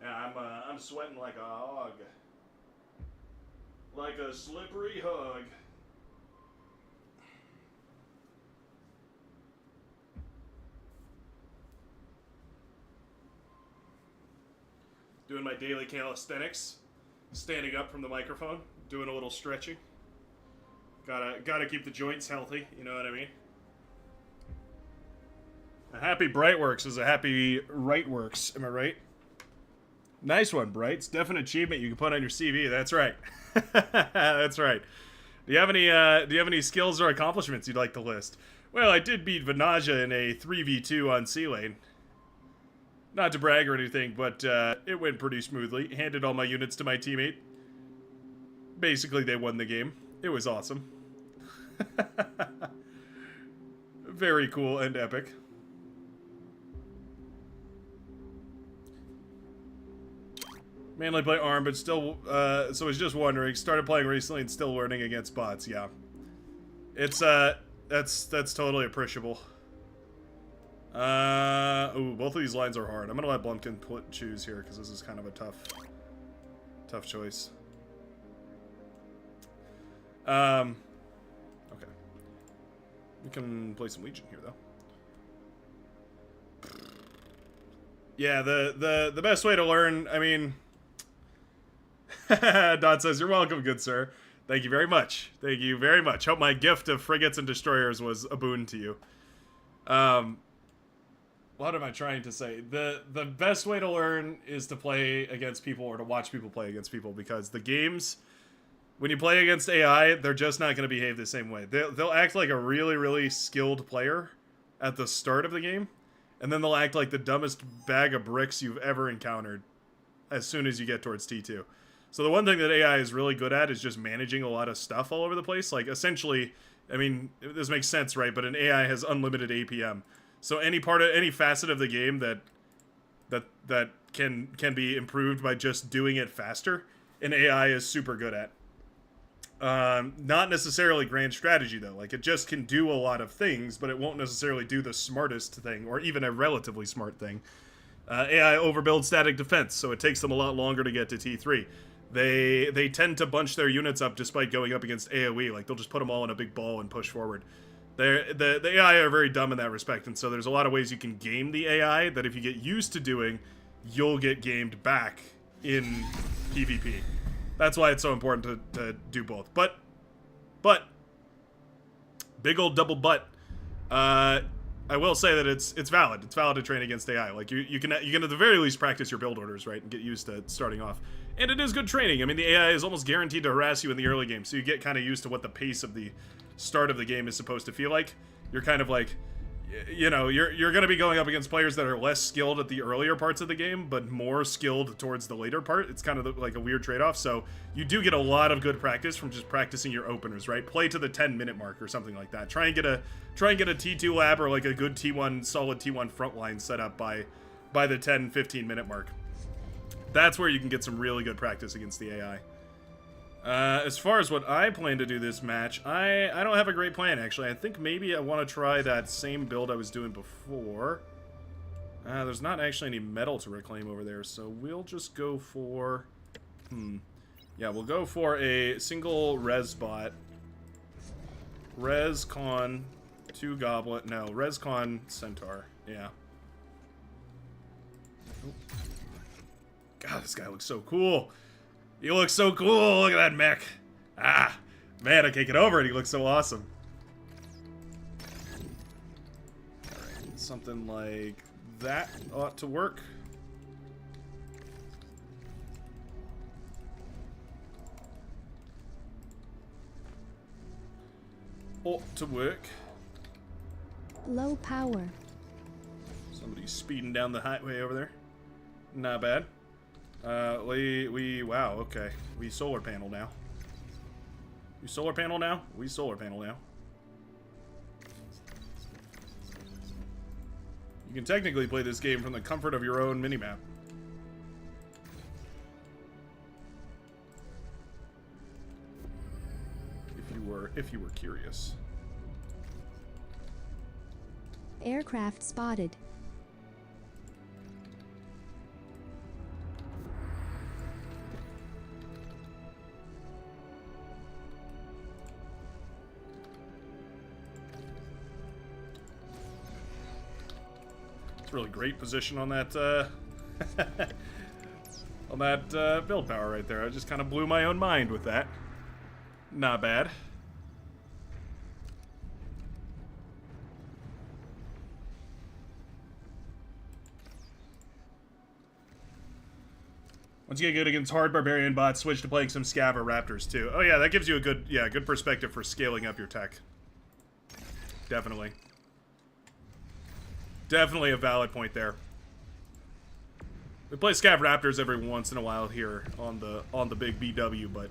Yeah, I'm sweating like a hog. Like a slippery hug. Doing my daily calisthenics. Standing up from the microphone. Doing a little stretching. Gotta keep the joints healthy, you know what I mean? A happy Brightworks is a happy Rightworks, am I right? Nice one, Bright. It's definite achievement you can put on your CV. That's right. That's right. Do you have any skills or accomplishments you'd like to list? Well, I did beat Vanaja in a 3v2 on Sea Lane. Not to brag or anything, but it went pretty smoothly. Handed all my units to my teammate. Basically, they won the game. It was awesome. Very cool and epic. Mainly play ARM, but still, so I was just wondering, started playing recently and still learning against bots, yeah. It's, that's totally appreciable. Ooh, both of these lines are hard. I'm gonna let Blumpkin choose here, because this is kind of a tough choice. Okay. We can play some Legion here, though. Yeah, the best way to learn, I mean... Dot says, you're welcome, good sir. Thank you very much. Thank you very much. Hope my gift of frigates and destroyers was a boon to you. What am I trying to say? The best way to learn is to play against people or to watch people play against people, because the games, when you play against AI, they're just not going to behave the same way. They'll act like a really, really skilled player at the start of the game, and then they'll act like the dumbest bag of bricks you've ever encountered as soon as you get towards T2. So the one thing that AI is really good at is just managing a lot of stuff all over the place. Like, essentially, I mean, this makes sense, right? But an AI has unlimited APM. So any facet of the game that can be improved by just doing it faster, an AI is super good at. Not necessarily grand strategy, though. Like, it just can do a lot of things, but it won't necessarily do the smartest thing, or even a relatively smart thing. AI overbuilds static defense, so it takes them a lot longer to get to T3. They tend to bunch their units up despite going up against AoE. Like, they'll just put them all in a big ball and push forward. The AI are very dumb in that respect, and so there's a lot of ways you can game the AI that if you get used to doing, you'll get gamed back in PvP. That's why it's so important to do both. But, big old double butt. I will say that it's valid. It's valid to train against AI. Like, you can at the very least practice your build orders, right, and get used to starting off. And it is good training. I mean, the AI is almost guaranteed to harass you in the early game, so you get kind of used to what the pace of the start of the game is supposed to feel like. You're kind of like, you know, you're going to be going up against players that are less skilled at the earlier parts of the game, but more skilled towards the later part. It's kind of like a weird trade-off. So you do get a lot of good practice from just practicing your openers, right? Play to the 10-minute mark or something like that. Try and get a T2 lab or like a good T1, solid T1 front line set up by the 10-15 minute mark. That's where you can get some really good practice against the AI. As far as what I plan to do this match, I don't have a great plan, actually. I think maybe I want to try that same build I was doing before. There's not actually any metal to reclaim over there, so we'll just go for... Yeah, we'll go for a single res bot. Res con 2 goblin. No, res con centaur. Yeah. God, this guy looks so cool. He looks so cool. Look at that mech. Ah, man, I can't get over it. He looks so awesome. Alright, something like that ought to work. Ought to work. Low power. Somebody's speeding down the highway over there. Not bad. Wow, okay. We solar panel now. We solar panel now? We solar panel now. You can technically play this game from the comfort of your own minimap. If you were curious. Aircraft spotted. It's really great position on that on that build power right there. I just kind of blew my own mind with that. Not bad. Once you get good against hard barbarian bots, switch to playing some scav or raptors too. Oh yeah, that gives you a good, good perspective for scaling up your tech. Definitely. Definitely a valid point there. We play scav raptors every once in a while here on the big BW, but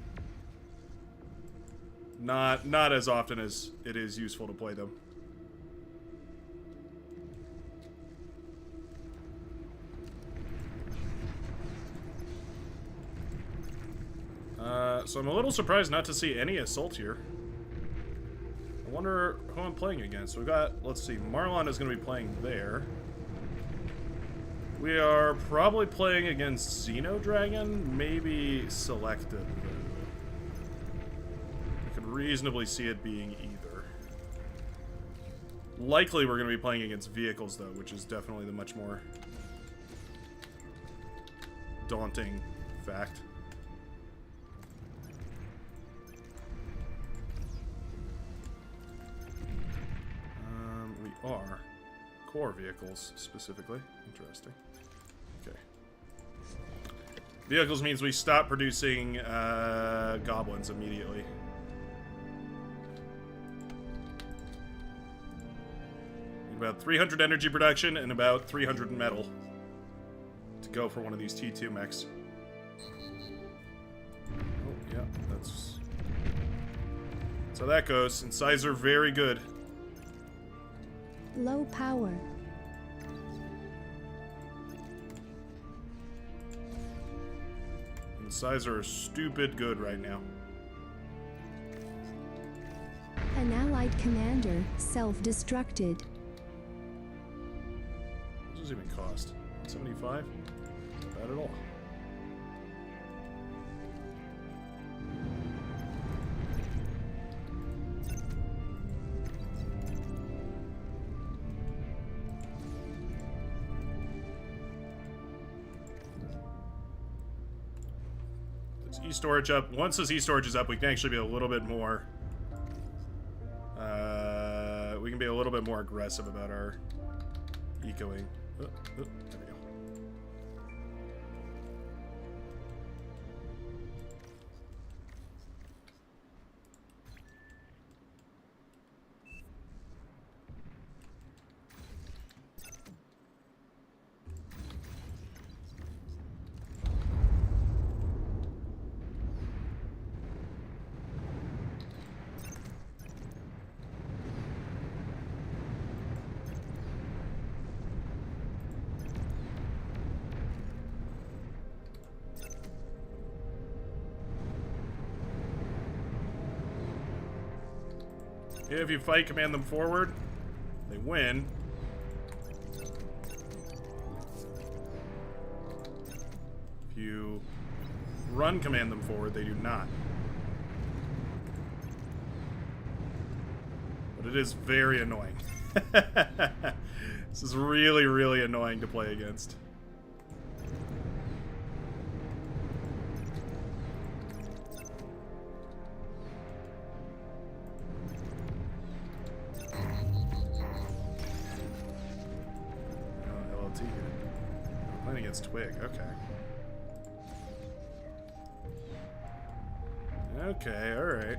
not as often as it is useful to play them. So I'm a little surprised not to see any assault here. I wonder who I'm playing against. We've got, let's see, Marlon is going to be playing there. We are probably playing against Xenodragon, maybe Selected. I could reasonably see it being either. Likely we're going to be playing against vehicles, though, which is definitely the much more daunting fact. We are core vehicles, specifically. Interesting. Okay. Vehicles means we stop producing goblins immediately. About 300 energy production and about 300 metal to go for one of these T2 mechs. Oh, yeah, that's how that goes. Incisor, very good. Low power. Incisor are stupid good right now. An allied commander self-destructed. What does this even cost? 175? Not bad at all. E-storage up. Once this e-storage is up, we can actually be a little bit more we can be a little bit more aggressive about our ecoing. There we go. If you fight, command them forward, they win. If you run, command them forward, they do not. But it is very annoying. This is really, really annoying to play against. LLT here. Playing against Twig, okay. Okay, alright.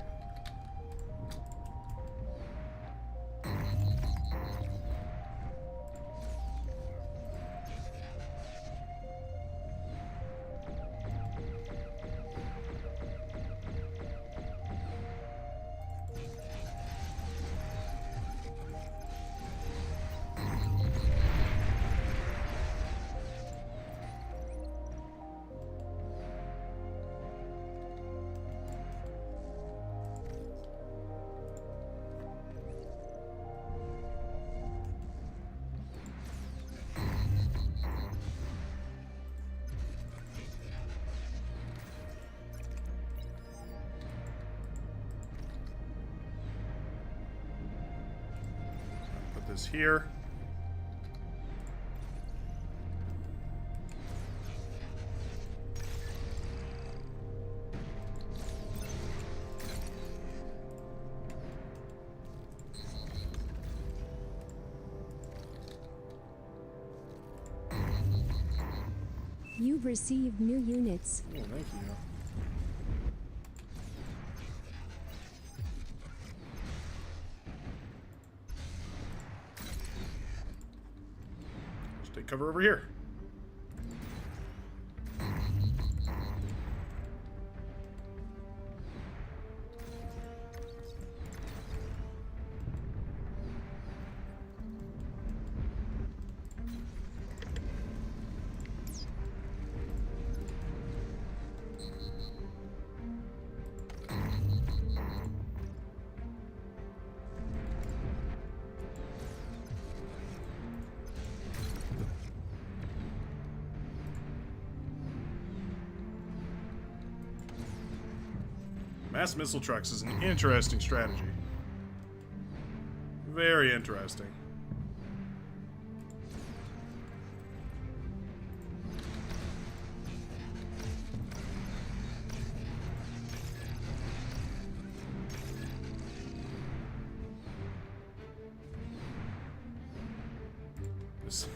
This here. You've received new units. Oh, thank you. Just take cover over here. Mass missile trucks is an interesting strategy. Very interesting. This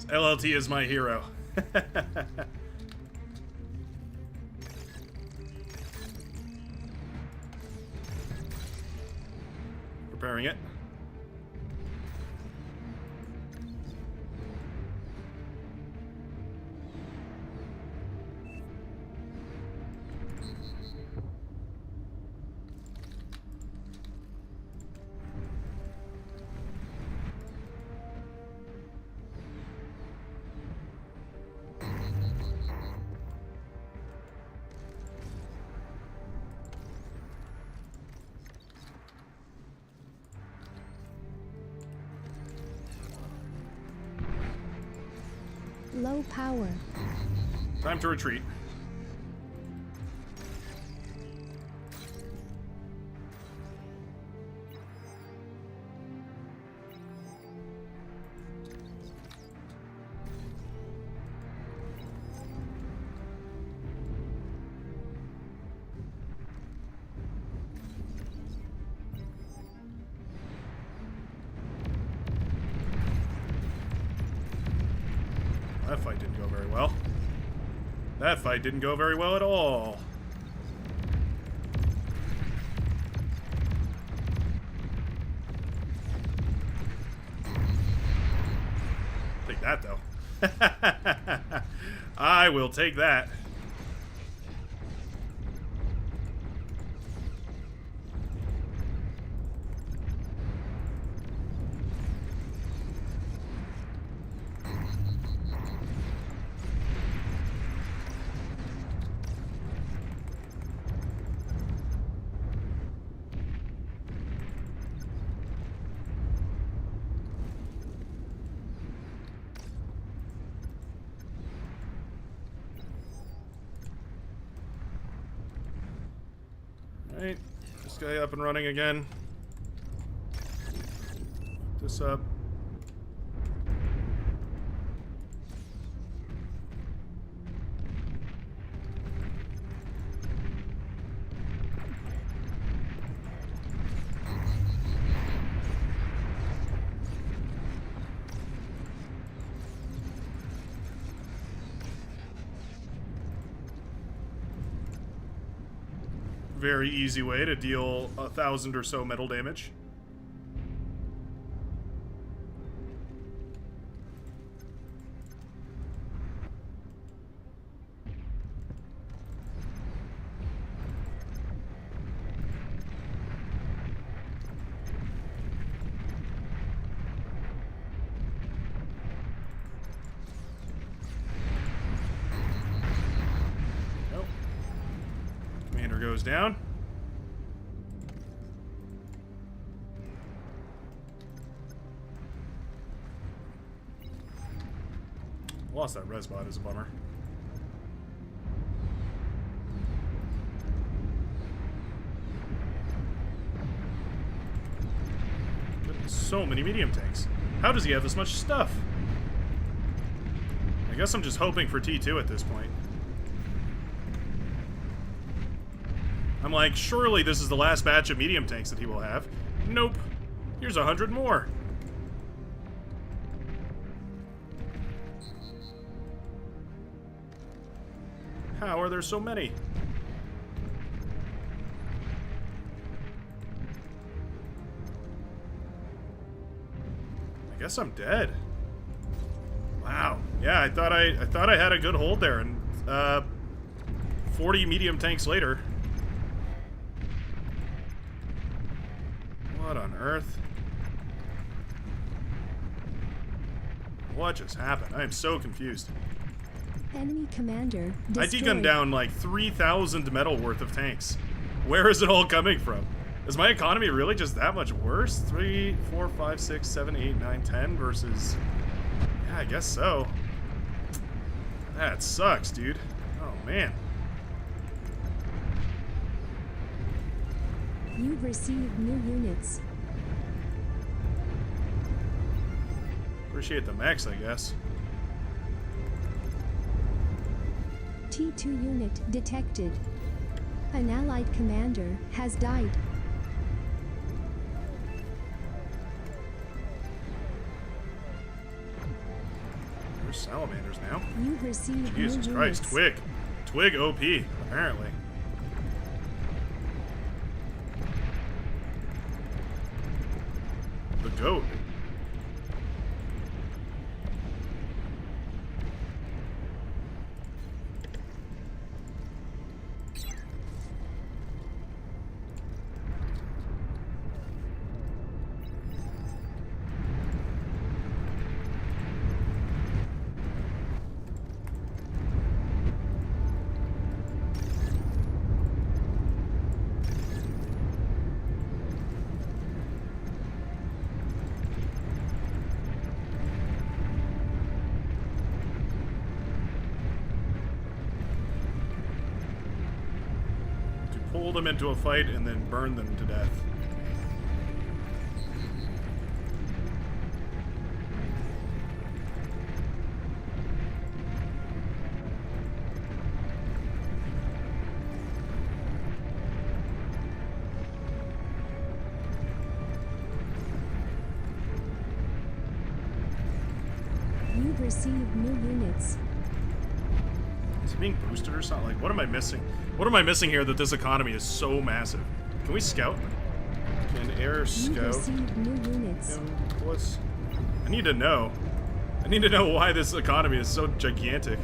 LLT is my hero. Preparing it. Low power. Time to retreat. That fight didn't go very well. That fight didn't go very well at all. Take that, though. I will take that. Alright, this guy up and running again. This up. Very easy way to deal 1,000 or so metal damage. Goes down. Lost that res bot is a bummer. So many medium tanks. How does he have this much stuff? I guess I'm just hoping for T2 at this point. I'm like, surely this is the last batch of medium tanks that he will have. Nope. Here's 100 more. How are there so many? I guess I'm dead. Wow. Yeah, I thought I had a good hold there, and 40 medium tanks later. What on earth? What just happened? I am so confused. Enemy commander I degunned down like 3,000 metal worth of tanks. Where is it all coming from? Is my economy really just that much worse? 3, 4, 5, 6, 7, 8, 9, 10 versus... Yeah, I guess so. That sucks, dude. Oh, man. You've received new units. Appreciate the mechs, I guess. T2 unit detected. An allied commander has died. There's salamanders now. You've received Jesus new Christ, units. Twig OP, apparently. The goat. Pull them into a fight and then burn them to death. You've received new units. Is it being boosted or something? Like, what am I missing? What am I missing here that this economy is so massive? Can we scout? Can air You've scout? received new units. What's... I need to know. I need to know why this economy is so gigantic.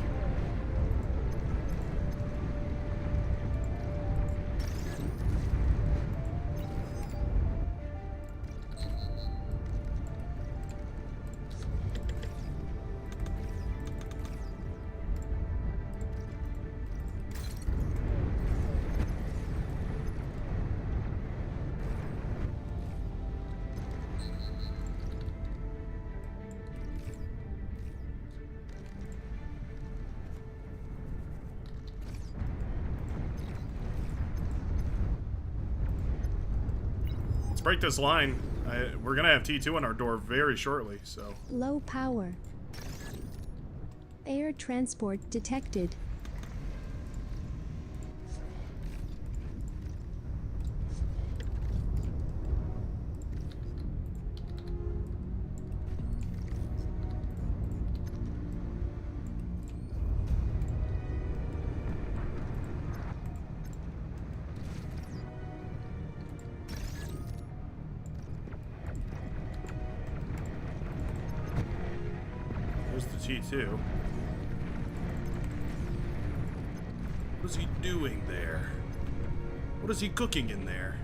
break this line. We're gonna have T2 on our door very shortly, so. Low power. Air transport detected. There's the T2. What is he doing there? What is he cooking in there?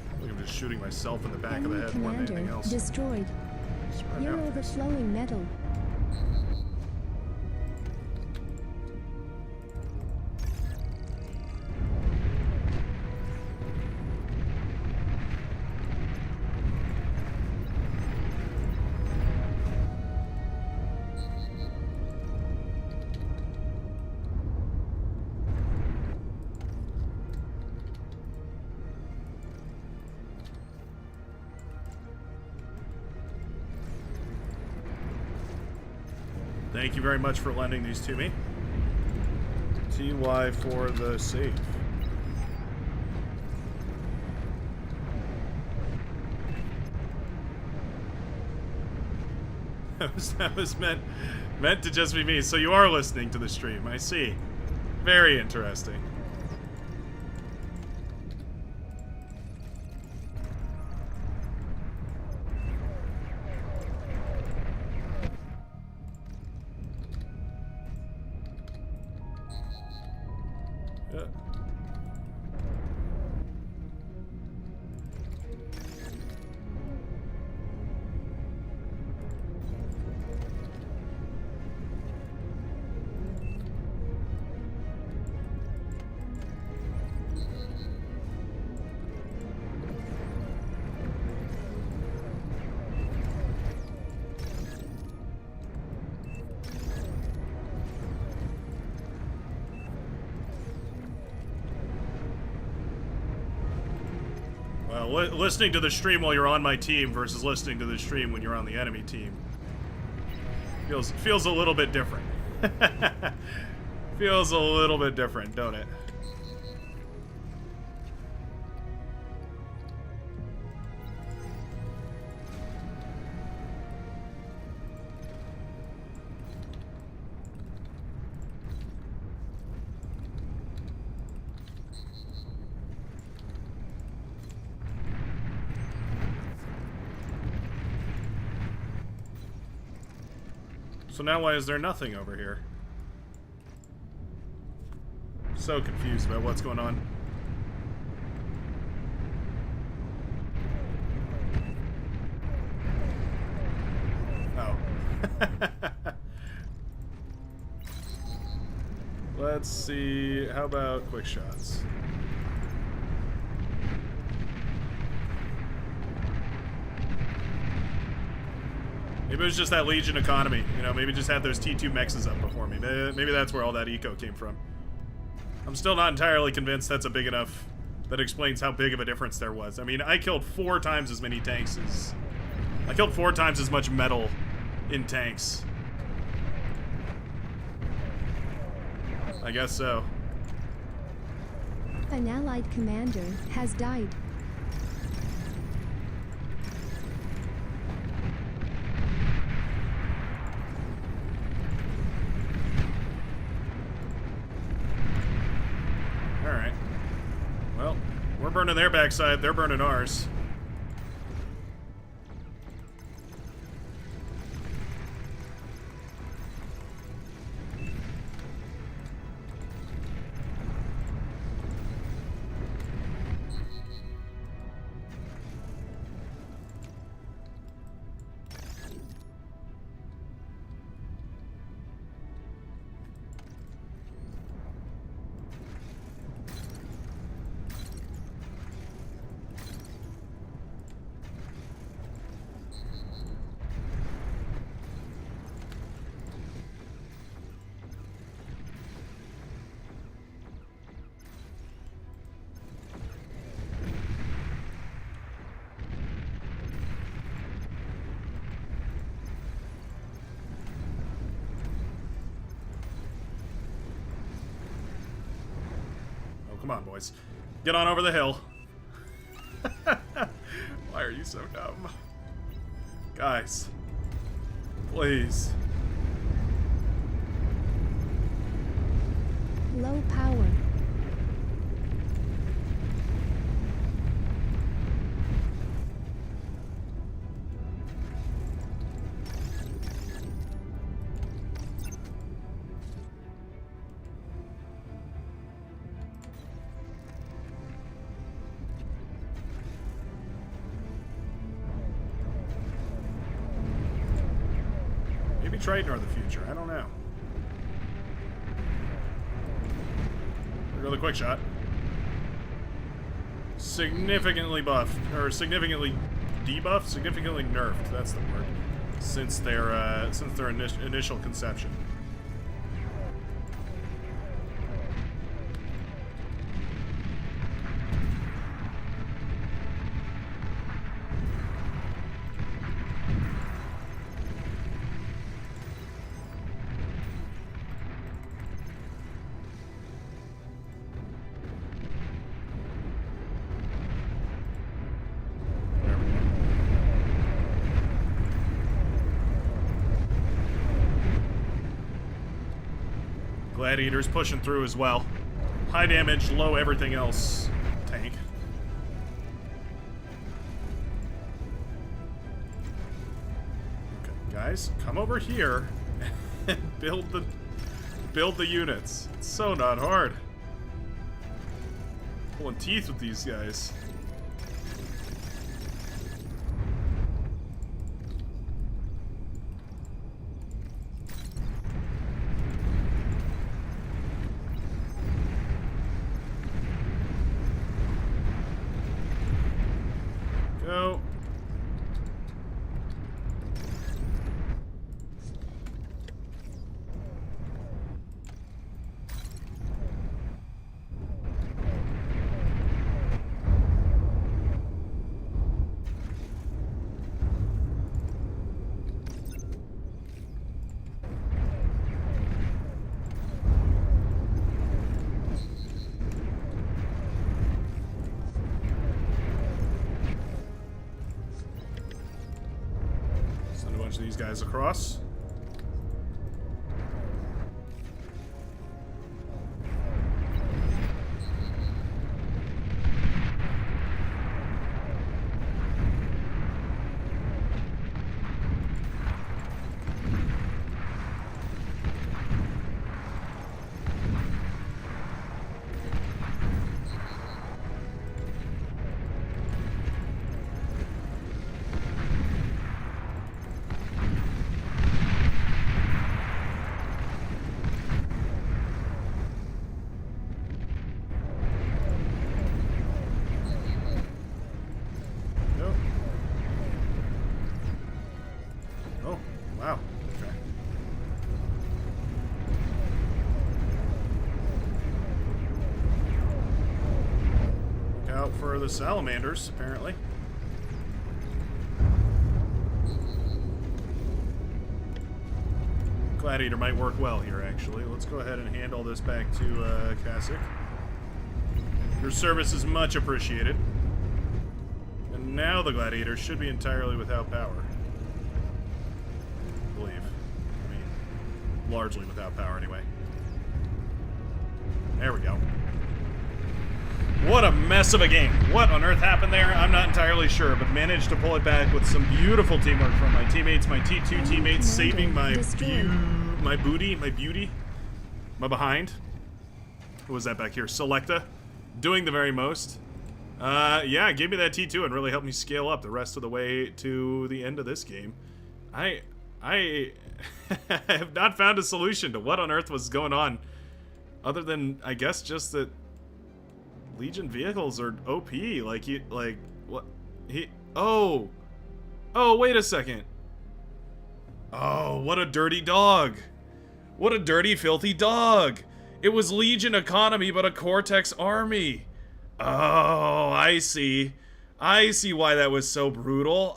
I think I'm just shooting myself in the back of the Enemy head more than anything commander else. destroyed. Spread You're out. overflowing metal. Thank you very much for lending these to me. TY for the save. That was meant to just be me. So you are listening to the stream, I see. Very interesting. Yeah. Well, listening to the stream while you're on my team versus listening to the stream when you're on the enemy team feels a little bit different. Feels a little bit different, don't it? So now why is there nothing over here? So confused about what's going on. Oh. Let's see. How about quick shots? Maybe it was just that Legion economy. You know, maybe just had those T2 mexes up before me. Maybe that's where all that eco came from. I'm still not entirely convinced that's a big enough... That explains how big of a difference there was. I mean, I killed 4 times as many tanks as... I killed 4 times as much metal in tanks. I guess so. An allied commander has died. Alright. Well, we're burning their backside, they're burning ours. Come on, boys. Get on over the hill. Why are you so dumb? Guys. Please. Low power. Maybe Triton or the future. I don't know. Here go the quick shot. Significantly buffed, or significantly debuffed, significantly nerfed. That's the word. Since their initial conception. Gladiator's pushing through as well. High damage, low everything else tank. Okay, guys, come over here and build the units. It's so not hard. Pulling teeth with these guys. Go. Send a bunch of these guys across. Go. Oh, wow. Okay. Look out for the salamanders, apparently. Gladiator might work well here, actually. Let's go ahead and hand all this back to Kasich. Your service is much appreciated. And now the Gladiator should be entirely without power. I believe. I mean, largely without power, anyway. There we go. What a mess of a game. What on earth happened there? I'm not entirely sure, but managed to pull it back with some beautiful teamwork from my teammates, my T2 teammates, saving my booty, my behind. Who was that back here? Selecta, doing the very most. Yeah, gave me that T2 and really helped me scale up the rest of the way to the end of this game. I have not found a solution to what on earth was going on, other than, I guess, just that Legion vehicles are OP. Oh, wait a second. Oh, what a dirty dog. What a dirty, filthy dog. It was Legion economy, but a Cortex army. Oh, I see. I see why that was so brutal.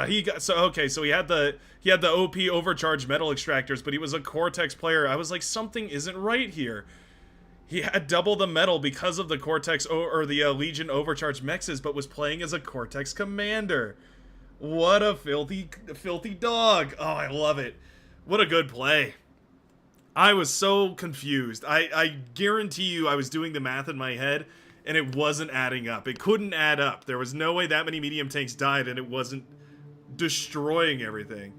He got so he had the OP overcharged metal extractors, but he was a Cortex player. I was like, something isn't right here. He had double the metal because of the Cortex or the Legion overcharged mexes, but was playing as a Cortex commander. What a filthy dog. Oh, I love it. What a good play. I was so confused. I guarantee you I was doing the math in my head, and it wasn't adding up. It couldn't add up. There was no way that many medium tanks died, and it wasn't destroying everything.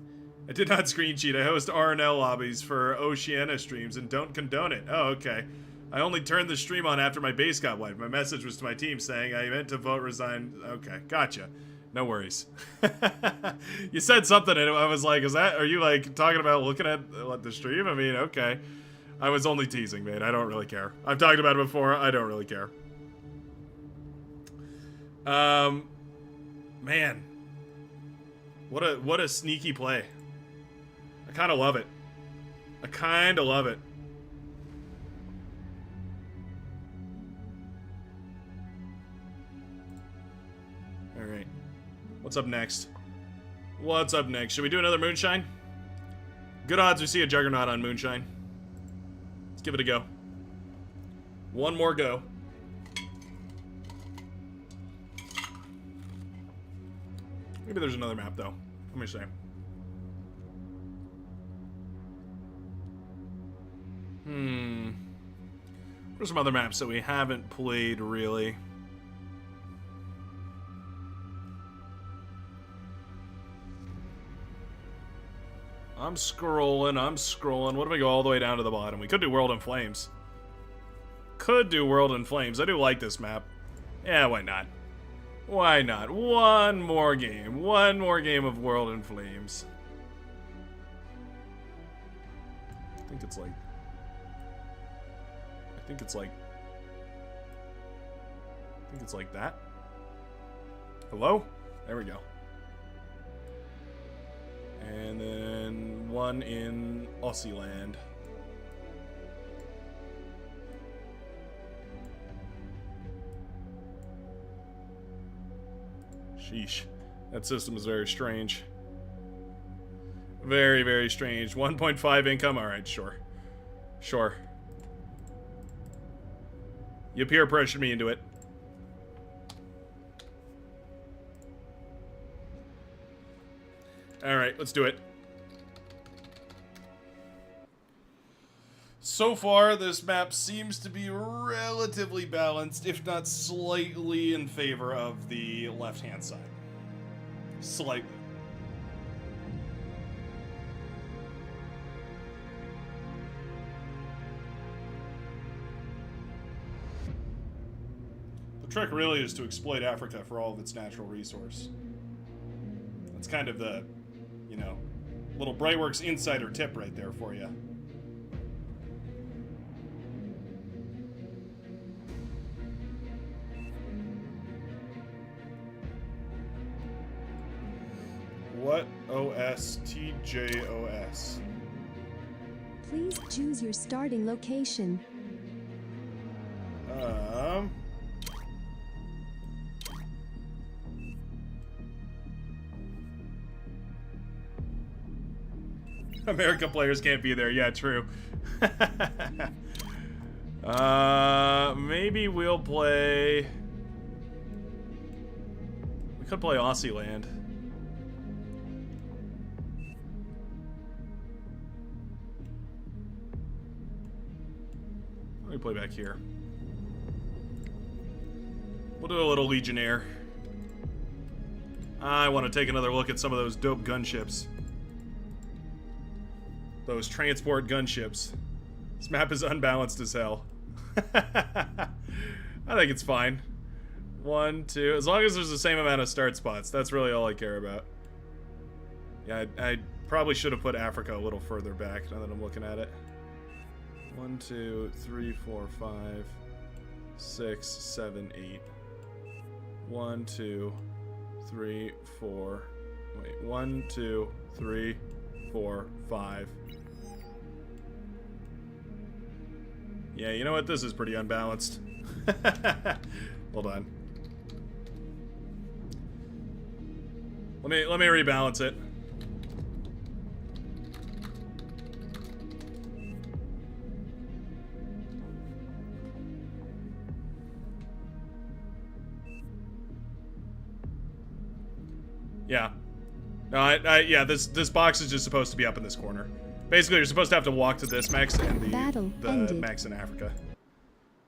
I did not screen cheat. I host RNL lobbies for Oceania streams and don't condone it. Oh, okay. I only turned the stream on after my base got wiped. My message was to my team saying I meant to vote resign. Okay, gotcha. No worries. You said something and I was like, are you like talking about looking at the stream? I mean, okay. I was only teasing, man. I don't really care. I've talked about it before. I don't really care. Man. What a sneaky play. I kind of love it. I kind of love it. Alright. What's up next? What's up next? Should we do another Moonshine? Good odds we see a Juggernaut on Moonshine. Let's give it a go. One more go. Maybe there's another map, though. Let me see. What are some other maps that we haven't played, really? I'm scrolling. What if we go all the way down to the bottom? We could do World in Flames. Could do World in Flames. I do like this map. Yeah, why not? Why not? One more game. One more game of World in Flames. I think it's like that. Hello? There we go. And then one in Aussie land. Sheesh. That system is very strange. Very, very strange. 1.5 income? Alright, sure. Sure. You peer pressured me into it. Alright, let's do it. So far, this map seems to be relatively balanced, if not slightly in favor of the left-hand side. Slightly. The trick really is to exploit Africa for all of its natural resource. That's kind of the, you know, little Brightworks insider tip right there for you. What OS TJOS? Please choose your starting location. America players can't be there. Yeah, true. Maybe we'll play... We could play Aussie land. Let me play back here. We'll do a little Legionnaire. I want to take another look at some of those dope gunships. Those transport gunships. This map is unbalanced as hell. I think it's fine. 1, 2. As long as there's the same amount of start spots, that's really all I care about. Yeah, I probably should have put Africa a little further back now that I'm looking at it. 1, 2, 3, 4, 5, 6, 7, 8. 1, 2, 3, 4. Wait, 1, 2, 3, 4, 5. Yeah, you know what? This is pretty unbalanced. Hold on. Let me rebalance it. Yeah. No, yeah, this box is just supposed to be up in this corner. Basically, you're supposed to have to walk to this mechs and Battle the ended. mechs in Africa.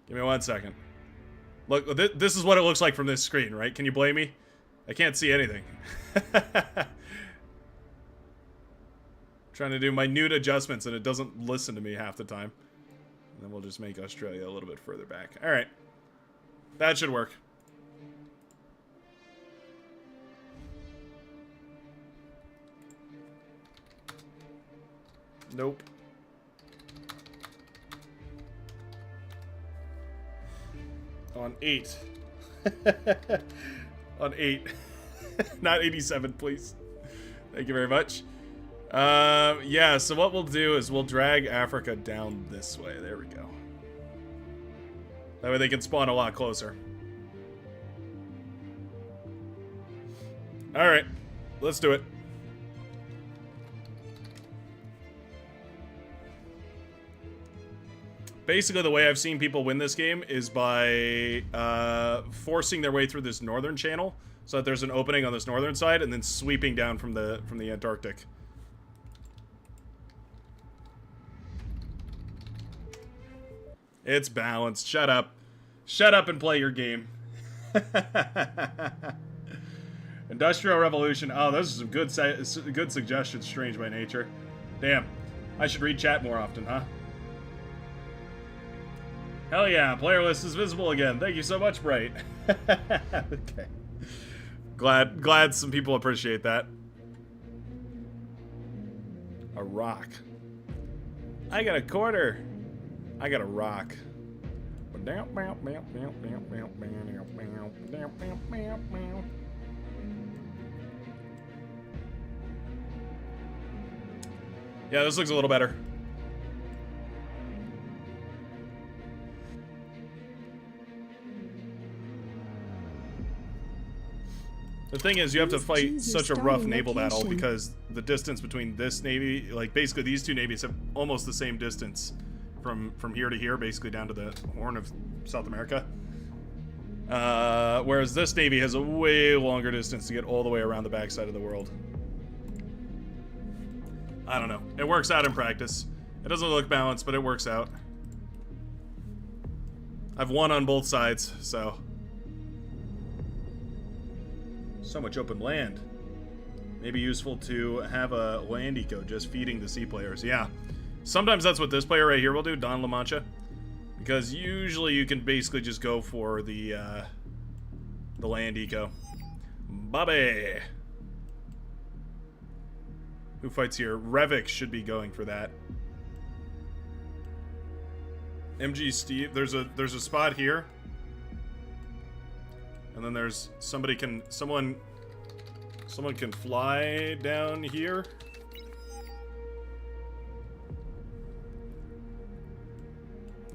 Give me 1 second. Look, this is what it looks like from this screen, right? Can you blame me? I can't see anything. Trying to do minute adjustments and it doesn't listen to me half the time. And then we'll just make Australia a little bit further back. Alright. That should work. Nope. On 8. On 8. Not 87, please. Thank you very much. Yeah, so what we'll do is we'll drag Africa down this way. There we go. That way they can spawn a lot closer. Alright. Let's do it. Basically, the way I've seen people win this game is by forcing their way through this northern channel, so that there's an opening on this northern side, and then sweeping down from the Antarctic. It's balanced. Shut up. Shut up and play your game. Industrial Revolution. Oh, those are some good suggestions. Strange by nature. Damn. I should read chat more often, huh? Hell yeah, player list is visible again. Thank you so much, Bright. Okay. Glad some people appreciate that. A rock. I got a quarter. I got a rock. Yeah, this looks a little better. The thing is, you have to fight such a rough naval battle because the distance between this navy, like basically these two navies have almost the same distance from here to here, basically down to the Horn of South America. Whereas this navy has a way longer distance to get all the way around the backside of the world. I don't know. It works out in practice. It doesn't look balanced, but it works out. I've won on both sides, so... So much open land. Maybe useful to have a land eco just feeding the sea players. Yeah. Sometimes that's what this player right here will do, Don La Mancha. Because usually you can basically just go for the land eco. Bobby! Who fights here? Revik should be going for that. MG Steve, there's a spot here. And then there's someone can fly down here.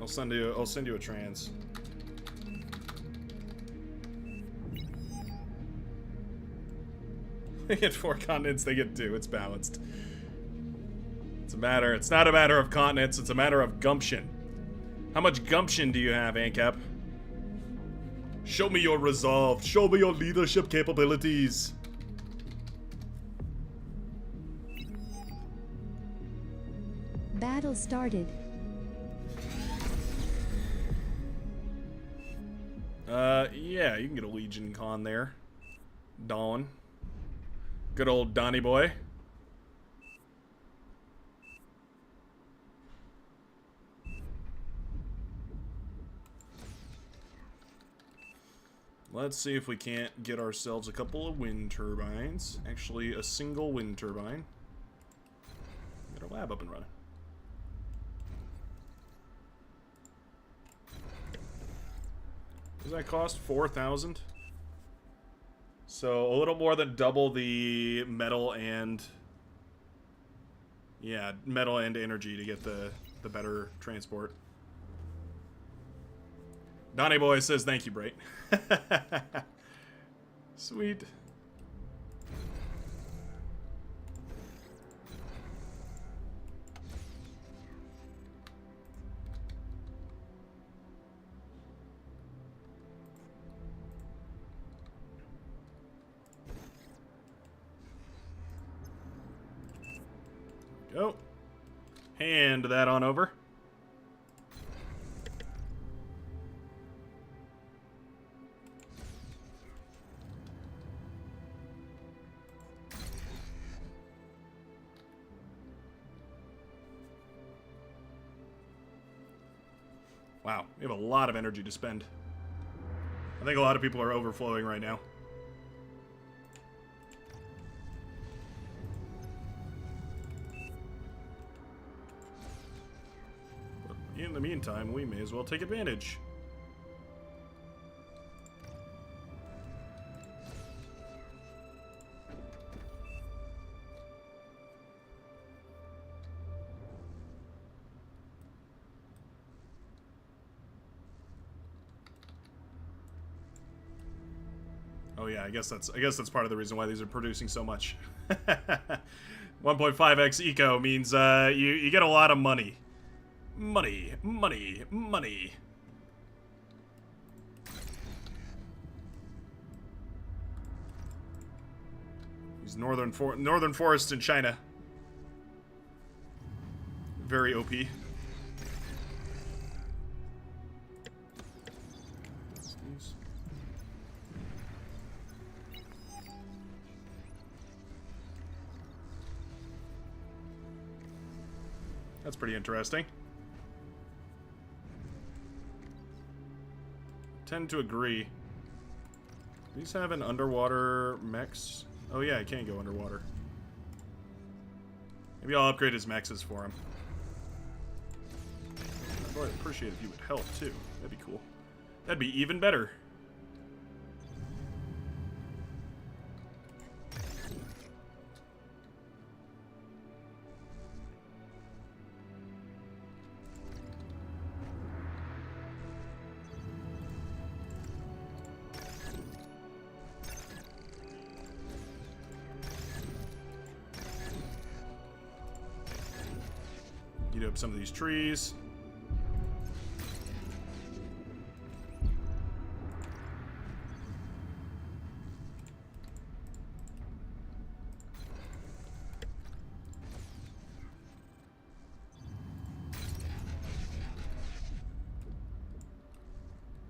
I'll send you a trans. They get 4 continents, they get 2. It's balanced. It's not a matter of continents, it's a matter of gumption. How much gumption do you have, ANCAP? Show me your resolve. Show me your leadership capabilities. Battle started. Yeah, you can get a Legion Con there. Dawn. Good old Donny boy. Let's see if we can't get ourselves a couple of wind turbines. Actually, a single wind turbine. Get our lab up and running. Does that cost 4,000? So a little more than double the metal and... Yeah, metal and energy to get the better transport. Donny Boy says thank you, Bright. Sweet. go. Hand that on over. Wow, we have a lot of energy to spend. I think a lot of people are overflowing right now. But in the meantime, we may as well take advantage. Oh yeah, I guess that's part of the reason why these are producing so much. 1.5x eco means you get a lot of money. Money. These northern forests in China. Very OP. That's pretty interesting. Tend to agree. These have an underwater mechs. Oh yeah, I can't go underwater. Maybe I'll upgrade his mechs for him. I'd really appreciate if you would help too. That'd be cool. That'd be even better. Eat up some of these trees.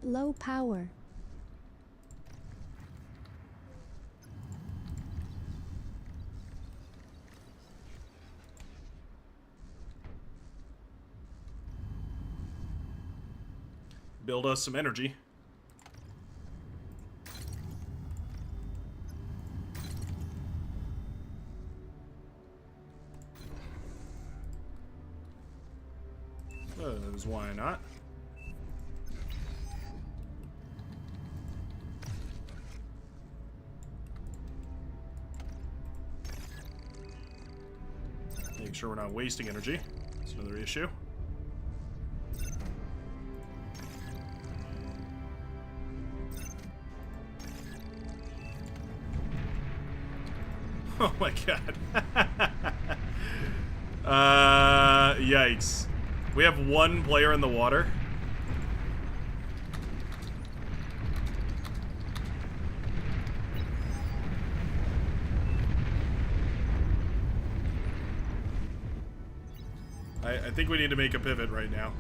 Low power. Build us some energy. Why not? Make sure we're not wasting energy. That's another issue. Oh my god. Yikes. We have one player in the water. I think we need to make a pivot right now.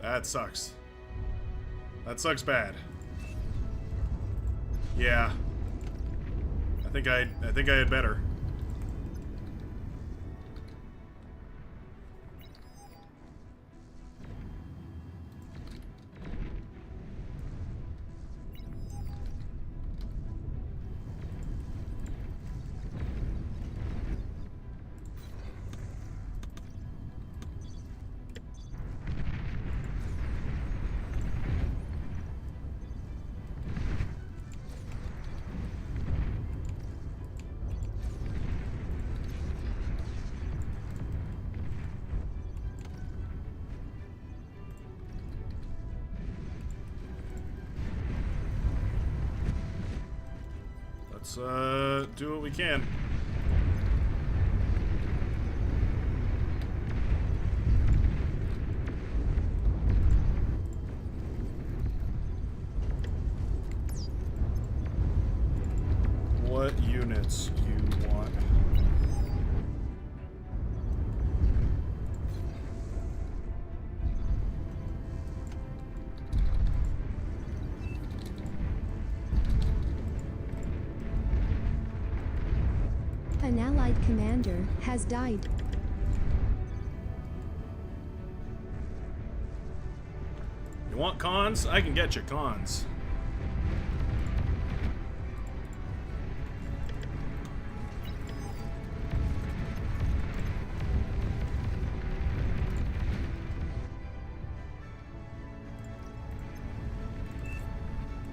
That sucks. That sucks bad. Yeah. I think I had better. Let's do what we can. What units you want? An allied commander has died. You want cons? I can get you cons.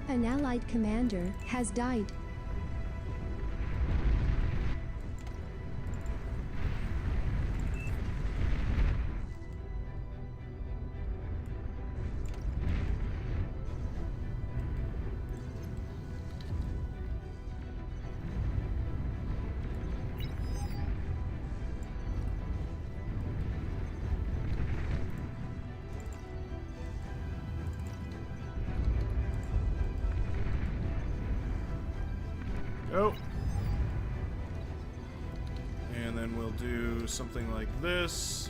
An allied commander has died. Go. And then we'll do something like this.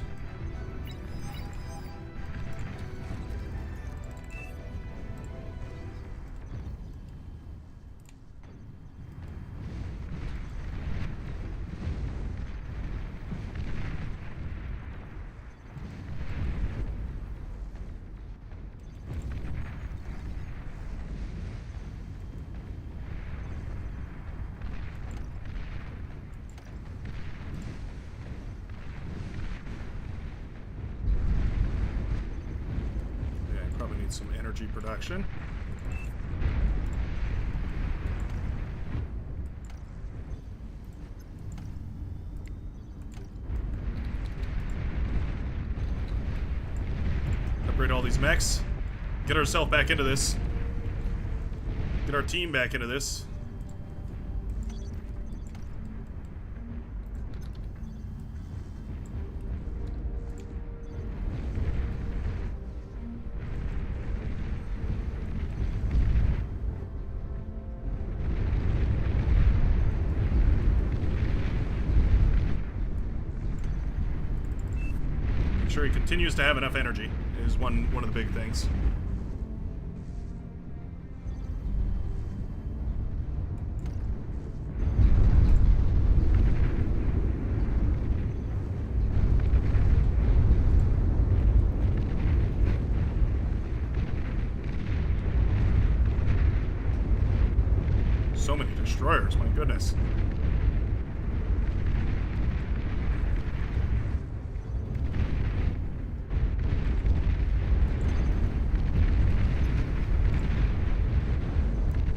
Some energy production. Upgrade all these mechs. Get ourselves back into this. Get our team back into this. Sure he continues to have enough energy is one of the big things. So many destroyers, my goodness.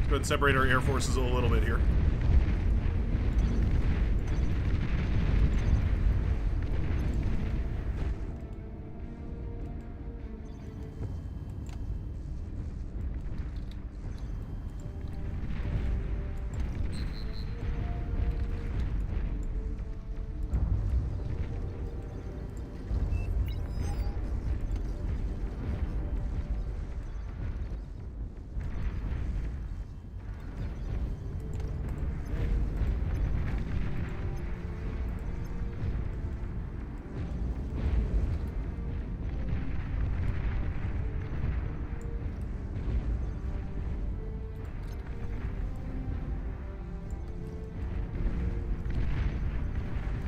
Go ahead and separate our air forces a little bit here.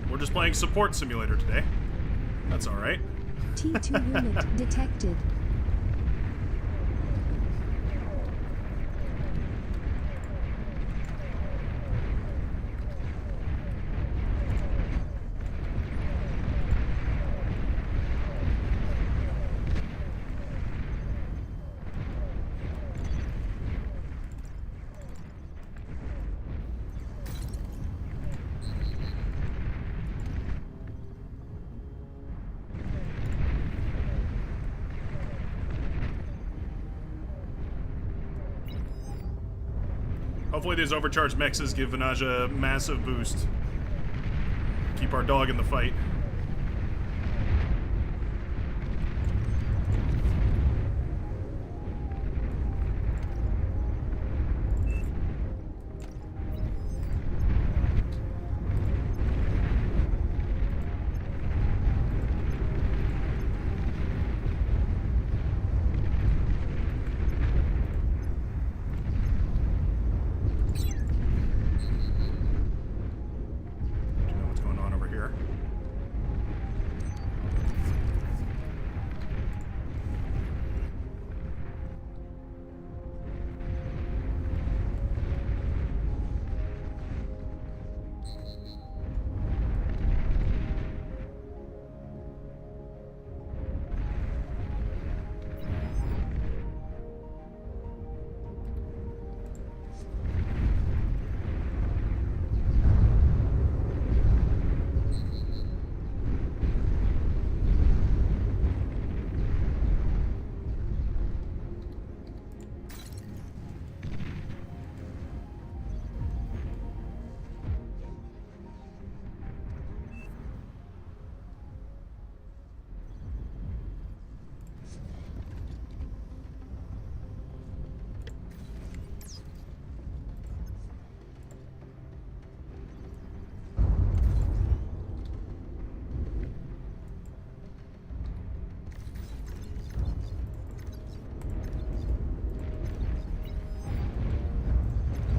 We're just playing support simulator today. That's all right. T2 unit detected. Hopefully these overcharged mexes give Vanaja a massive boost. Keep our dog in the fight.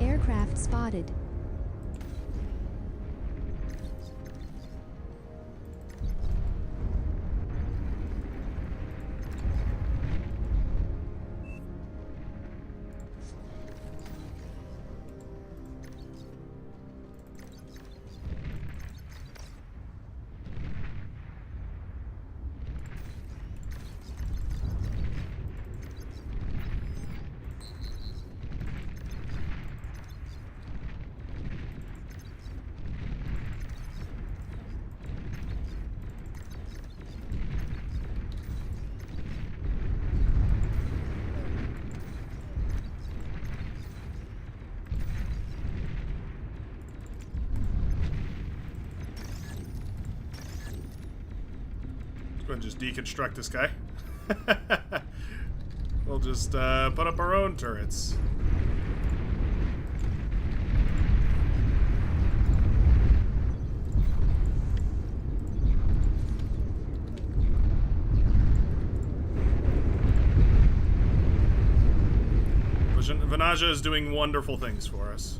Aircraft spotted. Go ahead and just deconstruct this guy. We'll just put up our own turrets. Vanaja is doing wonderful things for us.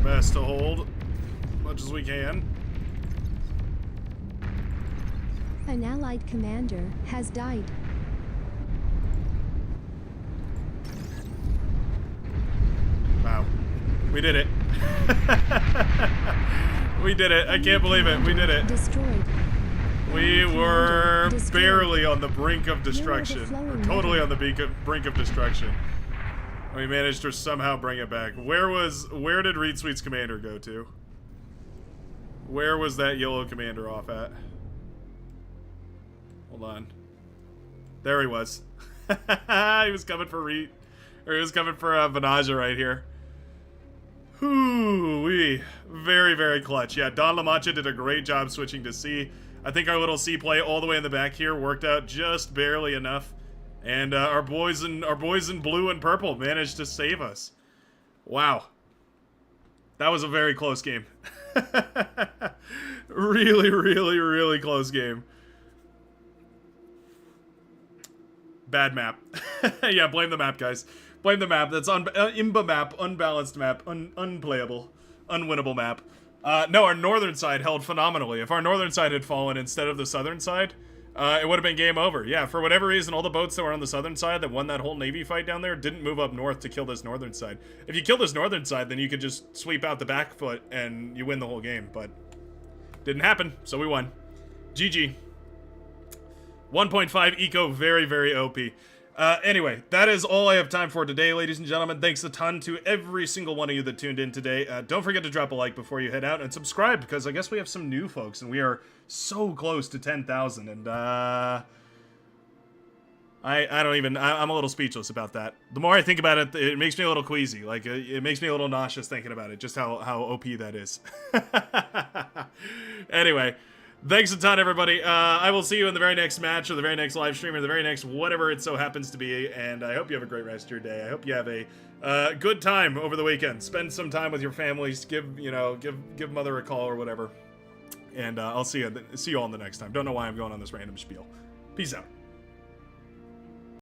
Best to hold as much as we can. An allied commander has died. Wow. We did it. We did it. I can't believe it. We did it. Destroyed. We were barely on the brink of destruction. Or totally on the brink of destruction. We managed to somehow bring it back. Where did Reed Sweet's commander go to? Where was that yellow commander off at? Hold on. There he was. He was coming for Reed. Or he was coming for Vanaja right here. Whoo-wee. Very, very clutch. Yeah, Don La Mancha did a great job switching to C. I think our little C play all the way in the back here worked out just barely enough And our boys in blue and purple managed to save us. Wow. That was a very close game. Really, really, really close game. Bad map. Yeah, blame the map, guys. Blame the map. That's imba map, unbalanced map, unplayable, unwinnable map. No, our northern side held phenomenally. If our northern side had fallen instead of the southern side, it would have been game over. Yeah, for whatever reason, all the boats that were on the southern side that won that whole Navy fight down there didn't move up north to kill this northern side. If you kill this northern side, then you could just sweep out the back foot and you win the whole game, but didn't happen, so we won. GG. 1.5 eco, very, very OP. Anyway, that is all I have time for today, ladies and gentlemen. Thanks a ton to every single one of you that tuned in today. Don't forget to drop a like before you head out and subscribe, because I guess we have some new folks, and we are so close to 10,000, and I don't even, I'm a little speechless about that. The more I think about it, it makes me a little queasy. Like, it makes me a little nauseous thinking about it, just how OP that is. Anyway. Thanks a ton, everybody. I will see you in the very next match, or the very next live stream, or the very next whatever it so happens to be, and I hope you have a great rest of your day. I hope you have a good time over the weekend. Spend some time with your families. Give mother a call or whatever. And I'll see you all in the next time. Don't know why I'm going on this random spiel. Peace out.